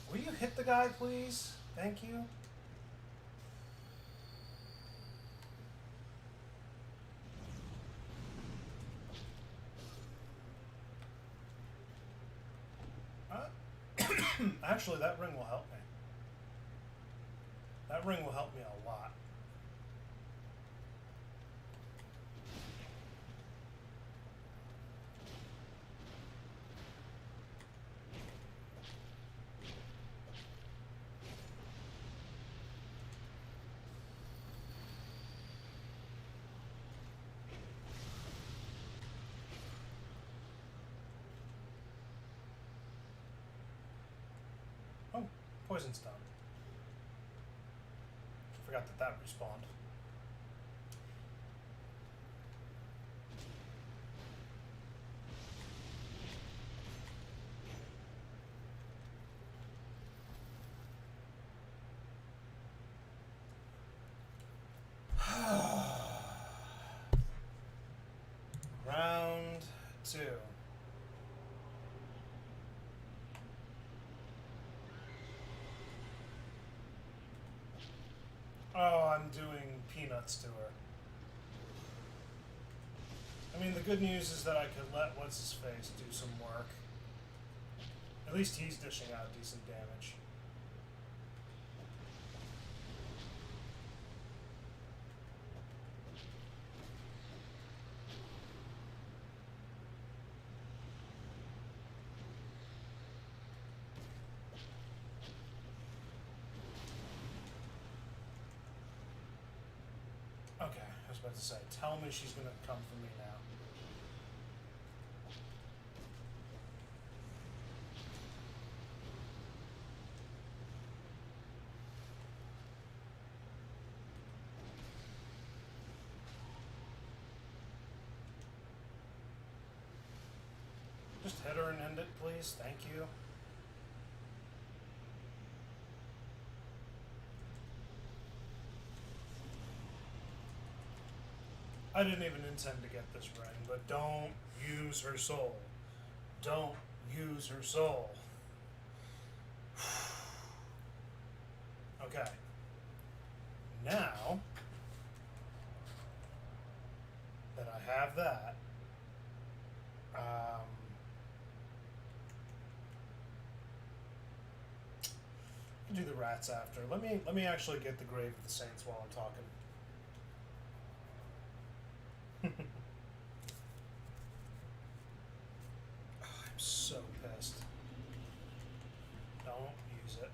Will you hit the guy, please? Thank you. Actually, that ring will help me. That ring will help me a lot. Oh, poison stone. Forgot that respawned. Round 2. Oh, I'm doing peanuts to her. I mean, the good news is that I could let what's his face do some work. At least he's dishing out decent damage. Okay, I was about to say, tell me she's gonna come for me now. Just hit her and end it, please. Thank you. I didn't even intend to get this ring, but don't use her soul. Don't use her soul. Okay. Now that I have that, I can do the rats after. Let me actually get the Grave of the Saints while I'm talking. Oh, I'm so pissed. Don't use it.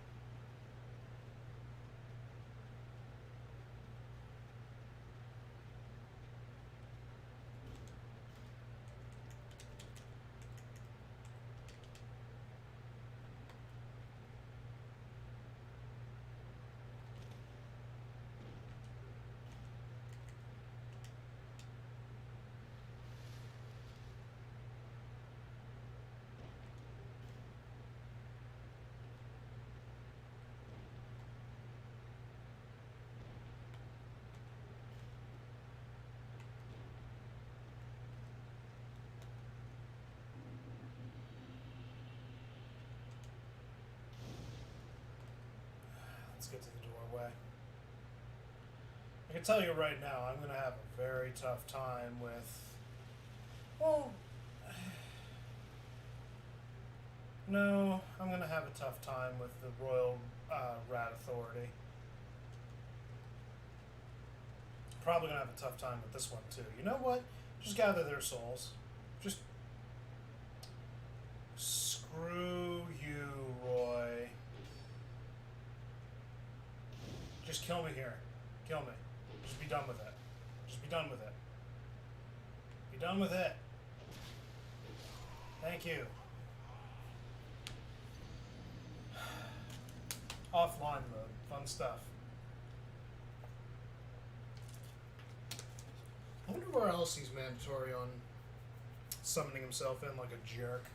Let's get to the doorway. I can tell you right now, I'm going to have a very tough time with. Well. No, I'm going to have a tough time with the Royal Rat Authority. Probably going to have a tough time with this one, too. You know what? Just gather their souls. Just. Screw you, Roy. Just kill me here. Kill me. Just be done with it. Just be done with it. Be done with it. Thank you. Offline mode. Fun stuff. I wonder where else he's mandatory on summoning himself in like a jerk.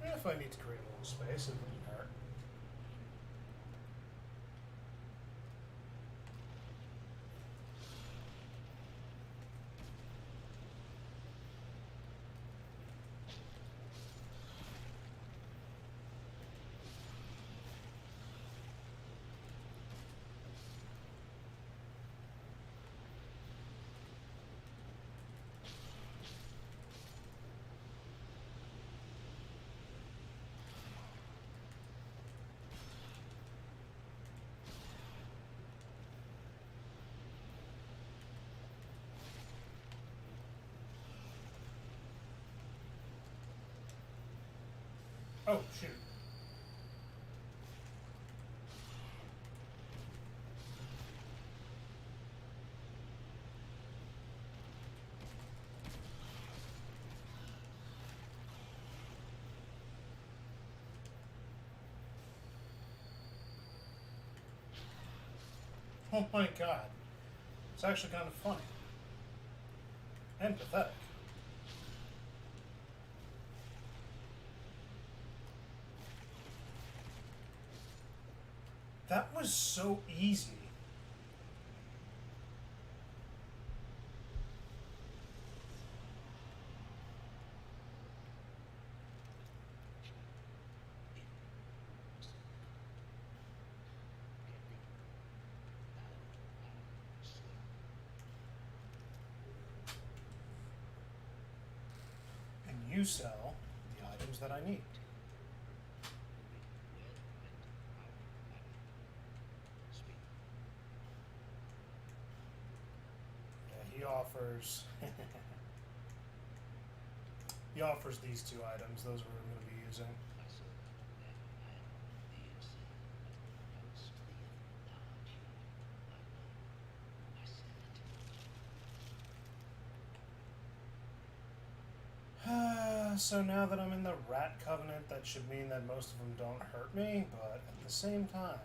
Yeah. If I need to create a little space, it wouldn't hurt. Oh, shoot. Oh my god. It's actually kind of funny. And pathetic. That was so easy. And you sell the items that I need. Yeah, he offers. He offers these two items. Those are what I'm going to be using. So now that I'm in the Rat Covenant, that should mean that most of them don't hurt me, but at the same time,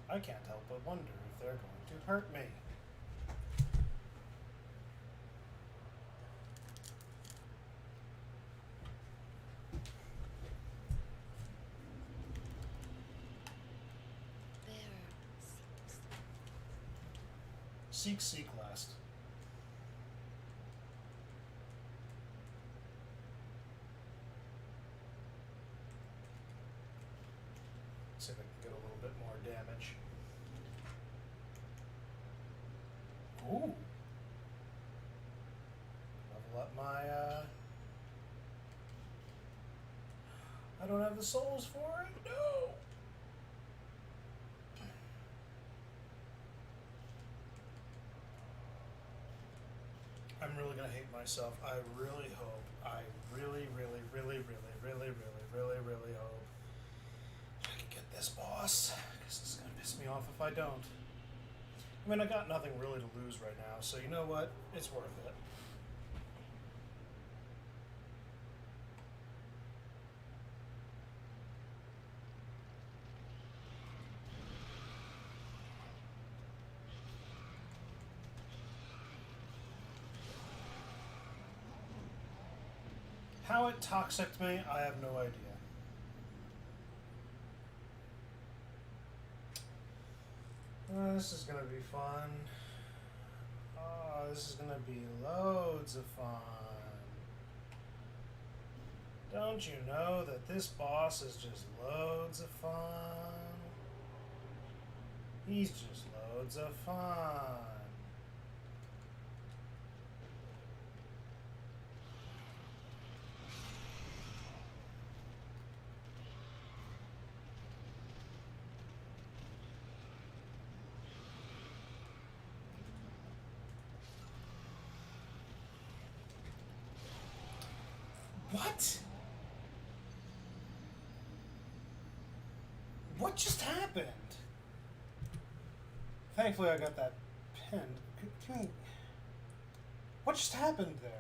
I can't help but wonder if they're going to hurt me. Seek last. See if I can get a little bit more damage. Ooh. Level up my, I don't have the souls for it? No! I'm really gonna hate myself. I really hope. I really hope I can get this boss. Because it's gonna piss me off if I don't. I mean, I got nothing really to lose right now, so you know what? It's worth it. How it toxicked me, I have no idea. This is gonna be fun. Oh, this is gonna be loads of fun. Don't you know that this boss is just loads of fun? He's just loads of fun. What? What just happened? Thankfully, I got that pinned. What just happened there?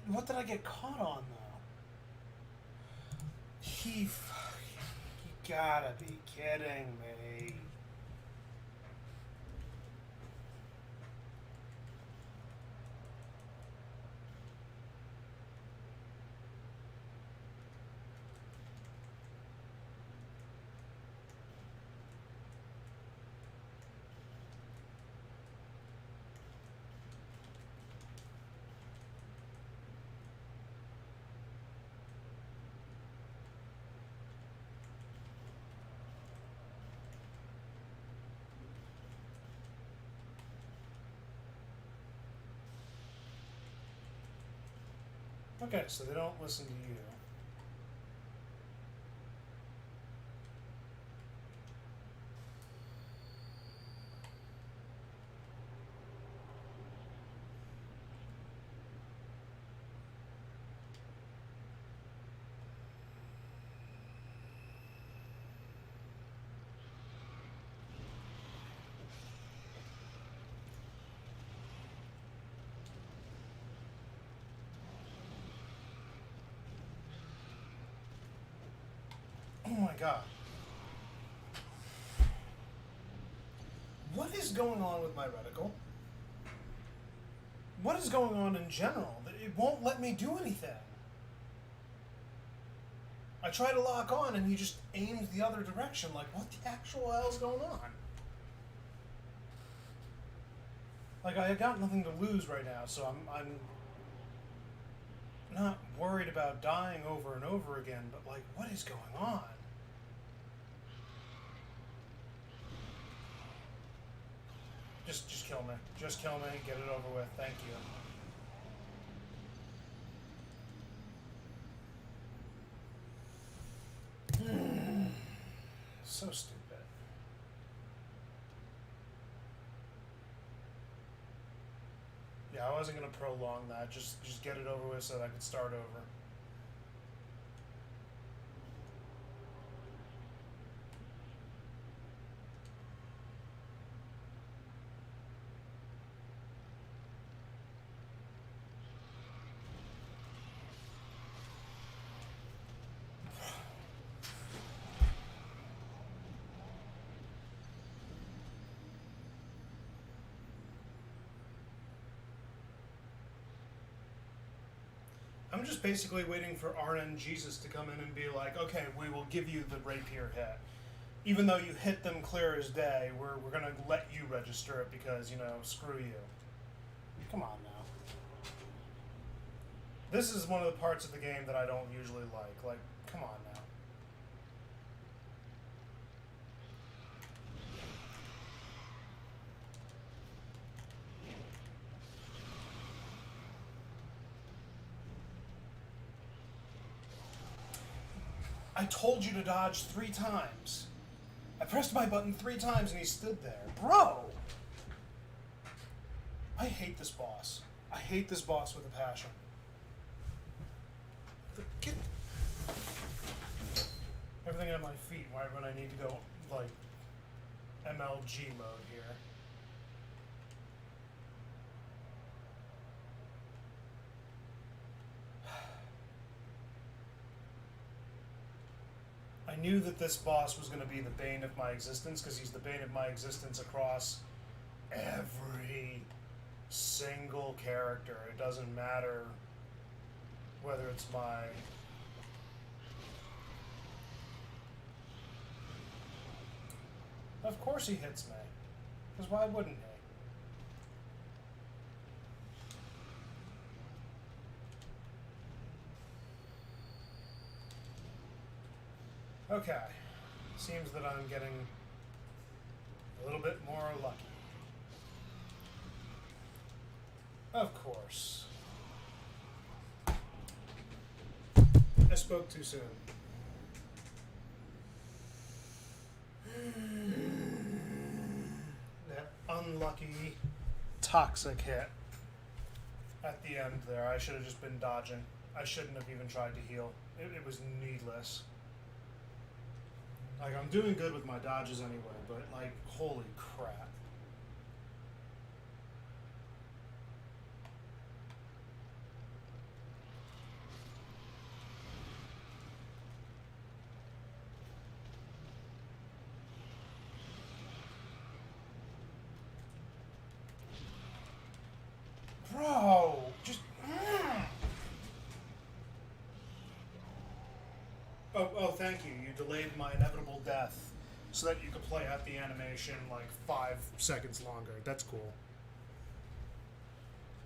What did I get caught on though? You gotta be kidding me. Okay, so they don't listen to you. god. What is going on with my reticle? What is going on in general? It won't let me do anything. I try to lock on and he just aims the other direction. Like, what the actual hell's going on? Like, I got nothing to lose right now, so I'm not worried about dying over and over again, but like, what is going on? Just kill me. Just kill me. Get it over with. Thank you. So stupid. Yeah, I wasn't gonna prolong that. Just get it over with so that I could start over. I'm just basically waiting for RN Jesus to come in and be like, okay, we will give you the rapier hit. Even though you hit them clear as day, we're going to let you register it because, you know, screw you. Come on now. This is one of the parts of the game that I don't usually like. Like, come on now. I told you to dodge 3 times. I pressed my button 3 times and he stood there. Bro! I hate this boss. I hate this boss with a passion. Get everything at my feet right when I need to go, like, MLG mode here. I knew that this boss was going to be the bane of my existence because he's the bane of my existence across every single character. It doesn't matter whether it's my... Of course he hits me. Because why wouldn't he? Okay. Seems that I'm getting a little bit more lucky. Of course. I spoke too soon. That unlucky toxic hit at the end there. I should have just been dodging. I shouldn't have even tried to heal. It was needless. Like, I'm doing good with my dodges anyway, but, like, holy crap. Bro, just... Oh, thank you. You delayed my inevitable death so that you could play out the animation like 5 seconds longer. That's cool.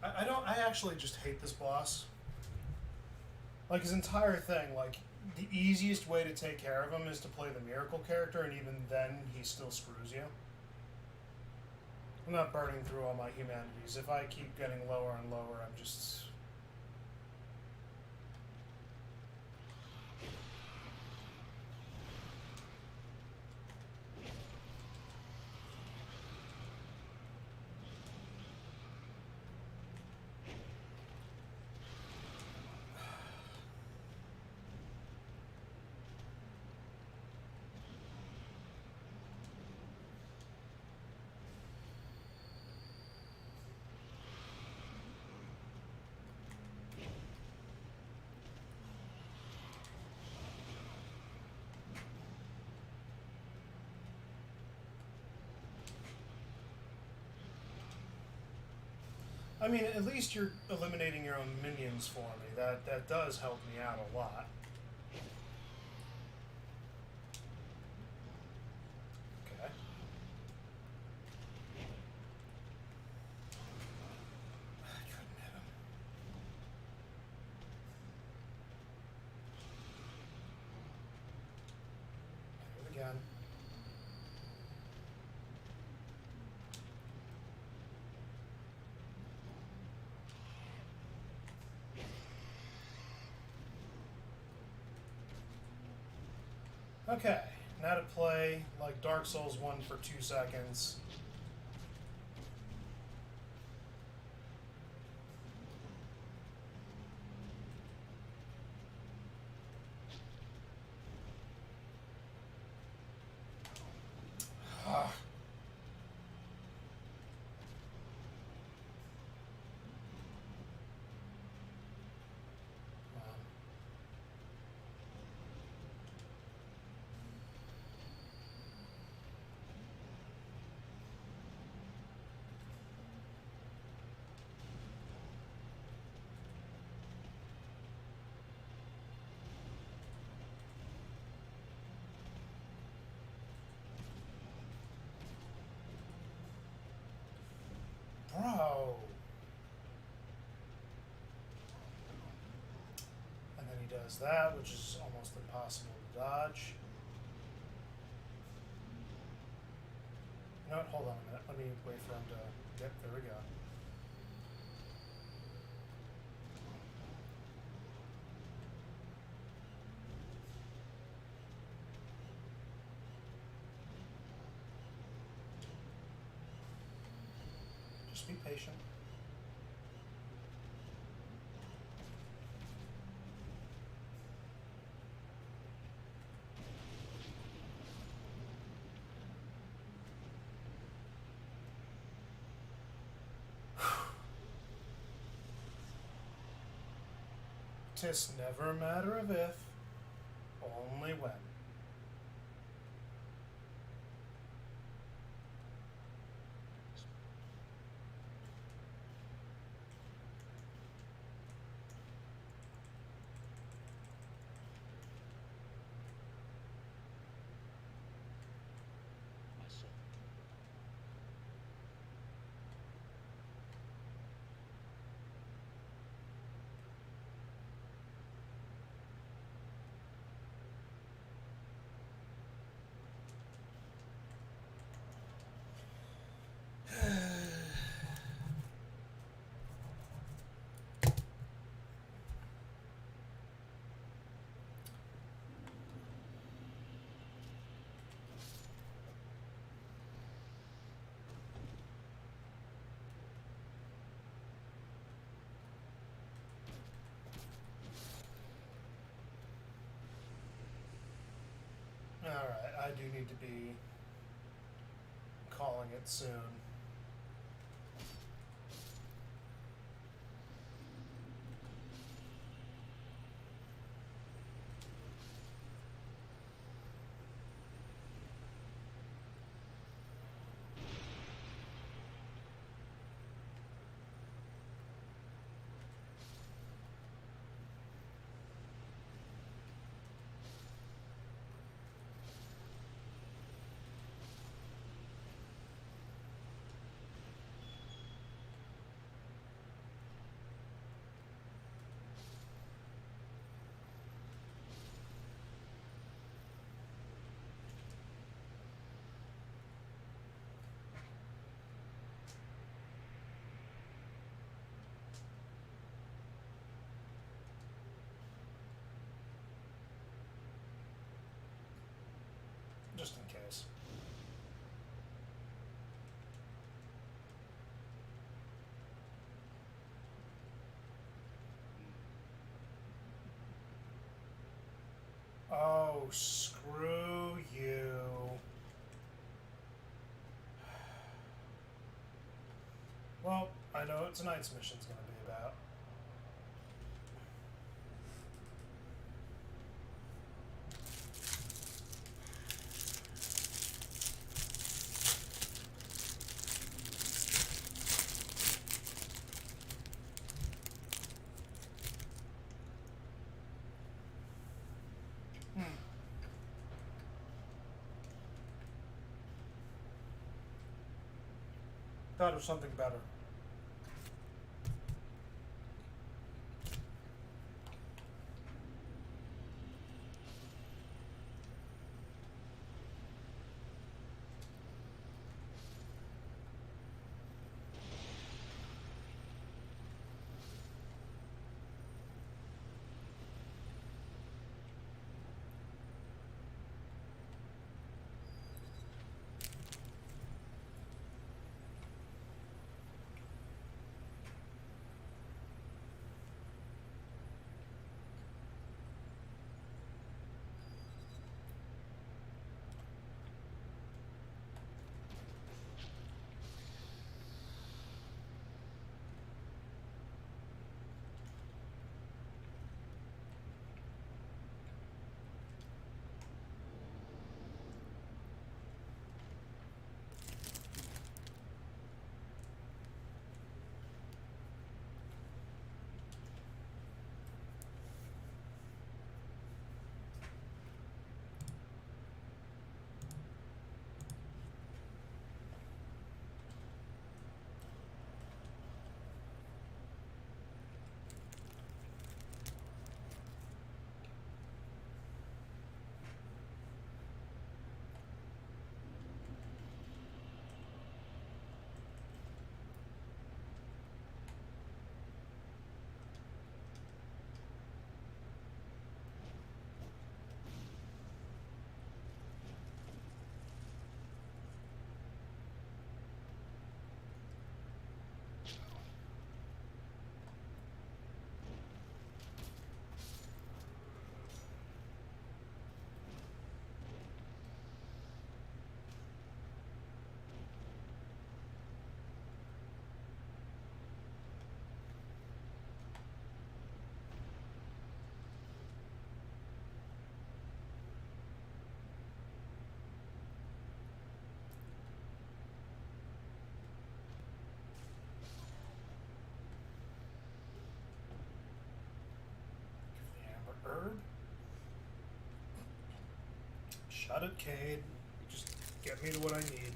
I actually just hate this boss. Like, his entire thing, like, the easiest way to take care of him is to play the miracle character, and even then, he still screws you. I'm not burning through all my humanities. If I keep getting lower and lower, I'm just... I mean, at least you're eliminating your own minions for me. That does help me out a lot. Okay. I couldn't hit him. Hit it again. Okay, now to play like Dark Souls 1 for 2 seconds. Ah. Bro. And then he does that, which is almost impossible to dodge. You know what? Hold on a minute. Let me wait for him to... Yep, there we go. Just be patient. "'Tis never a matter of if, only when." My son. Alright, I do need to be calling it soon. Just in case. Oh, screw you. Well, I know what tonight's mission's gonna be about. Thought of something better. The amber herb. Shut it, Cade. Just get me to what I need.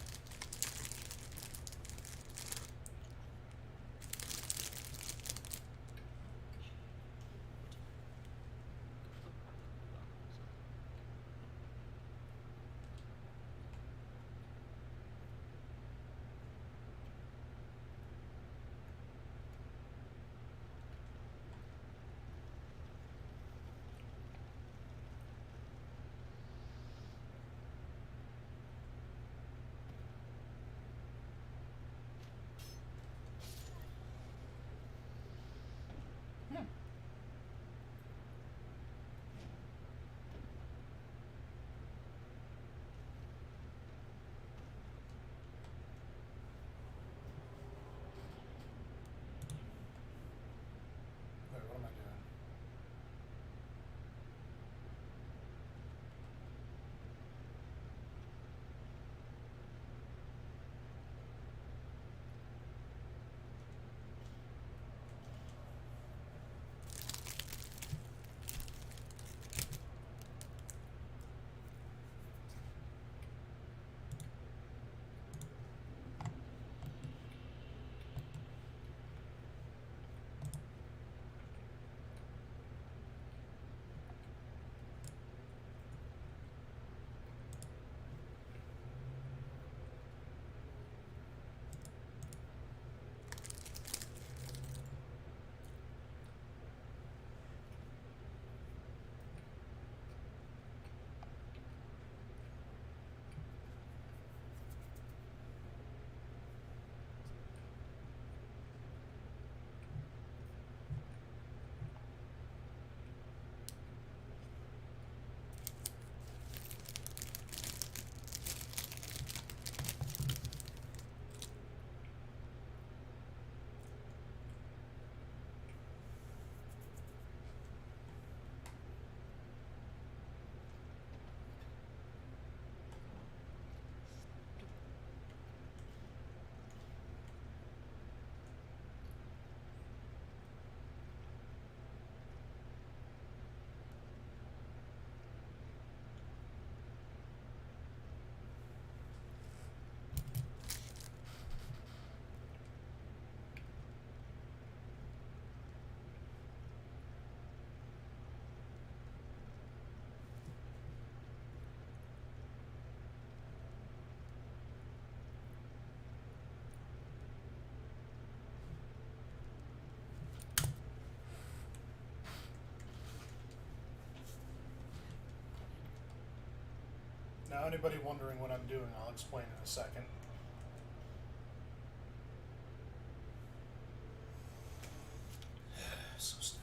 Now, anybody wondering what I'm doing, I'll explain in a second. So stupid.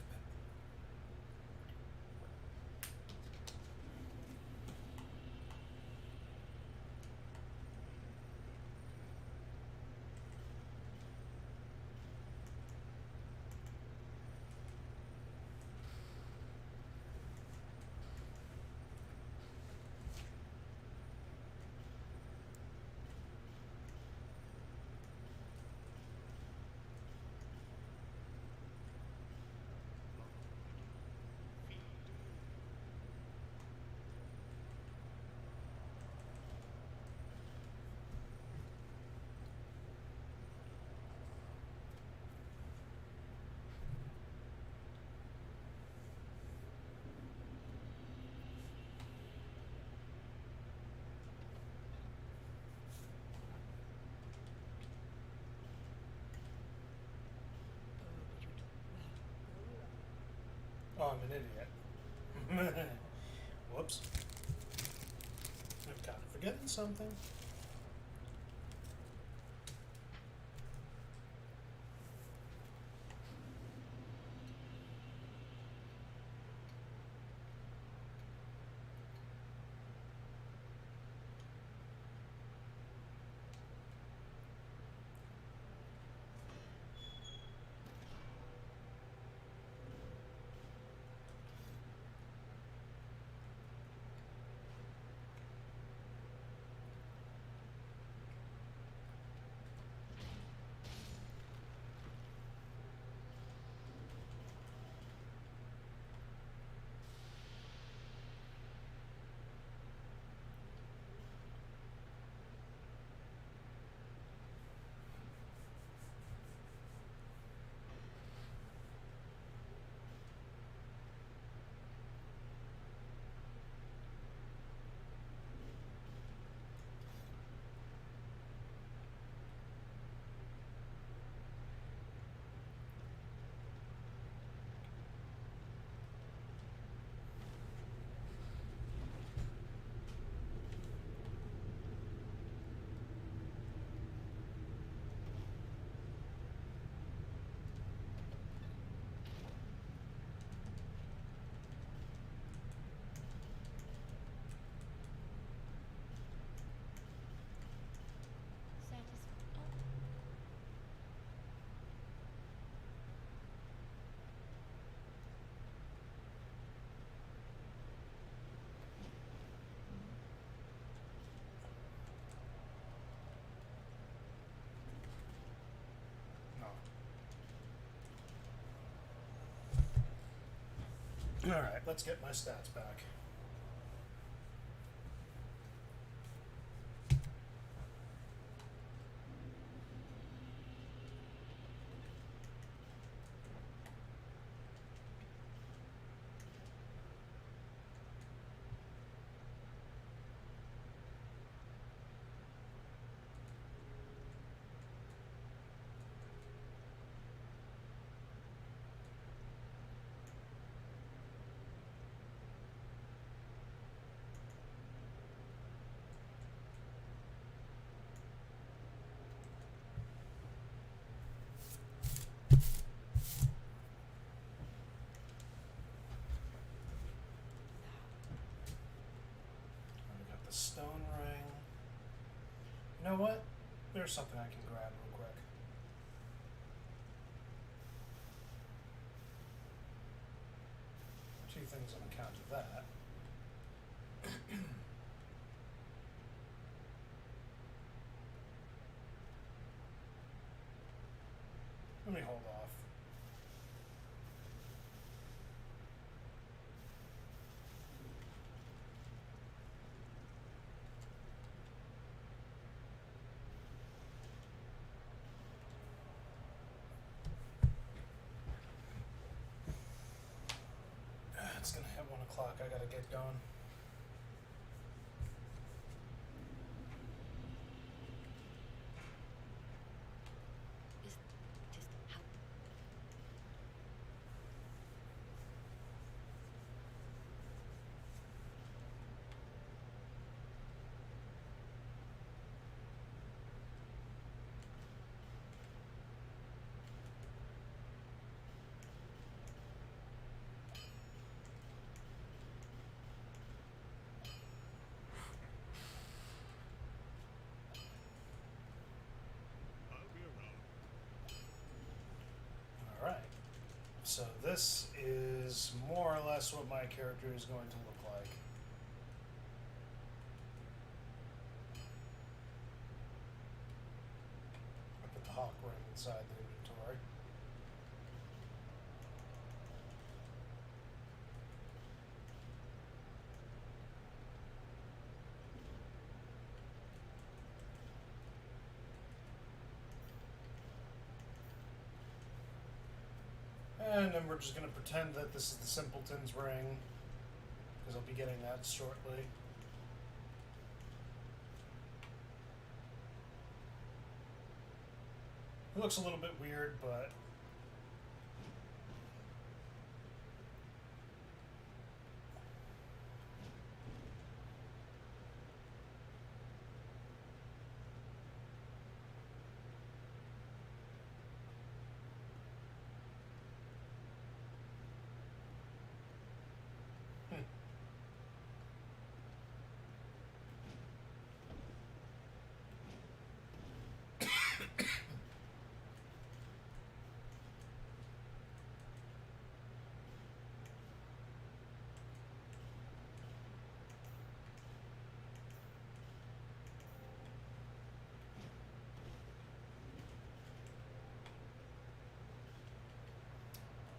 Oh, I'm an idiot. Whoops. I'm kind of forgetting something. No. Alright, let's get my stats back. We got the stone ring. You know what? There's something I can grab real quick. Two things on account of that. Let me hold off. It's gonna hit 1 o'clock. I gotta get going. Is this how? So this is more or less what my character is going to look like. I put the hawk ring inside the inventory. And then we're just going to pretend that this is the Simpleton's ring, because I'll be getting that shortly. It looks a little bit weird, but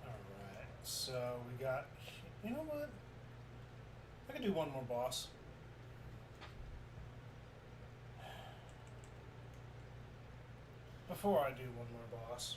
alright. So we got, you know what? I can do one more boss. Before I do one more boss.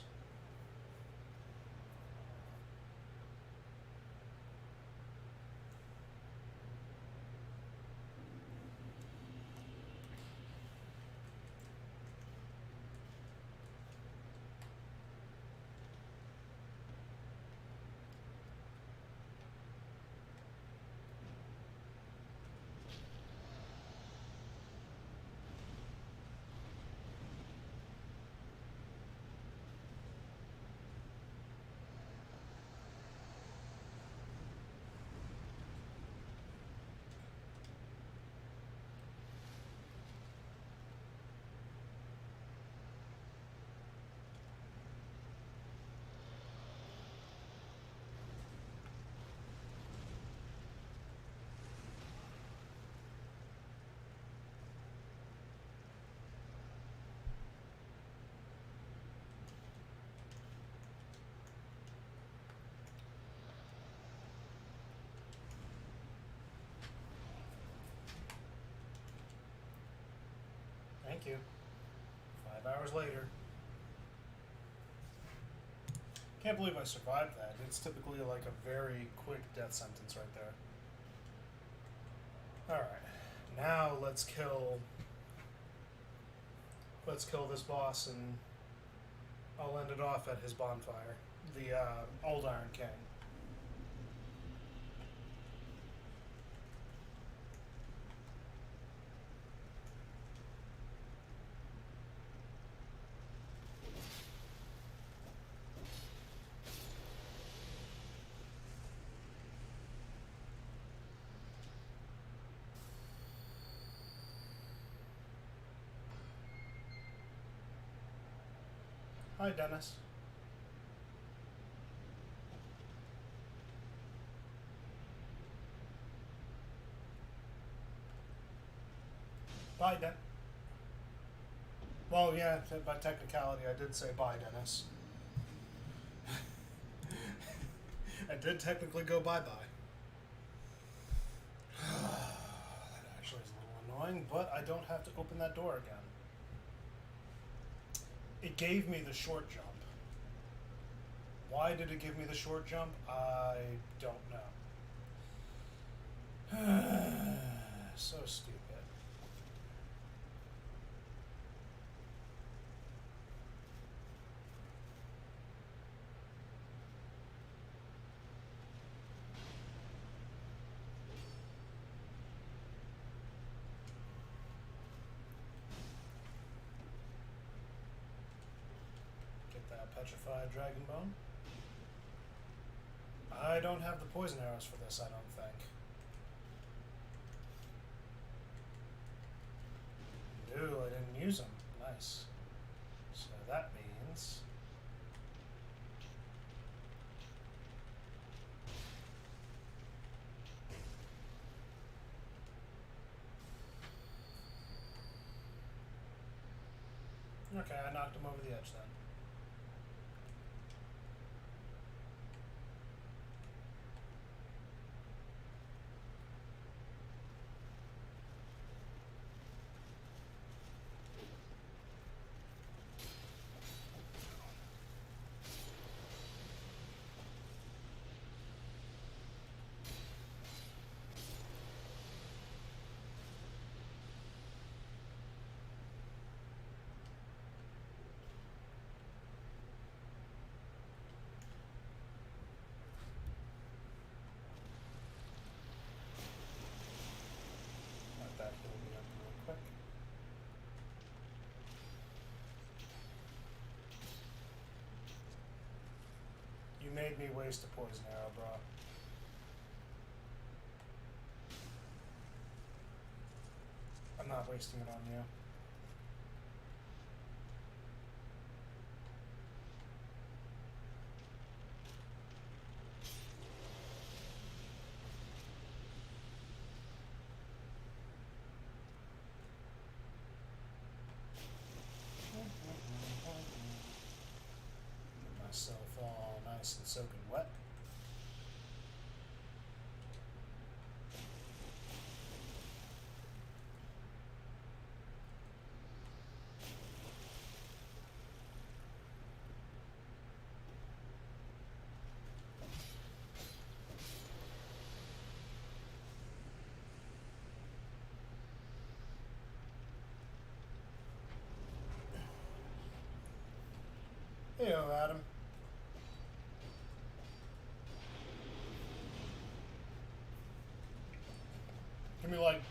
Thank you. 5 hours later. Can't believe I survived that. It's typically like a very quick death sentence right there. Alright. Now let's kill this boss and I'll end it off at his bonfire. The Old Iron King. Hi, Dennis. Bye, Den. Well, yeah, by technicality, I did say bye, Dennis. I did technically go bye-bye. That actually is a little annoying, but I don't have to open that door again. It gave me the short jump. Why did it give me the short jump? I don't know. So stupid. Get that petrified dragon bone. I don't have the poison arrows for this, I don't think. No, I didn't use them. Nice. So that means Okay, I knocked him over the edge then. Let that heal me up real quick. You made me waste a poison arrow, bro. I'm not wasting it on you. Get myself all nice and soaking wet. Heyo, Adam. Give me like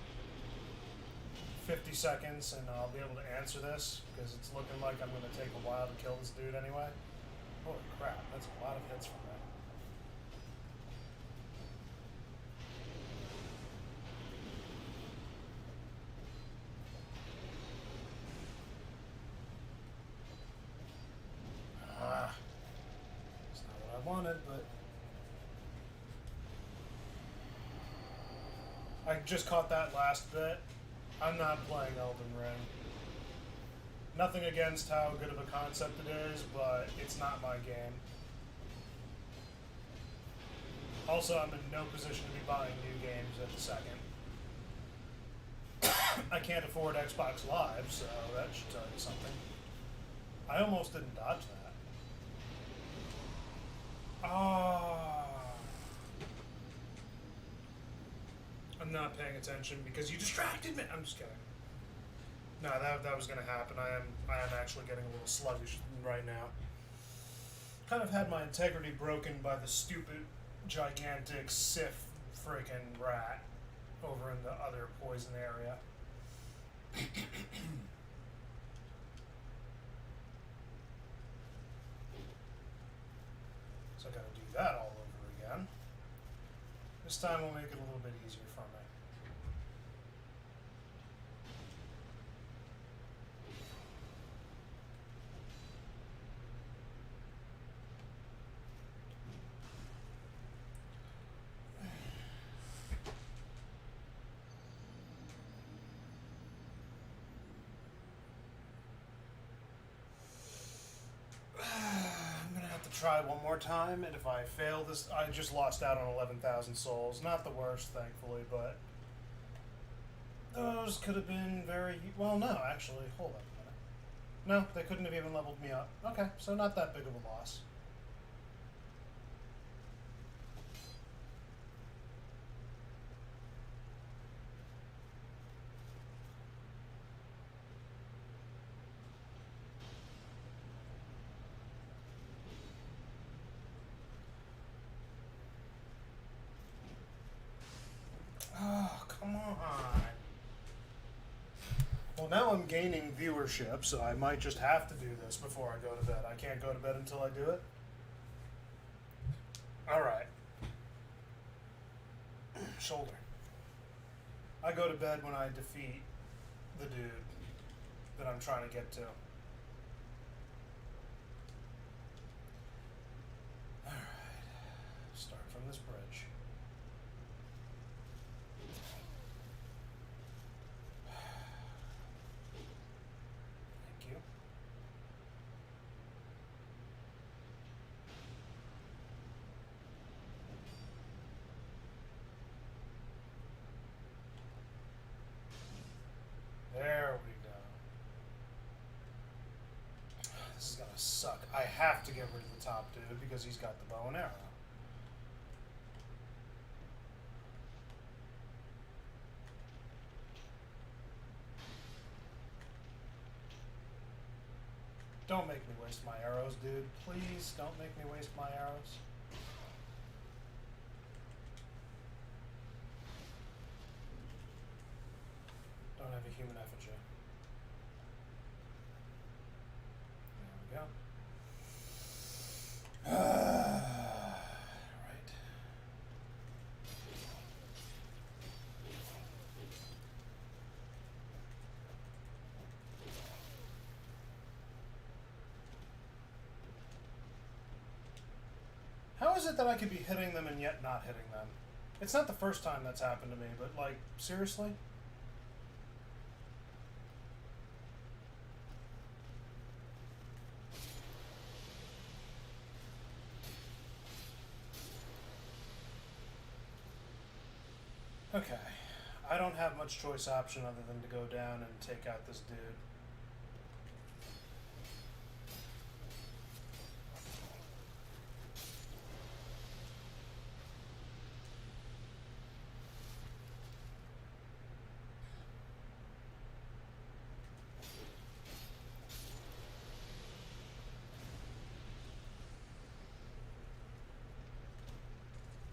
50 seconds and I'll be able to answer this because it's looking like I'm going to take a while to kill this dude anyway. Holy crap, that's a lot of hits from that. Ah, it's not what I wanted, but I just caught that last bit. I'm not playing Elden Ring. Nothing against how good of a concept it is, but it's not my game. Also, I'm in no position to be buying new games at the second. I can't afford Xbox Live, so that should tell you something. I almost didn't dodge that. Ah. I'm not paying attention because you distracted me. I'm just kidding. No, that was gonna happen. I am actually getting a little sluggish right now. Kind of had my integrity broken by the stupid, gigantic Sith freaking rat over in the other poison area. So I gotta do that all over again. This time we'll make it a little bit easier for me. I'm gonna have to try one more time, and if I fail this, I just lost out on 11,000 souls. Not the worst, thankfully, but those could have been very well. No, actually, hold up a minute. No, they couldn't have even leveled me up. Okay, so not that big of a loss. Oh, come on. Well, now I'm gaining viewership, so I might just have to do this before I go to bed. I can't go to bed until I do it. Alright. Shoulder. I go to bed when I defeat the dude that I'm trying to get to. Alright. Start from this bridge. Thank you. I have to get rid of the top dude because he's got the bow and arrow. Don't make me waste my arrows, dude. Please don't make me waste my arrows. Don't have a human effigy. There we go. Right. How is it that I could be hitting them and yet not hitting them? It's not the first time that's happened to me, but like, seriously? Okay. I don't have much choice option other than to go down and take out this dude.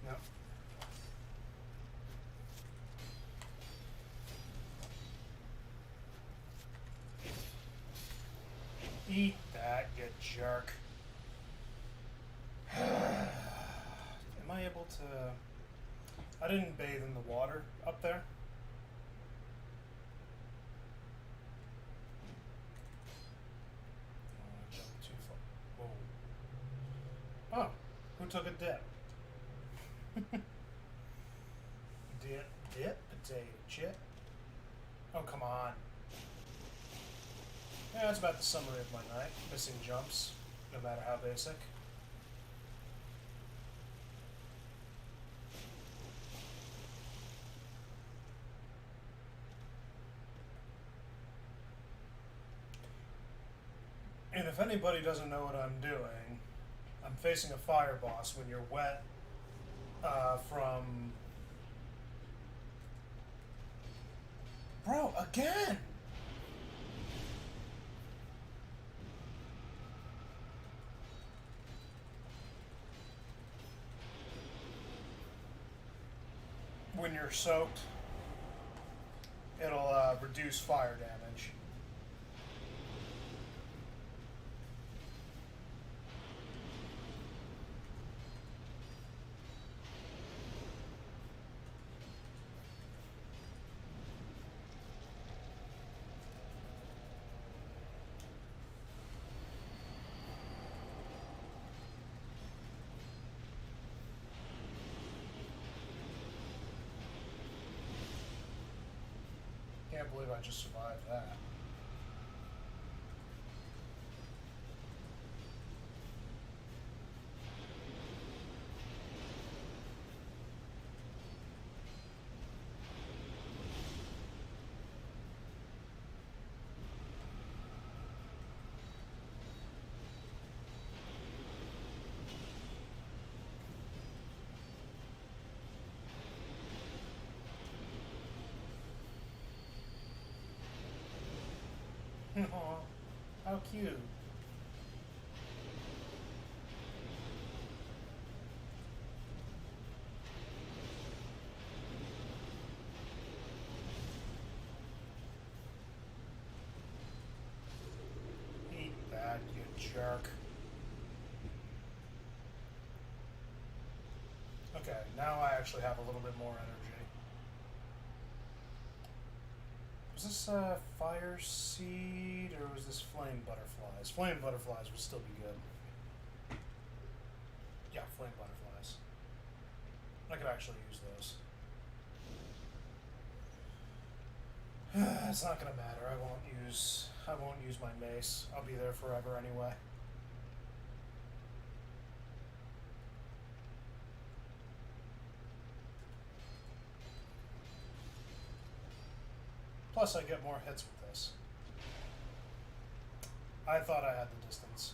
Yep. Eat that, you jerk. Am I able to... I didn't bathe in the water up there. I don't want to jump too far. Whoa. Oh, who took a dip? Dip, potato chip. Oh, come on. Yeah, that's about the summary of my night. Missing jumps, no matter how basic. And if anybody doesn't know what I'm doing, I'm facing a fire boss when you're wet from... Bro, again! When you're soaked, it'll reduce fire damage. Can't believe I just survived that. Aw, how cute. Eat that, you jerk. Okay, now I actually have a little bit more energy. Was this fire seed or was this flame butterflies? Flame butterflies would still be good. Yeah, flame butterflies. I could actually use those. It's not gonna matter. I won't use my mace. I'll be there forever anyway. Plus, I get more hits with this. I thought I had the distance.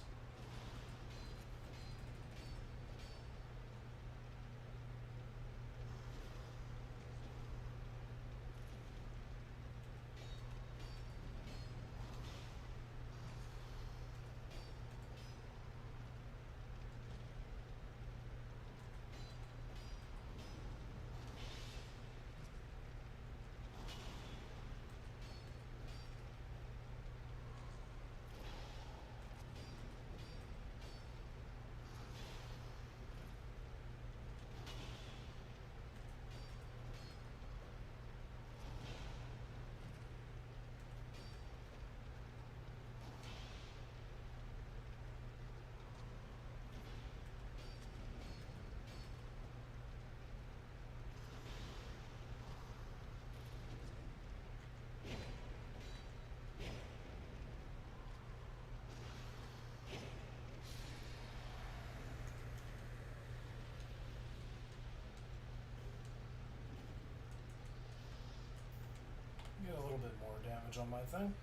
damage on my thing.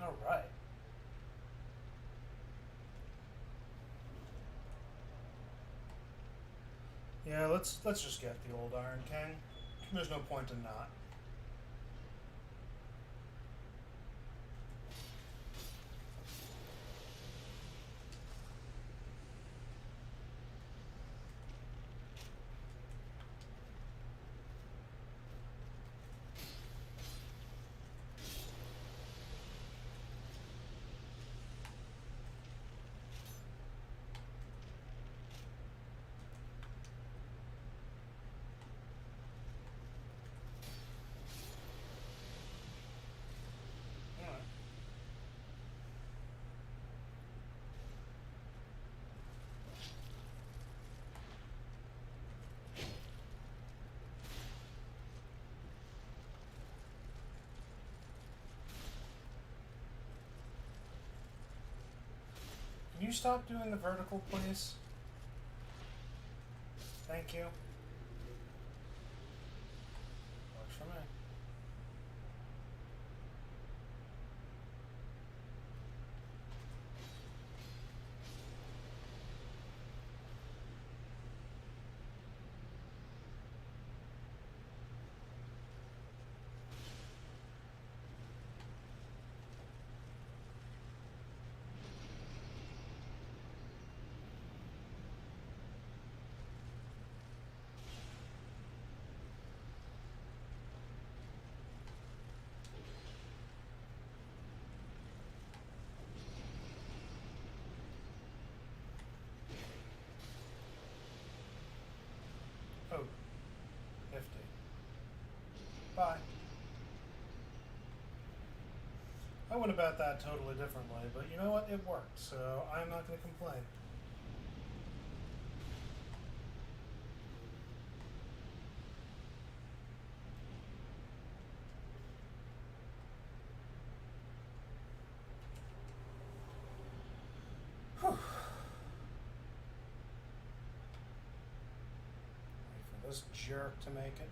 Alright. Yeah, let's just get the old Iron King. There's no point in not. Alright. Can you stop doing the vertical, please? Thank you. Works for me. Oh, nifty. Bye. I went about that totally differently, but you know what? It worked, so I'm not going to complain. Whew. Wait for this jerk to make it.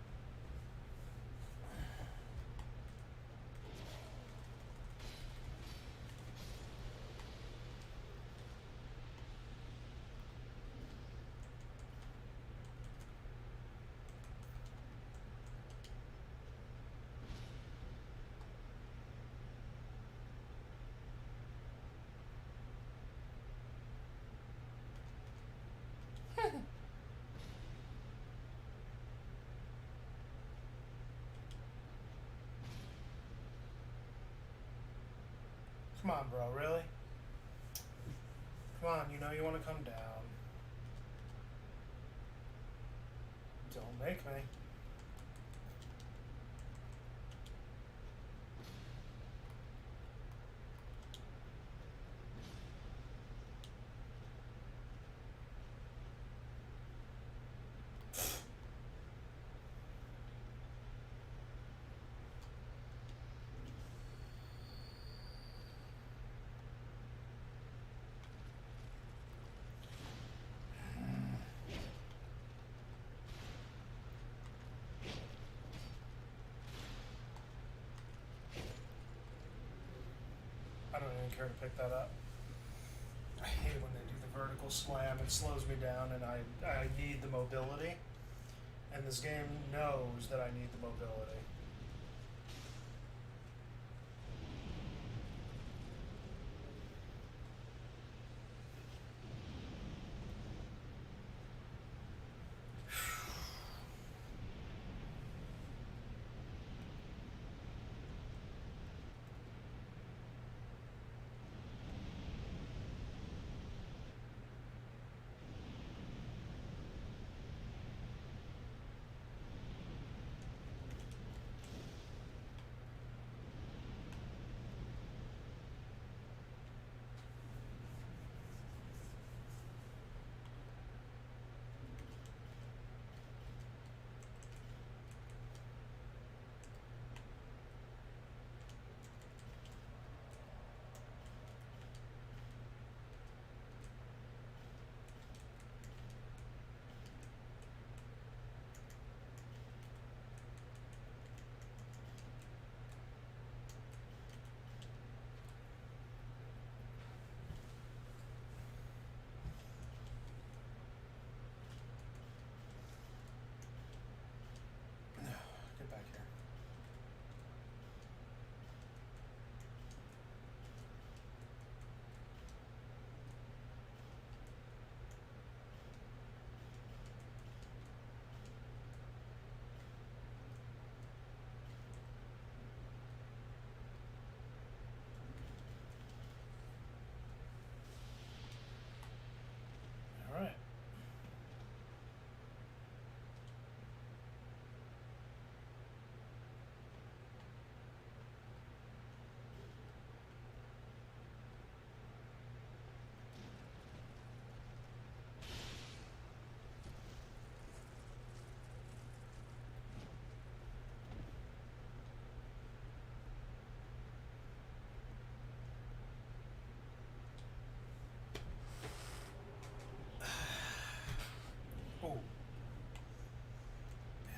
Come on, bro, really? Come on, you know you want to come down. Don't make me. I don't even care to pick that up. I hate it when they do the vertical slam. It slows me down, and I need the mobility. And this game knows that I need the mobility.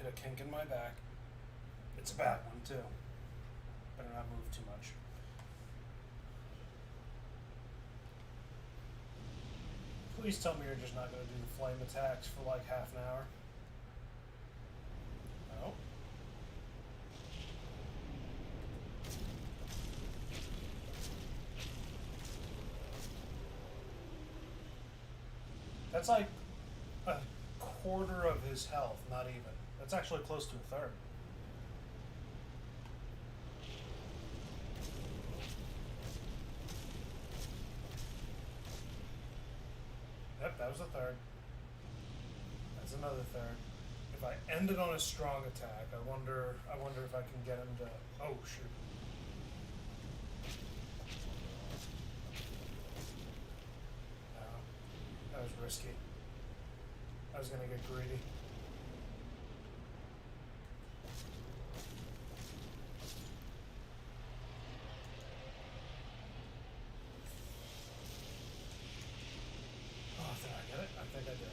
hit a kink in my back. It's a bad one too. Better not move too much. Please tell me you're just not going to do the flame attacks for like half an hour. No. That's like a quarter of his health, not even. That's actually close to a third. Yep, that was a third. That's another third. If I end it on a strong attack, I wonder if I can get him to. Oh shoot. No, that was risky. I was gonna get greedy. Oh, did I get it? I think I did.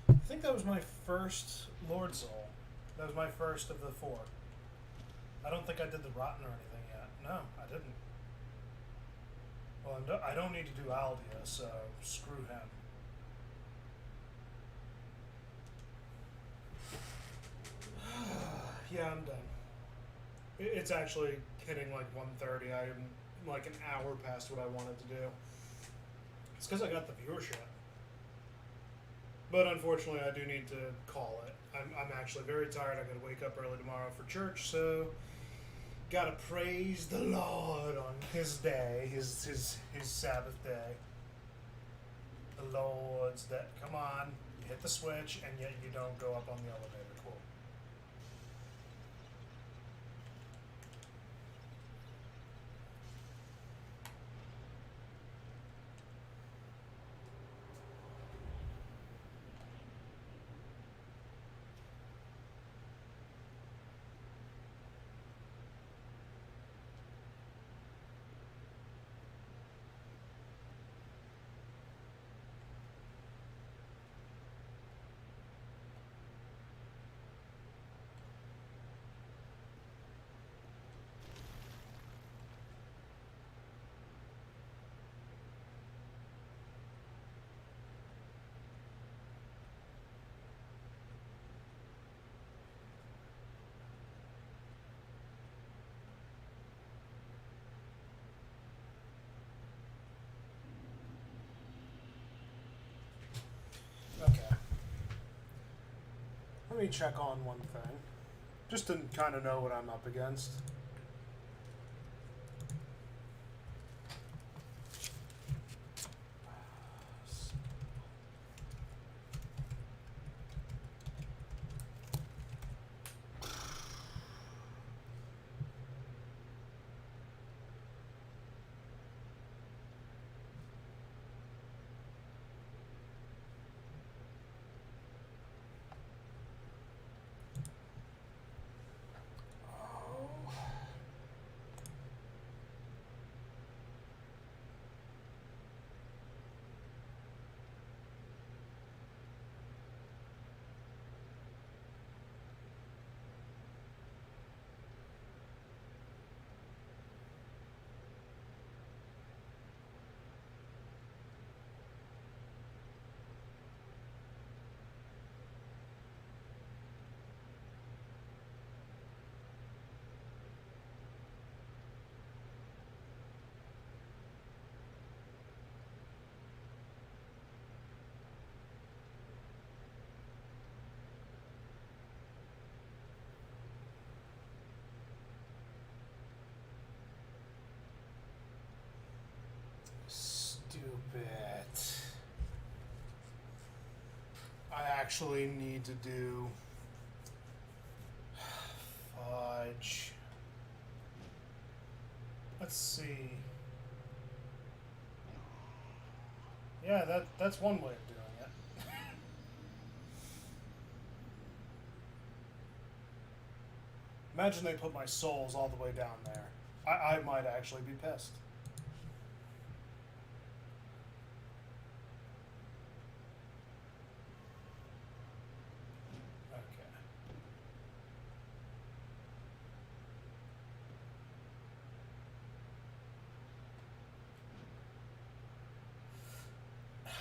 I think that was my first Lord Soul. That was my first of the 4. I don't think I did the Rotten or anything yet. No, I didn't. Well, I don't need to do Aldia, so screw him. Yeah, I'm done. It's actually hitting like 1:30. I am like an hour past what I wanted to do. It's because I got the viewership. But unfortunately, I do need to call it. I'm actually very tired. I got to wake up early tomorrow for church, so gotta praise the Lord on His day, His Sabbath day. The Lord's day. Come on, you hit the switch, and yet you don't go up on the elevator. Cool. Okay. Let me check on one thing, just to kind of know what I'm up against. Stupid. I actually need to do fudge. Let's see. Yeah, that's one way of doing it. Imagine they put my souls all the way down there. I might actually be pissed.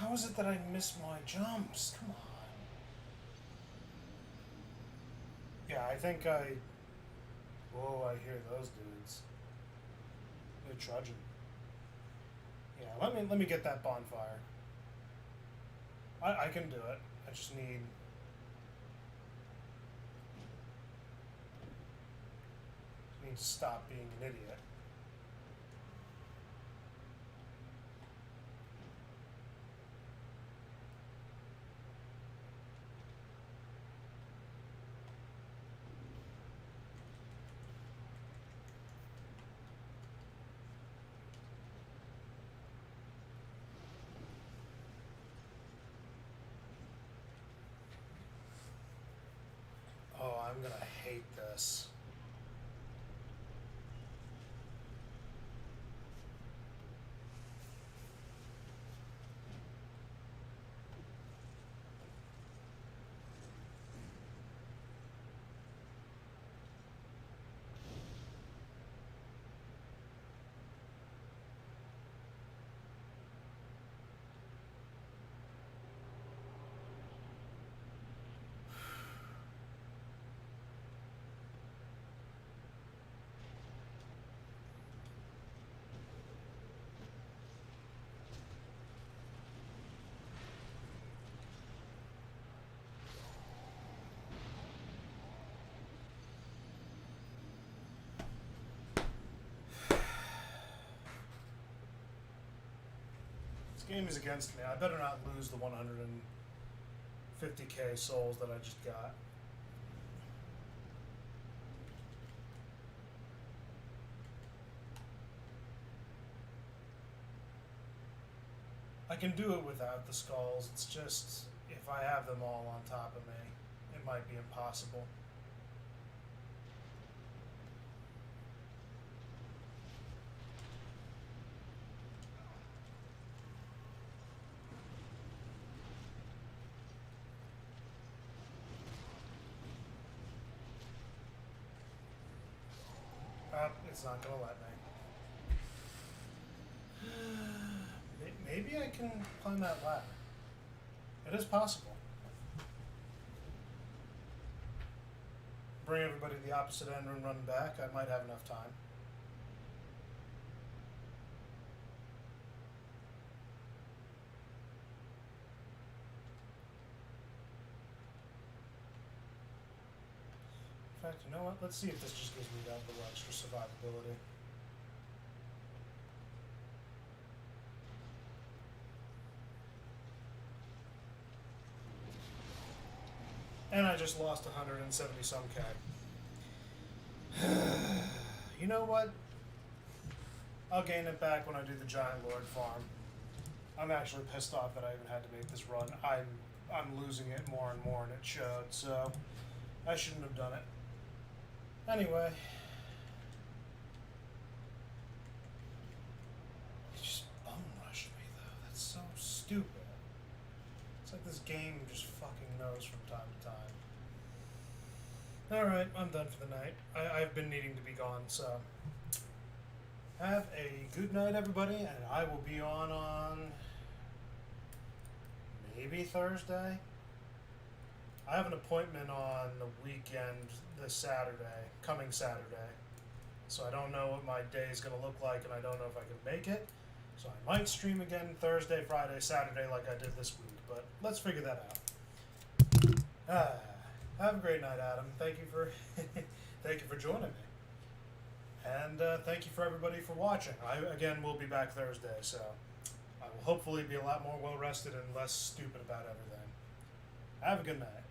How is it that I miss my jumps? Come on. Yeah, I think I... Whoa, I hear those dudes. They're trudging. Yeah, let me get that bonfire. I can do it. I just need to stop being an idiot. Oh, I'm gonna hate this. This game is against me. I better not lose the 150k souls that I just got. I can do it without the skulls. It's just, if I have them all on top of me, it might be impossible. It's not gonna let me. Maybe I can climb that ladder. It is possible. Bring everybody to the opposite end and run back. I might have enough time. In fact, you know what? Let's see if this just gives me that little extra survivability. And I just lost 170 some K. You know what? I'll gain it back when I do the Giant Lord farm. I'm actually pissed off that I even had to make this run. I'm losing it more and more, and it showed, so I shouldn't have done it. Anyway. He just bum rushed me, though. That's so stupid. It's like this game just fucking knows from time to time. Alright, I'm done for the night. I've been needing to be gone, so... Have a good night, everybody, and I will be on maybe Thursday? I have an appointment on the weekend this Saturday, coming Saturday. So I don't know what my day is going to look like, and I don't know if I can make it. So I might stream again Thursday, Friday, Saturday like I did this week, but let's figure that out. Have a great night, Adam. Thank you for thank you for joining me. And thank you for everybody for watching. I, again, will be back Thursday, so I will hopefully be a lot more well-rested and less stupid about everything. Have a good night.